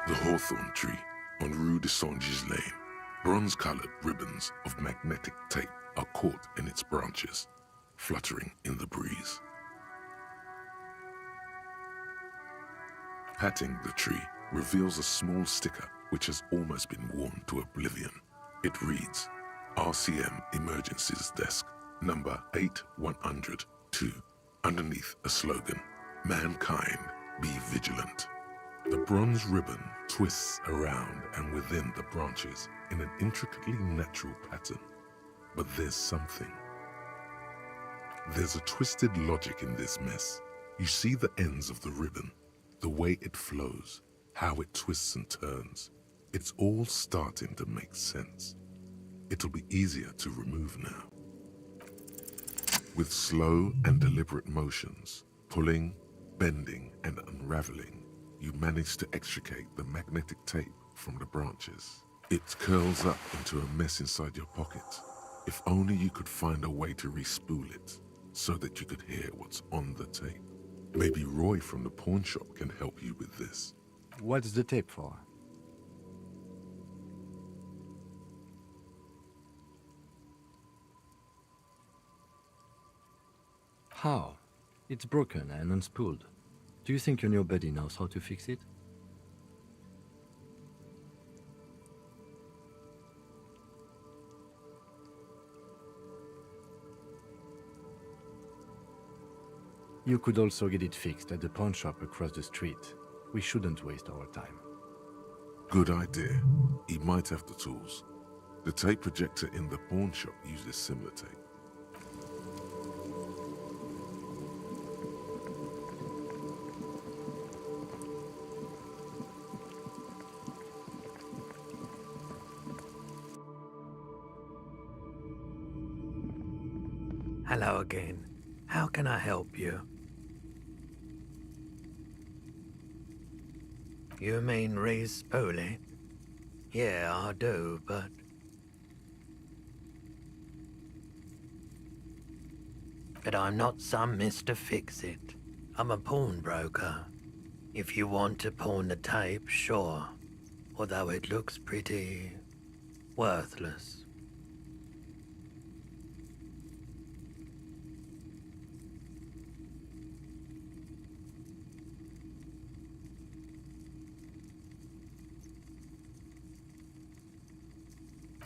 The hawthorn tree on Rue de Saint-Gilles Lane. Bronze-colored ribbons of magnetic tape are caught in its branches, fluttering in the breeze. Patting the tree reveals a small sticker which has almost been worn to oblivion. It reads, RCM Emergencies Desk, number 8102, underneath a slogan, Mankind, be vigilant. The bronze ribbon twists around and within the branches in an intricately natural pattern. But there's something. There's a twisted logic in this mess. You see the ends of the ribbon, the way it flows, how it twists and turns. It's all starting to make sense. It'll be easier to remove now. With slow and deliberate motions, pulling, bending, and unraveling, you manage to extricate the magnetic tape from the branches. It curls up into a mess inside your pocket. If only you could find a way to re-spool it so that you could hear what's on the tape. Maybe Roy from the pawn shop can help you with this. What's the tape for? How? It's broken and unspooled. Do you think your new buddy knows how to fix it? You could also get it fixed at the pawn shop across the street. We shouldn't waste our time. Good idea. He might have the tools. The tape projector in the pawn shop uses similar tape. Hello again. How can I help you? You mean Reese Pooley? Yeah, I do, but... But I'm not some Mr. Fix-It. I'm a pawnbroker. If you want to pawn the tape, sure. Although it looks pretty... worthless.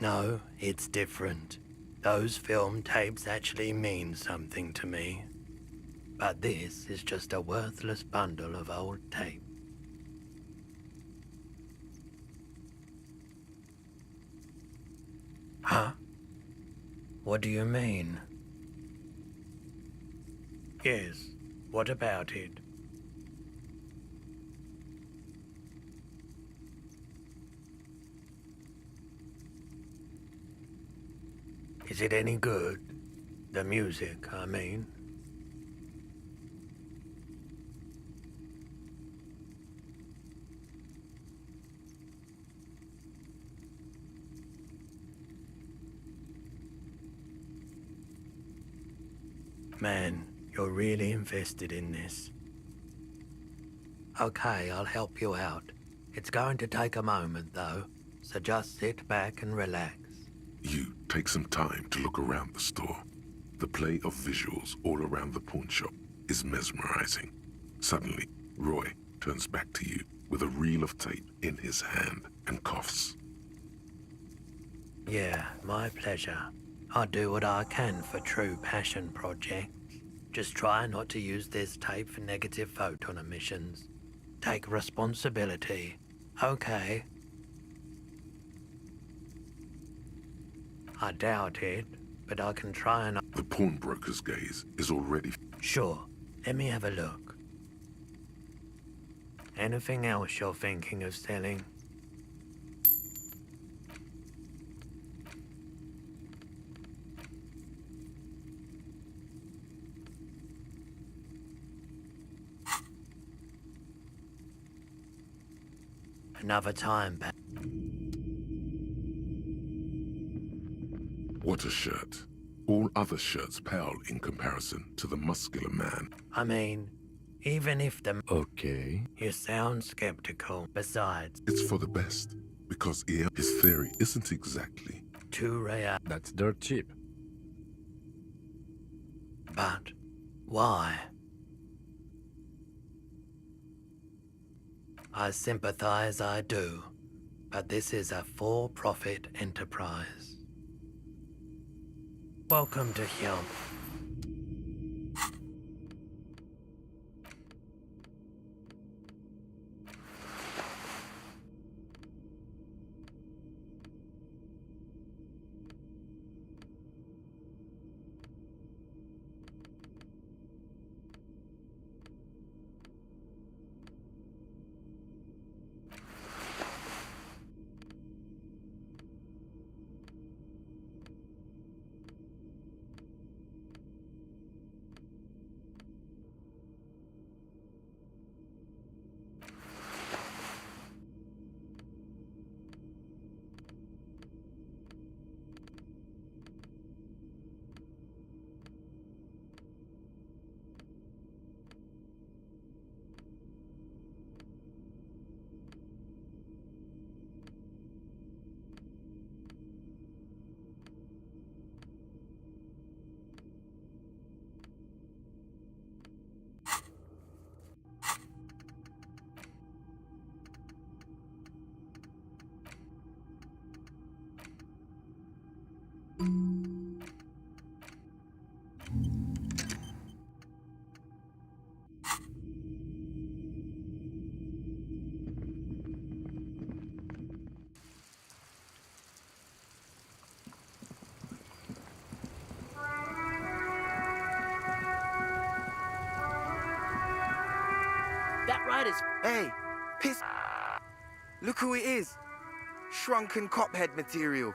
No, it's different. Those film tapes actually mean something to me. But this is just a worthless bundle of old tape. Huh? What do you mean? Yes, what about it? Is it any good? The music, I mean. Man, you're really invested in this. Okay, I'll help you out. It's going to take a moment, though, so just sit back and relax. You take some time to look around the store. The play of visuals all around the pawn shop is mesmerizing. Suddenly, Roy turns back to you with a reel of tape in his hand and coughs. Yeah, my pleasure. I do what I can for true passion projects. Just try not to use this tape for negative photon emissions. Take responsibility, okay? I doubt it, but I can try and... The pawnbroker's gaze is already... Sure, let me have a look. Anything else you're thinking of selling? Another time, Pat. What a shirt. All other shirts pale in comparison to the muscular man. I mean, even if the... Okay. You sound skeptical. Besides... It's for the best, because his theory isn't exactly... Too rare. That's dirt cheap. But why? I sympathize, I do. But this is a for-profit enterprise. Welcome to Hyun. That rider's... Hey, piss... Look who it is. Shrunken cophead material.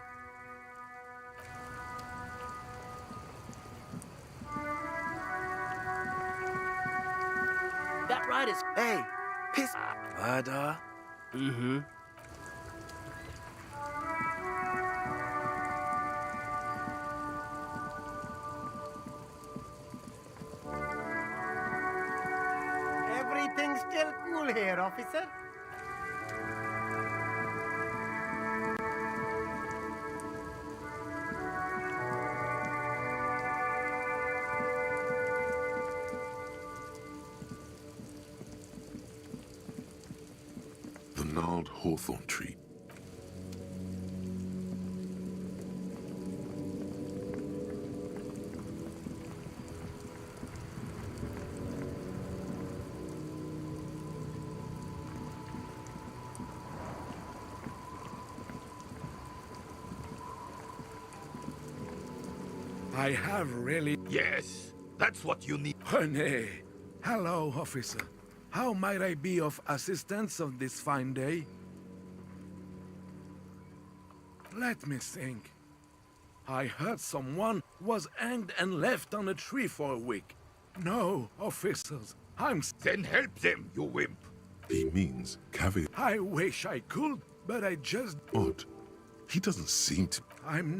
ride is... Hey, piss... Ada? Mm-hmm. Everything's still cool here, officer. The gnarled hawthorn tree. I have really... Yes, that's what you need. René. Hello, officer. How might I be of assistance on this fine day? Let me think. I heard someone was hanged and left on a tree for a week. No, officers, I'm... Then help them, you wimp. He means caviar. I wish I could, but I just... Odd. He doesn't seem to... I'm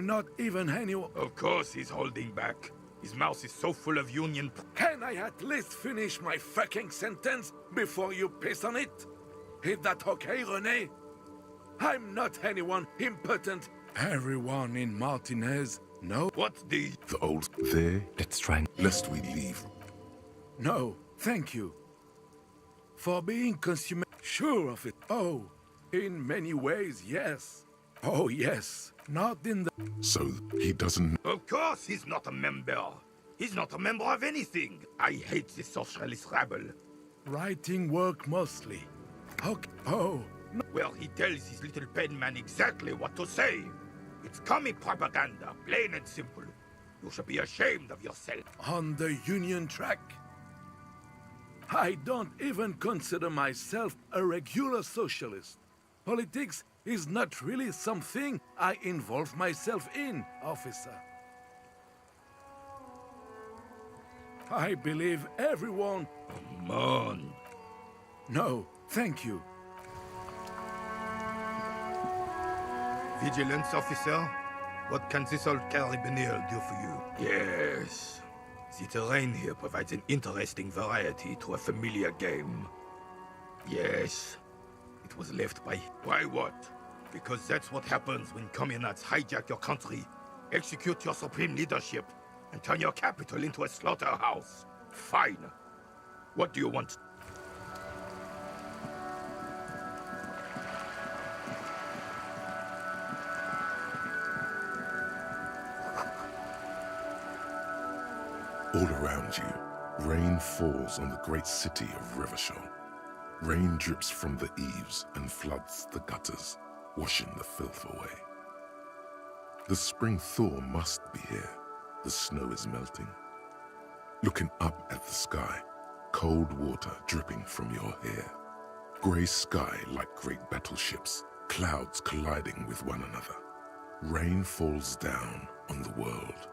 not even anyone... Of course he's holding back. His mouth is so full of union... Can I at least finish my fucking sentence before you piss on it? Is that okay, René? I'm not anyone impotent. Everyone in Martinez knows... What the... The old... There... Let's try... Lest we leave. No, thank you. For being consummate... Sure of it. Oh, in many ways, yes. Oh, yes. Not in the... So, he doesn't... Of course he's not a member. He's not a member of anything. I hate this socialist rabble. Writing work mostly. Okay. Oh. No. Well, he tells his little pen man exactly what to say. It's commie propaganda, plain and simple. You should be ashamed of yourself. On the Union track? I don't even consider myself a regular socialist. Politics is not really something I involve myself in, officer. I believe everyone... Come on. No, thank you. Vigilance officer, what can this old carabinier do for you? Yes. The terrain here provides an interesting variety to a familiar game. Yes. It was left by... Why what? Because that's what happens when communists hijack your country, execute your supreme leadership, and turn your capital into a slaughterhouse. Fine. What do you want? All around you, rain falls on the great city of Revachol. Rain drips from the eaves and floods the gutters, washing the filth away. The spring thaw must be here. The snow is melting. Looking up at the sky, cold water dripping from your hair. Grey sky like great battleships, clouds colliding with one another. Rain falls down on the world.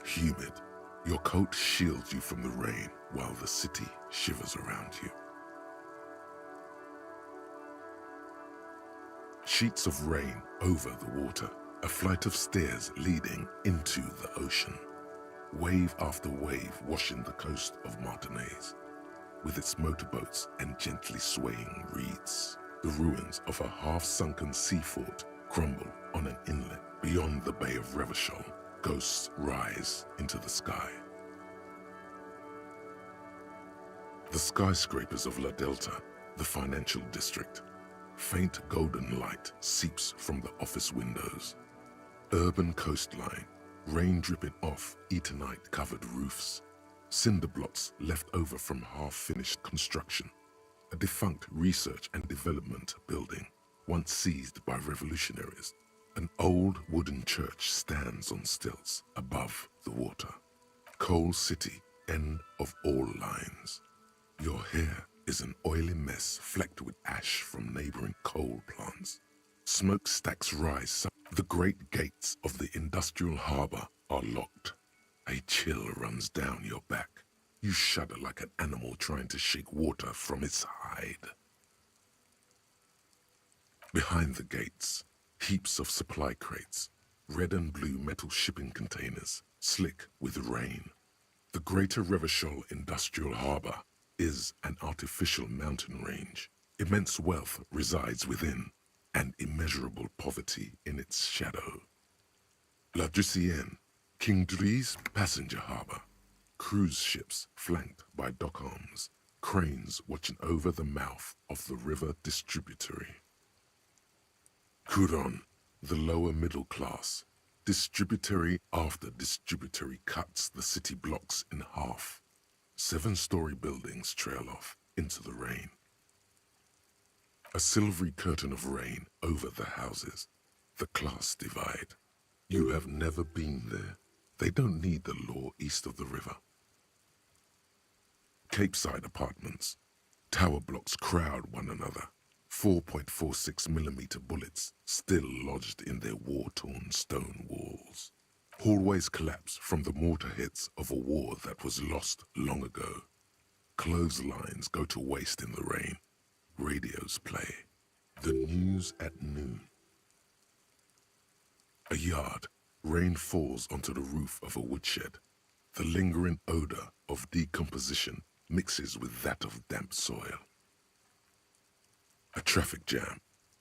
Humid, your coat shields you from the rain while the city shivers around you. Sheets of rain over the water, a flight of stairs leading into the ocean. Wave after wave washing the coast of Martinez, with its motorboats and gently swaying reeds. The ruins of a half-sunken sea fort crumble on an inlet beyond the Bay of Revachol. Ghosts rise into the sky. The skyscrapers of La Delta, the financial district. Faint golden light seeps from the office windows. Urban coastline, rain dripping off Eternite-covered roofs. Cinder blocks left over from half-finished construction. A defunct research and development building, once seized by revolutionaries. An old wooden church stands on stilts above the water. Coal City, end of all lines. Your hair is an oily mess flecked with ash from neighboring coal plants. Smokestacks rise. The great gates of the industrial harbor are locked. A chill runs down your back. You shudder like an animal trying to shake water from its hide. Behind the gates, heaps of supply crates, red and blue metal shipping containers, slick with rain. The Greater Revachol Industrial Harbor is an artificial mountain range. Immense wealth resides within, and immeasurable poverty in its shadow. La Drusienne, King Dries passenger harbor. Cruise ships flanked by dock arms, cranes watching over the mouth of the river distributary. Couronne, the lower middle class. Distributary after distributary cuts the city blocks in half. 7-story buildings trail off into the rain. A silvery curtain of rain over the houses. The class divide. You have never been there. They don't need the law east of the river. Capeside apartments. Tower blocks crowd one another. 4.46mm bullets still lodged in their war-torn stone walls. Hallways collapse from the mortar hits of a war that was lost long ago. Clotheslines go to waste in the rain. Radios play. The news at noon. A yard. Rain falls onto the roof of a woodshed. The lingering odor of decomposition mixes with that of damp soil. A traffic jam.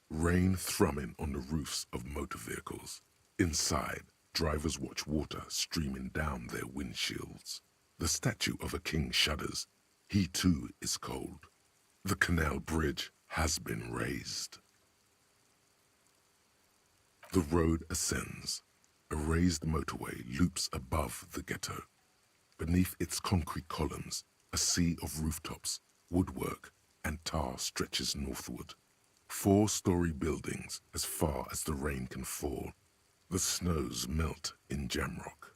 Rain thrumming on the roofs of motor vehicles. Inside, drivers watch water streaming down their windshields. The statue of a king shudders. He too is cold. The canal bridge has been raised. The road ascends. A raised motorway loops above the ghetto. Beneath its concrete columns, a sea of rooftops, woodwork, and tar stretches northward. 4-story buildings as far as the rain can fall. The snows melt in Jamrock.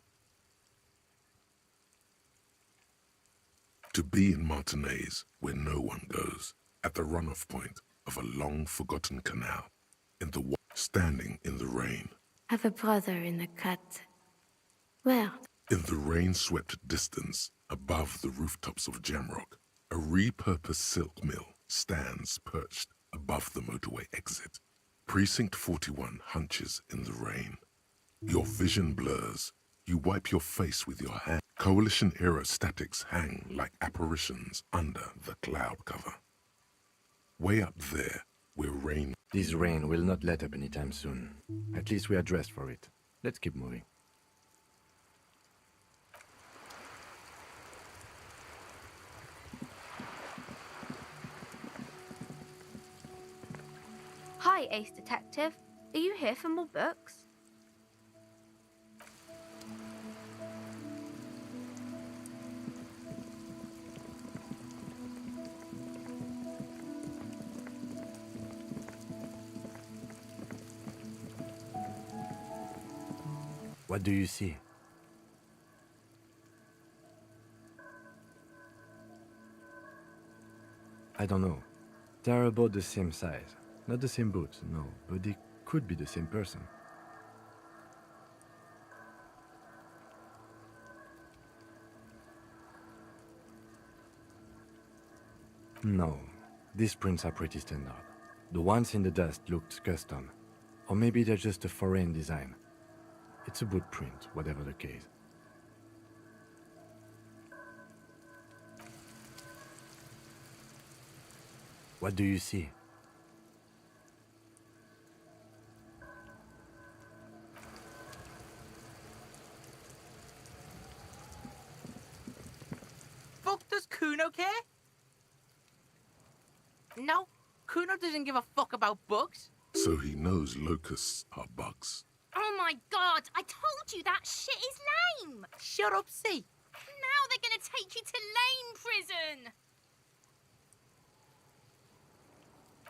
To be in Martinez, where no one goes, at the runoff point of a long-forgotten canal, in the standing in the rain. Have a brother in the cut. Where? In the rain-swept distance, above the rooftops of Jamrock, a repurposed silk mill stands perched above the motorway exit. Precinct 41 hunches in the rain. Your vision blurs. You wipe your face with your hand. Coalition aerostatics hang like apparitions under the cloud cover. Way up there, where rain... This rain will not let up anytime soon. At least we are dressed for it. Let's keep moving. Hi, Ace Detective. Are you here for more books? What do you see? I don't know. They're about the same size. Not the same boots, no, but they could be the same person. No, these prints are pretty standard. The ones in the dust looked custom. Or maybe they're just a foreign design. It's a boot print, whatever the case. What do you see? Fuck, does Kuno care? No, Kuno doesn't give a fuck about bugs. So he knows locusts are bugs. Oh my god, I told you that shit is lame! Shut up, C. Now they're gonna take you to lame prison!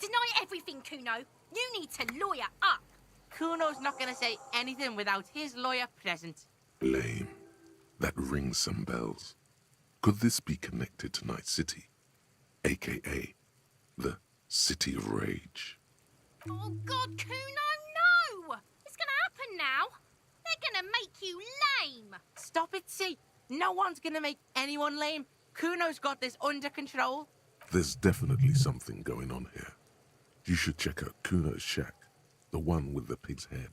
Deny everything, Kuno. You need to lawyer up. Kuno's not gonna say anything without his lawyer present. Lame. That rings some bells. Could this be connected to Night City? AKA, the City of Rage. Oh god, Kuno, no! It's gonna happen now. They're gonna make you lame. Stop it, C. No one's gonna make anyone lame. Kuno's got this under control. There's definitely something going on here. You should check out Kuno's shack, the one with the pig's head.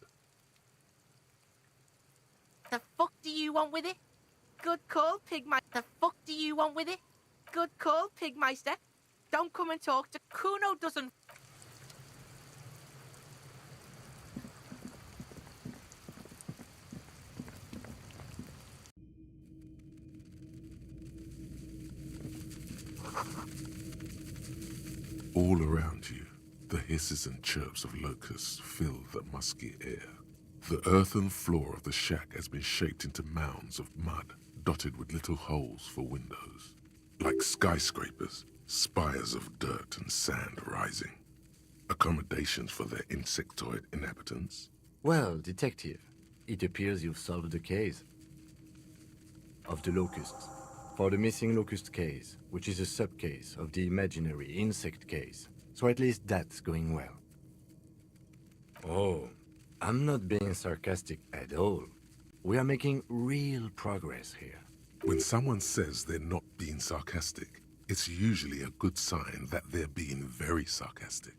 The fuck do you want with it? Good call, Pigmeister. The fuck do you want with it? Good call, Pigmeister. Don't come and talk to Kuno doesn't... All around you, the hisses and chirps of locusts fill the musky air. The earthen floor of the shack has been shaped into mounds of mud, dotted with little holes for windows. Like skyscrapers, spires of dirt and sand rising. Accommodations for their insectoid inhabitants. Well, detective, it appears you've solved the case of the locusts. For the missing locust case, which is a sub-case of the imaginary insect case. So at least that's going well. Oh, I'm not being sarcastic at all. We are making real progress here. When someone says they're not being sarcastic, it's usually a good sign that they're being very sarcastic.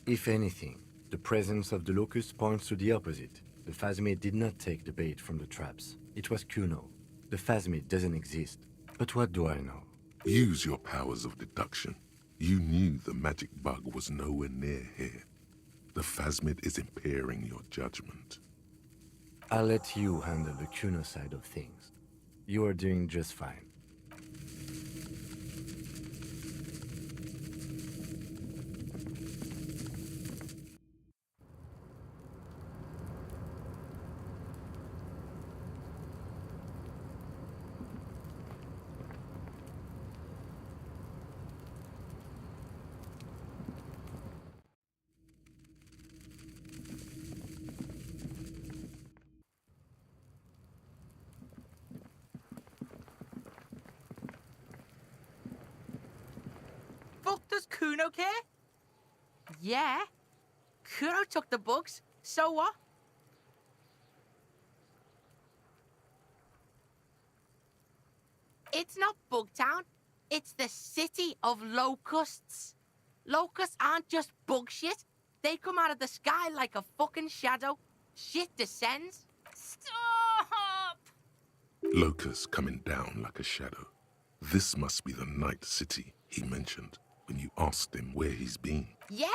If anything, the presence of the locust points to the opposite. The phasmid did not take the bait from the traps. It was Kuno. The phasmid doesn't exist. But what do I know? Use your powers of deduction. You knew the magic bug was nowhere near here. The phasmid is impairing your judgment. I'll let you handle the Kuno side of things. You are doing just fine. Fuck does Kuno care? Yeah. Kuno took the bugs, so what? It's not Bugtown, it's the city of locusts. Locusts aren't just bug shit. They come out of the sky like a fucking shadow. Shit descends. Stop! Locusts coming down like a shadow. This must be the night city he mentioned when you asked him where he's been. Yeah,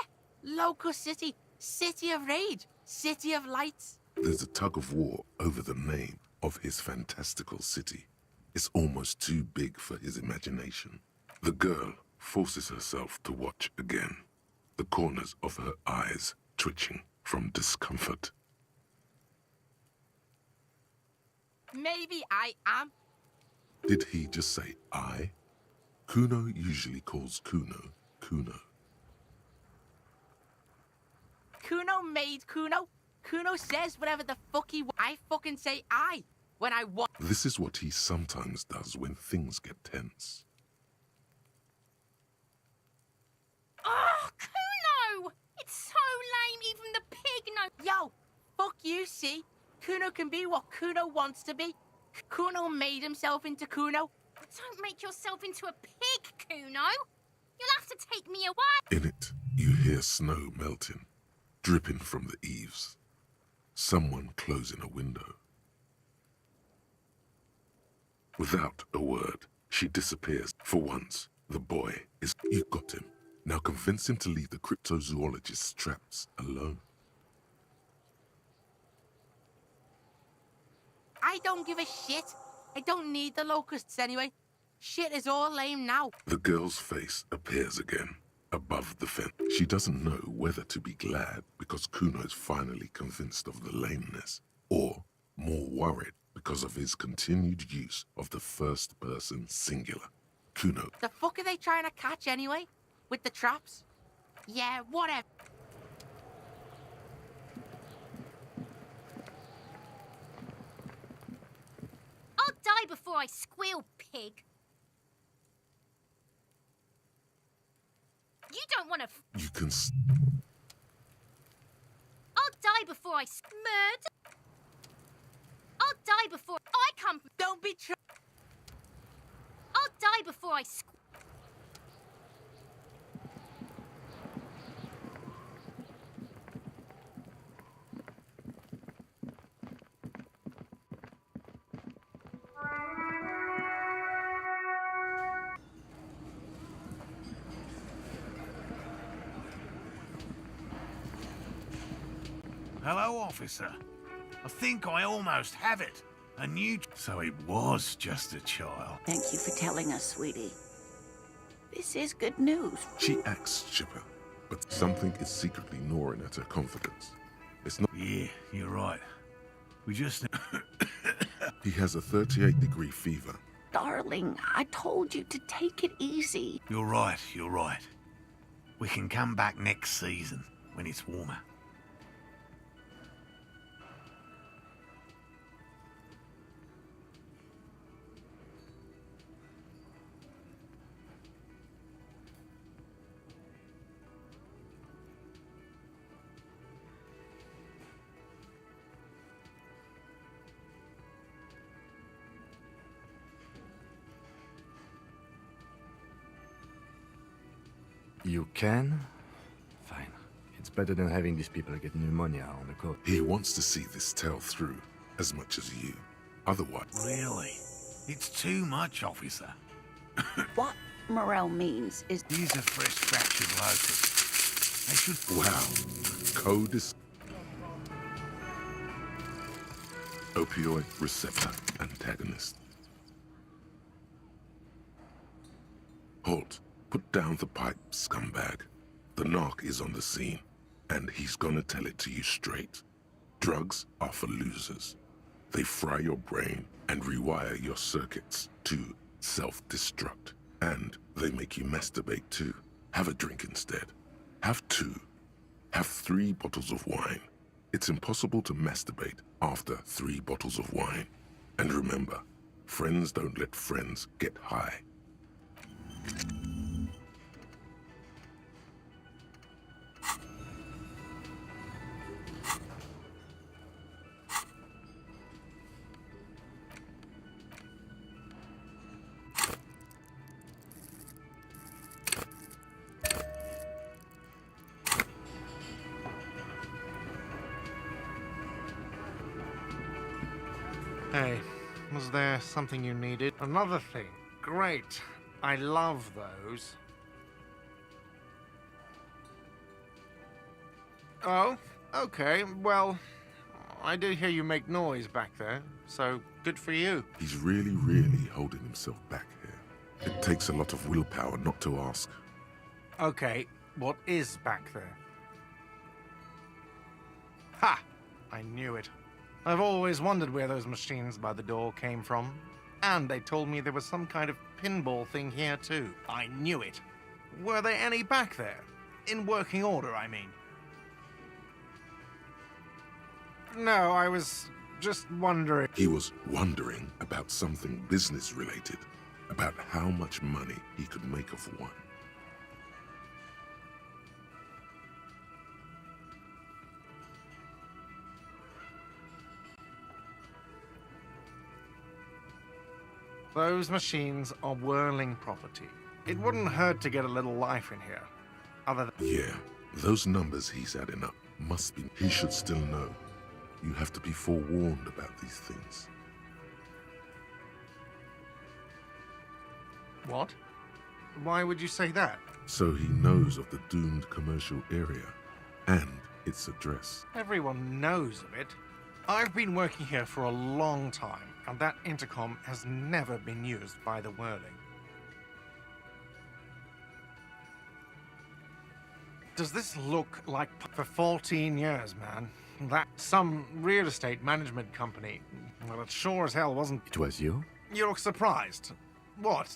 Locust City. City of rage. City of lights. There's a tug of war over the name of his fantastical city. It's almost too big for his imagination. The girl forces herself to watch again, the corners of her eyes twitching from discomfort. Maybe I am. Did he just say I? Kuno usually calls Kuno, Kuno. Kuno made Kuno. Kuno says whatever the fuck he wants. I fucking say I when I want. This is what he sometimes does when things get tense. Oh, Kuno! It's so lame, even the pig knows. Yo, fuck you, see? Kuno can be what Kuno wants to be. Kuno made himself into Kuno. Don't make yourself into a pig, Kuno. You'll have to take me away. In it, you hear snow melting, dripping from the eaves. Someone closing a window. Without a word, she disappears. For once, the boy is... You got him. Now convince him to leave the cryptozoologist's traps alone. I don't give a shit. I don't need the locusts anyway. Shit is all lame now. The girl's face appears again, above the fence. She doesn't know whether to be glad because Kuno is finally convinced of the lameness, or more worried because of his continued use of the first-person singular. Kuno. The fuck are they trying to catch anyway? With the traps? Yeah, whatever. I'll die before I squeal, pig. You don't want to... You can... I'll die before I... Murder? I'll die before I come... Don't be die before I Hello, officer. I think I almost have it. A new... So it was just a child. Thank you for telling us, sweetie. This is good news. She acts chipper, but something is secretly gnawing at her confidence. It's not... Yeah, you're right. We just... He has a 38-degree fever. Darling, I told you to take it easy. You're right, you're right. We can come back next season, when it's warmer. You can? Fine. It's better than having these people get pneumonia on the coast. He wants to see this tale through as much as you. Otherwise... Really? It's too much, officer. What Morel means is... Here's a fresh batch of locusts. They should... Wow. Code is... Opioid receptor antagonist. Halt. Put down the pipe, scumbag. The narc is on the scene, and he's gonna tell it to you straight. Drugs are for losers. They fry your brain and rewire your circuits to self-destruct. And they make you masturbate too. Have a drink instead. Have 2. Have 3 bottles of wine. It's impossible to masturbate after 3 bottles of wine. And remember, friends don't let friends get high. Hey, was there something you needed? Another thing. Great. I love those. Oh, okay. Well, I did hear you make noise back there, so good for you. He's really holding himself back here. It takes a lot of willpower not to ask. Okay, what is back there? Ha! I knew it. I've always wondered where those machines by the door came from. And they told me there was some kind of pinball thing here too. I knew it. Were there any back there? In working order, I mean. No, I was just wondering. He was wondering about something business-related, about how much money he could make of one. Those machines are whirling property. It wouldn't hurt to get a little life in here. Other than... Yeah, those numbers he's adding up must be... He should still know. You have to be forewarned about these things. What? Why would you say that? So he knows of the doomed commercial area and its address. Everyone knows of it. I've been working here for a long time, and that intercom has never been used by the whirling. Does this look like... For 14 years, man. That some real estate management company. Well, it sure as hell wasn't... It was you? You look surprised. What?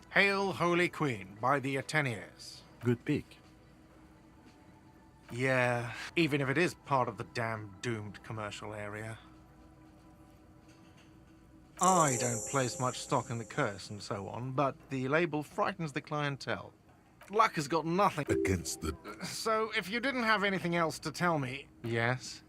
Hail Holy Queen by the Ateniers. Good pick. Yeah, even if it is part of the damn doomed commercial area. I don't place much stock in the curse and so on, but the label frightens the clientele. Luck has got nothing against the... So, if you didn't have anything else to tell me... Yes?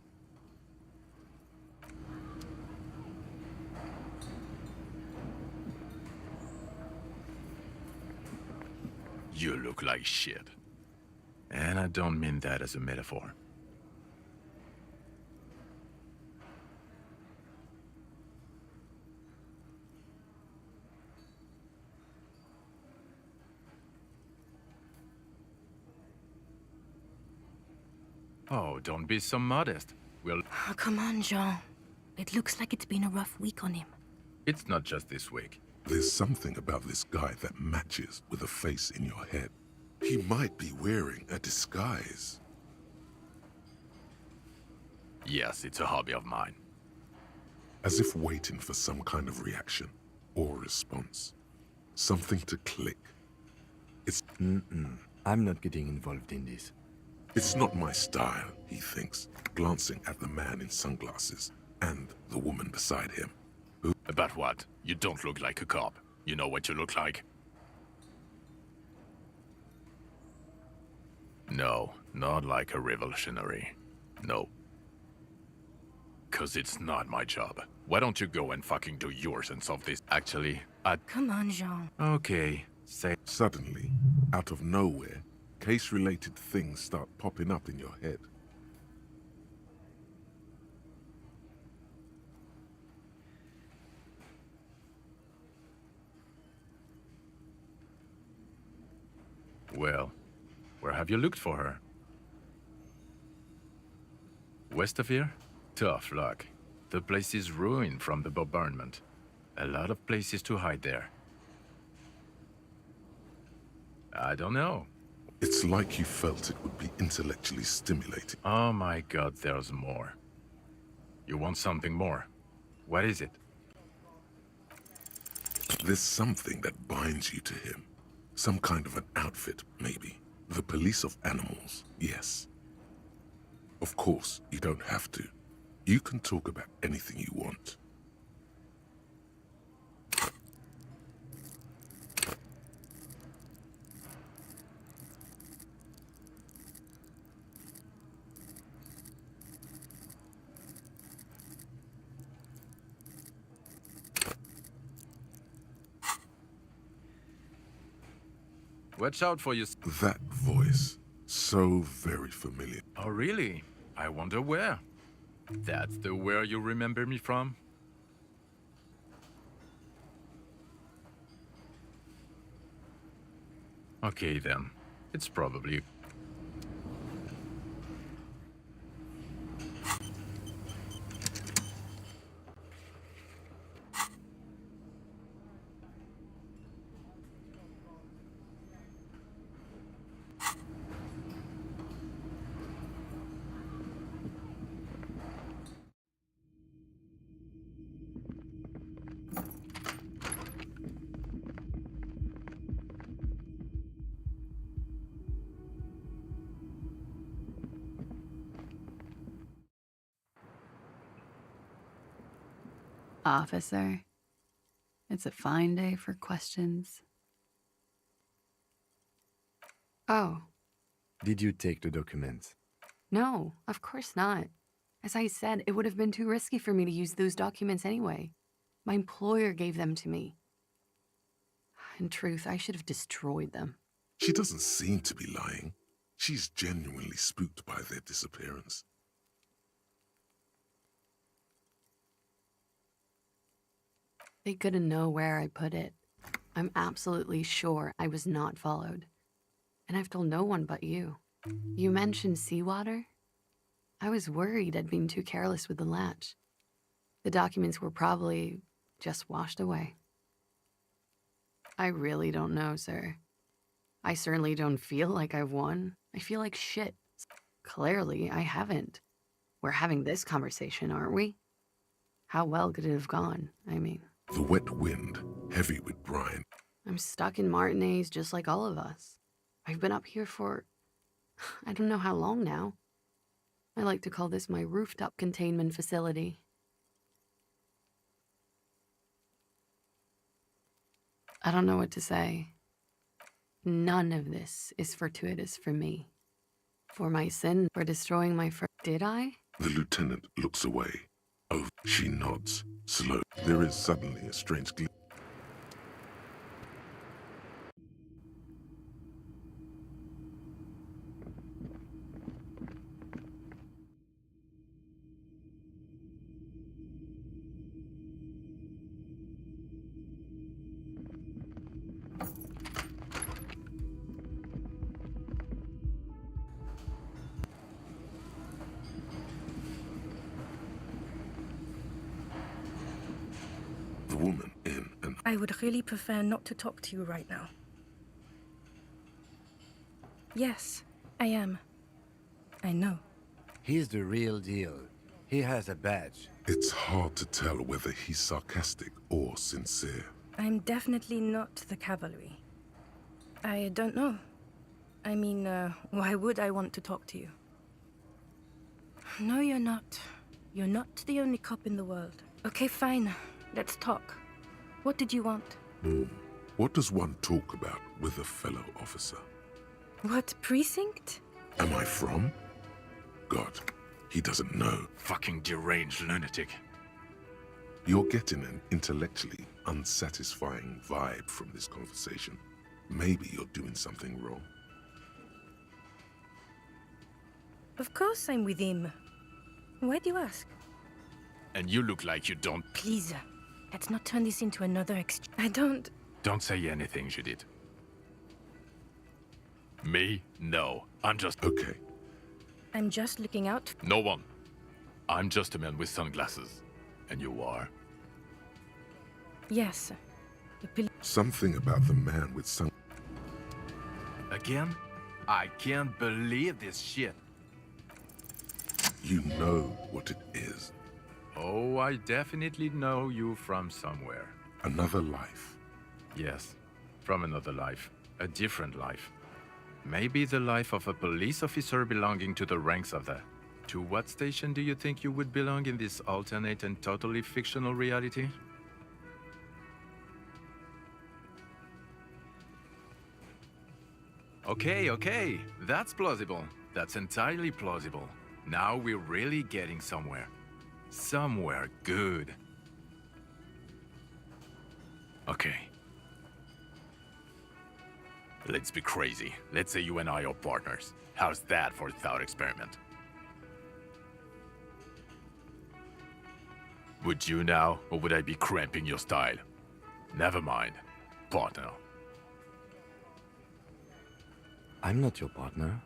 You look like shit. And I don't mean that as a metaphor. Oh, don't be so modest. Well, Oh, come on, Jean. It looks like it's been a rough week on him. it's not just this week. There's something about this guy that matches with a face in your head. He might be wearing a disguise. Yes, it's a hobby of mine. As if waiting for some kind of reaction or response. Something to click. It's... I'm not getting involved in this. It's not my style, he thinks, glancing at the man in sunglasses and the woman beside him. Who... About what? You don't look like a cop. You know what you look like? No, not like a revolutionary. No. 'Cause it's not my job. Why don't you go and fucking do yours and solve this? Actually, Come on, Jean. Okay, say... Suddenly, out of nowhere, case-related things start popping up in your head. Well, where have you looked for her? West of here? Tough luck. The place is ruined from the bombardment. A lot of places to hide there. I don't know. It's like you felt it would be intellectually stimulating. Oh my god, there's more. You want something more? What is it? There's something that binds you to him. Some kind of an outfit, maybe. The police of animals, yes. Of course, you don't have to. You can talk about anything you want. Watch out for you. That voice, so very familiar. Oh, really? I wonder where. That's the where you remember me from? Okay, then. It's probably... Officer, it's a fine day for questions. Oh, Did you take the documents? no, of course not. As I said, it would have been too risky for me to use those documents anyway. My employer gave them to me. In truth, I should have destroyed them. She doesn't seem to be lying. She's genuinely spooked by their disappearance. They couldn't know where I put it. I'm absolutely sure I was not followed. And I've told no one but you. You mentioned seawater? I was worried I'd been too careless with the latch. The documents were probably just washed away. I really don't know, sir. I certainly don't feel like I've won. I feel like shit. Clearly, I haven't. We're having this conversation, aren't we? How well could it have gone, I mean? The wet wind, heavy with brine. I'm stuck in Martinez just like all of us. I've been up here for... I don't know how long now. I like to call this my rooftop containment facility. I don't know what to say. None of this is fortuitous for me. For my sin, for destroying my Did I? The lieutenant looks away. Oh, she nods, slow. There is suddenly a strange I would really prefer not to talk to you right now. Yes, I am. I know. He's the real deal. He has a badge. It's hard to tell whether he's sarcastic or sincere. I'm definitely not the cavalry. I don't know. I mean, why would I want to talk to you? No, you're not. You're not the only cop in the world. Okay, fine. Let's talk. What did you want? What does one talk about with a fellow officer? What precinct? Am I from? God, he doesn't know. Fucking deranged lunatic. You're getting an intellectually unsatisfying vibe from this conversation. Maybe you're doing something wrong. Of course I'm with him. Why do you ask? And you look like you don't... Please, let's not turn this into another I don't... Don't say anything, Judith. Me? No. I'm just... Okay. I'm just looking out... No one. I'm just a man with sunglasses. And you are? Yes. Something about the man with sun... Again? I can't believe this shit. You know what it is. Oh, I definitely know you from somewhere. Another life. Yes, from another life. A different life. Maybe the life of a police officer belonging to the ranks of the... To what station do you think you would belong in this alternate and totally fictional reality? Okay, that's plausible. That's entirely plausible. Now we're really getting somewhere. Somewhere good. Okay. Let's be crazy. Let's say you and I are partners. How's that for a thought experiment? Would you now, or would I be cramping your style? Never mind. Partner. I'm not your partner.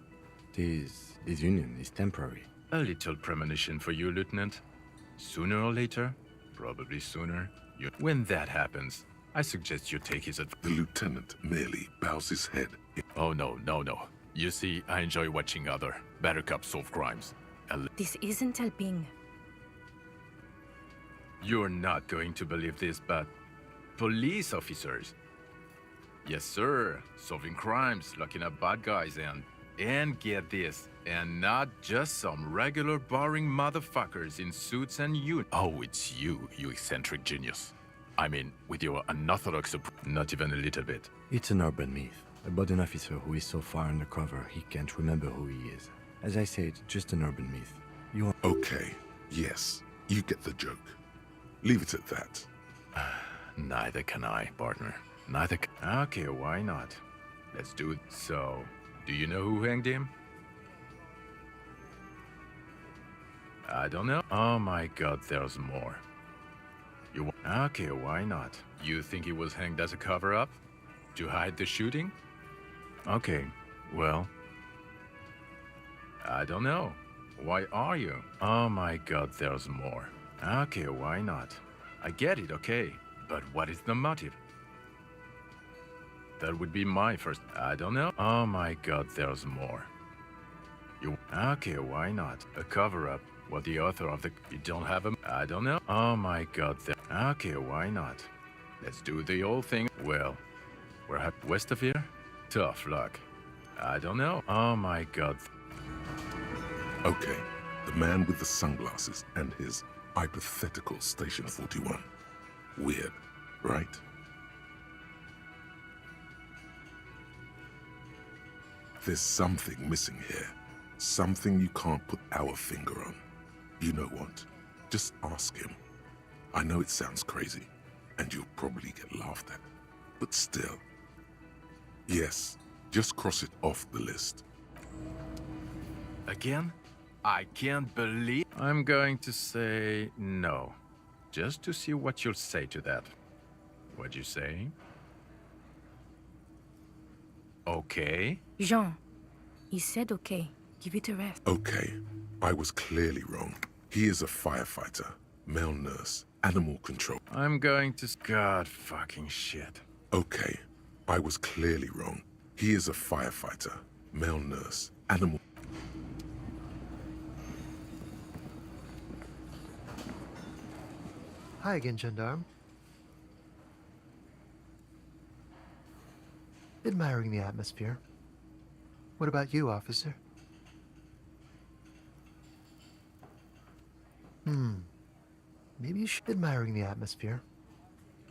This union is temporary. A little premonition for you, Lieutenant. Sooner or later, probably sooner, when that happens, I suggest you take his advice. The lieutenant merely bows his head. Oh, no. You see, I enjoy watching other better cops solve crimes. This isn't helping. You're not going to believe this, but police officers. Yes, sir. Solving crimes, locking up bad guys, and get this, and not just some regular boring motherfuckers in suits and Oh, it's you eccentric genius. I mean, with your unorthodox not even a little bit. It's an urban myth about an officer who is so far undercover he can't remember who he is. As I said, just an urban myth. You are... Okay, yes, you get the joke. Leave it at that. Neither can I, partner. Neither can... Okay, why not? Let's do it. So, do you know who hanged him? I don't know. Oh my god, there's more. Okay, why not? You think he was hanged as a cover-up? To hide the shooting? Okay, well... I don't know. Why are you? Oh my god, there's more. Okay, why not? I get it, okay. But what is the motive? That would be my first... I don't know. Oh my god, there's more. Okay, why not? A cover-up. What the author of the... You don't have a... I don't know. Oh my god, okay, why not? Let's do the old thing. Well, we're west of here? Tough luck. I don't know. Oh my god. Okay, the man with the sunglasses and his hypothetical Station 41. Weird, right? There's something missing here. Something you can't put our finger on. You know what? Just ask him. I know it sounds crazy, and you'll probably get laughed at. But still. Yes, just cross it off the list. Again? I can't believe... I'm going to say no. Just to see what you'll say to that. What'd you say? Okay? Jean, he said okay. Give it a rest. Okay, I was clearly wrong. He is a firefighter, male nurse, animal control. I'm going to... God fucking shit. Okay, I was clearly wrong. He is a firefighter, male nurse, animal... Hi again, gendarme. Admiring the atmosphere. What about you, officer? Maybe you should admiring the atmosphere.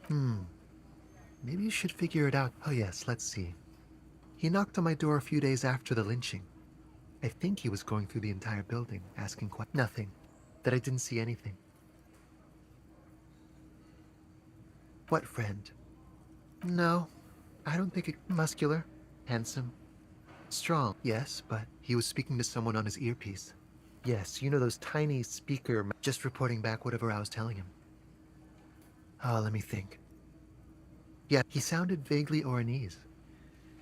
Maybe you should figure it out. Oh yes, let's see. He knocked on my door a few days after the lynching. I think he was going through the entire building, asking nothing. That I didn't see anything. What friend? No, I don't think it... Muscular, handsome, strong. Yes, but he was speaking to someone on his earpiece. Yes, you know those tiny speaker... Just reporting back whatever I was telling him. Oh, let me think. Yeah, he sounded vaguely Oranese.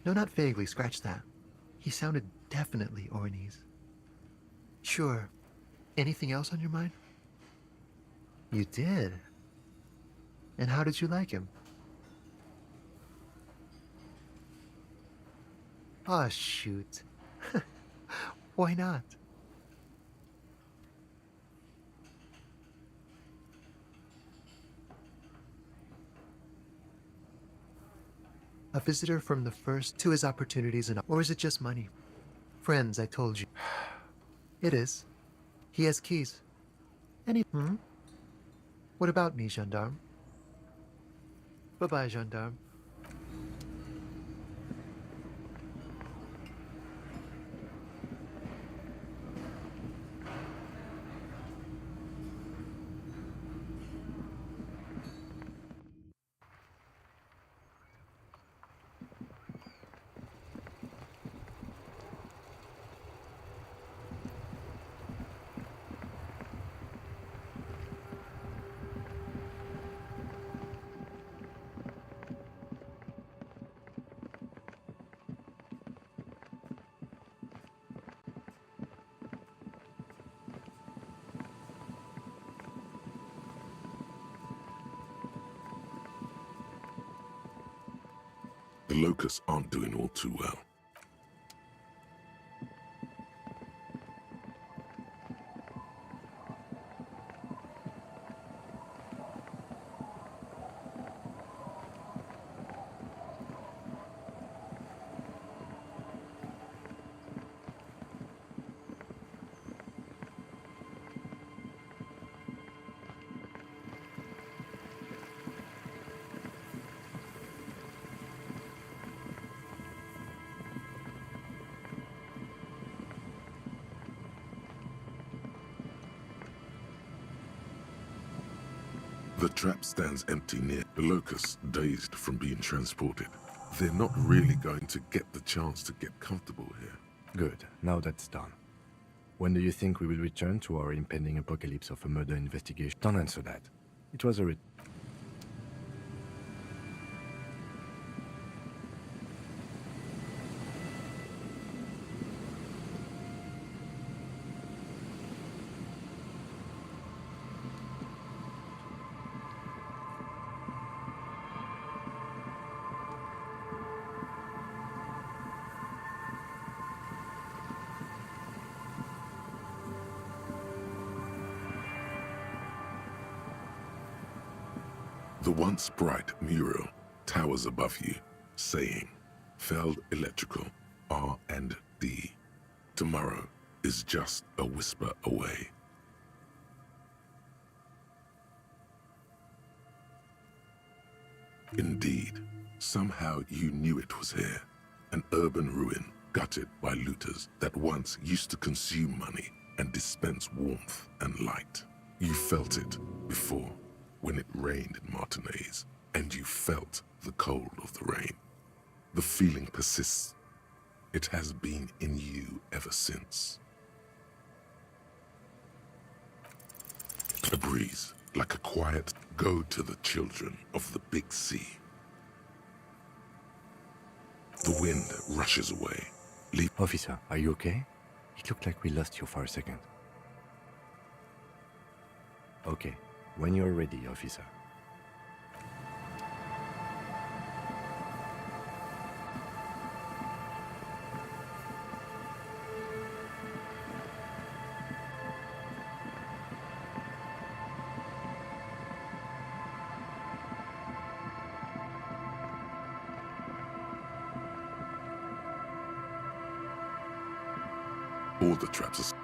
No, not vaguely, scratch that. He sounded definitely Oranese. Sure. Anything else on your mind? You did? And how did you like him? Aw, shoot. Why not? A visitor from the first to his opportunities and... Or is it just money? Friends, I told you. It is. He has keys. What about me, gendarme? Bye-bye, gendarme. The locusts aren't doing all too well. The trap stands empty near the locusts, dazed from being transported. They're not really going to get the chance to get comfortable here. Good, now that's done. When do you think we will return to our impending apocalypse of a murder investigation? Don't answer that. It was a... The once bright mural towers above you, saying, Feld Electrical, R&D. Tomorrow is just a whisper away. Indeed, somehow you knew it was here. An urban ruin gutted by looters that once used to consume money and dispense warmth and light. You felt it before, when it rained in Martinez, and you felt the cold of the rain. The feeling persists. It has been in you ever since. A breeze, like a quiet, go to the children of the big sea. The wind rushes away. Officer, are you okay? It looked like we lost you for a second. Okay, When you're ready, officer. All the traps are...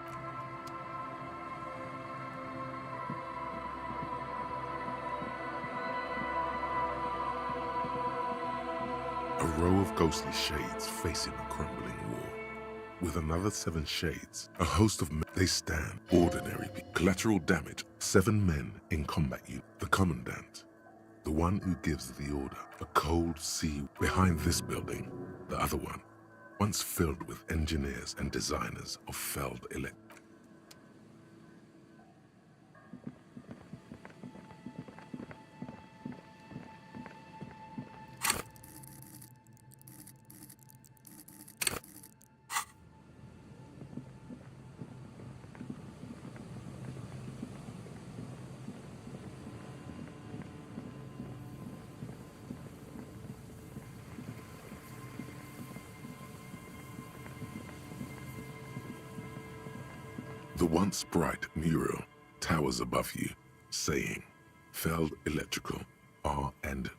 A row of ghostly shades facing a crumbling wall. With another 7 shades, a host of men, they stand, ordinary people. Collateral damage, 7 men in combat unit. The commandant, the one who gives the order. A cold sea behind this building, the other one, once filled with engineers and designers of felled elect. The once bright mural towers above you, saying, Feld Electrical R&D.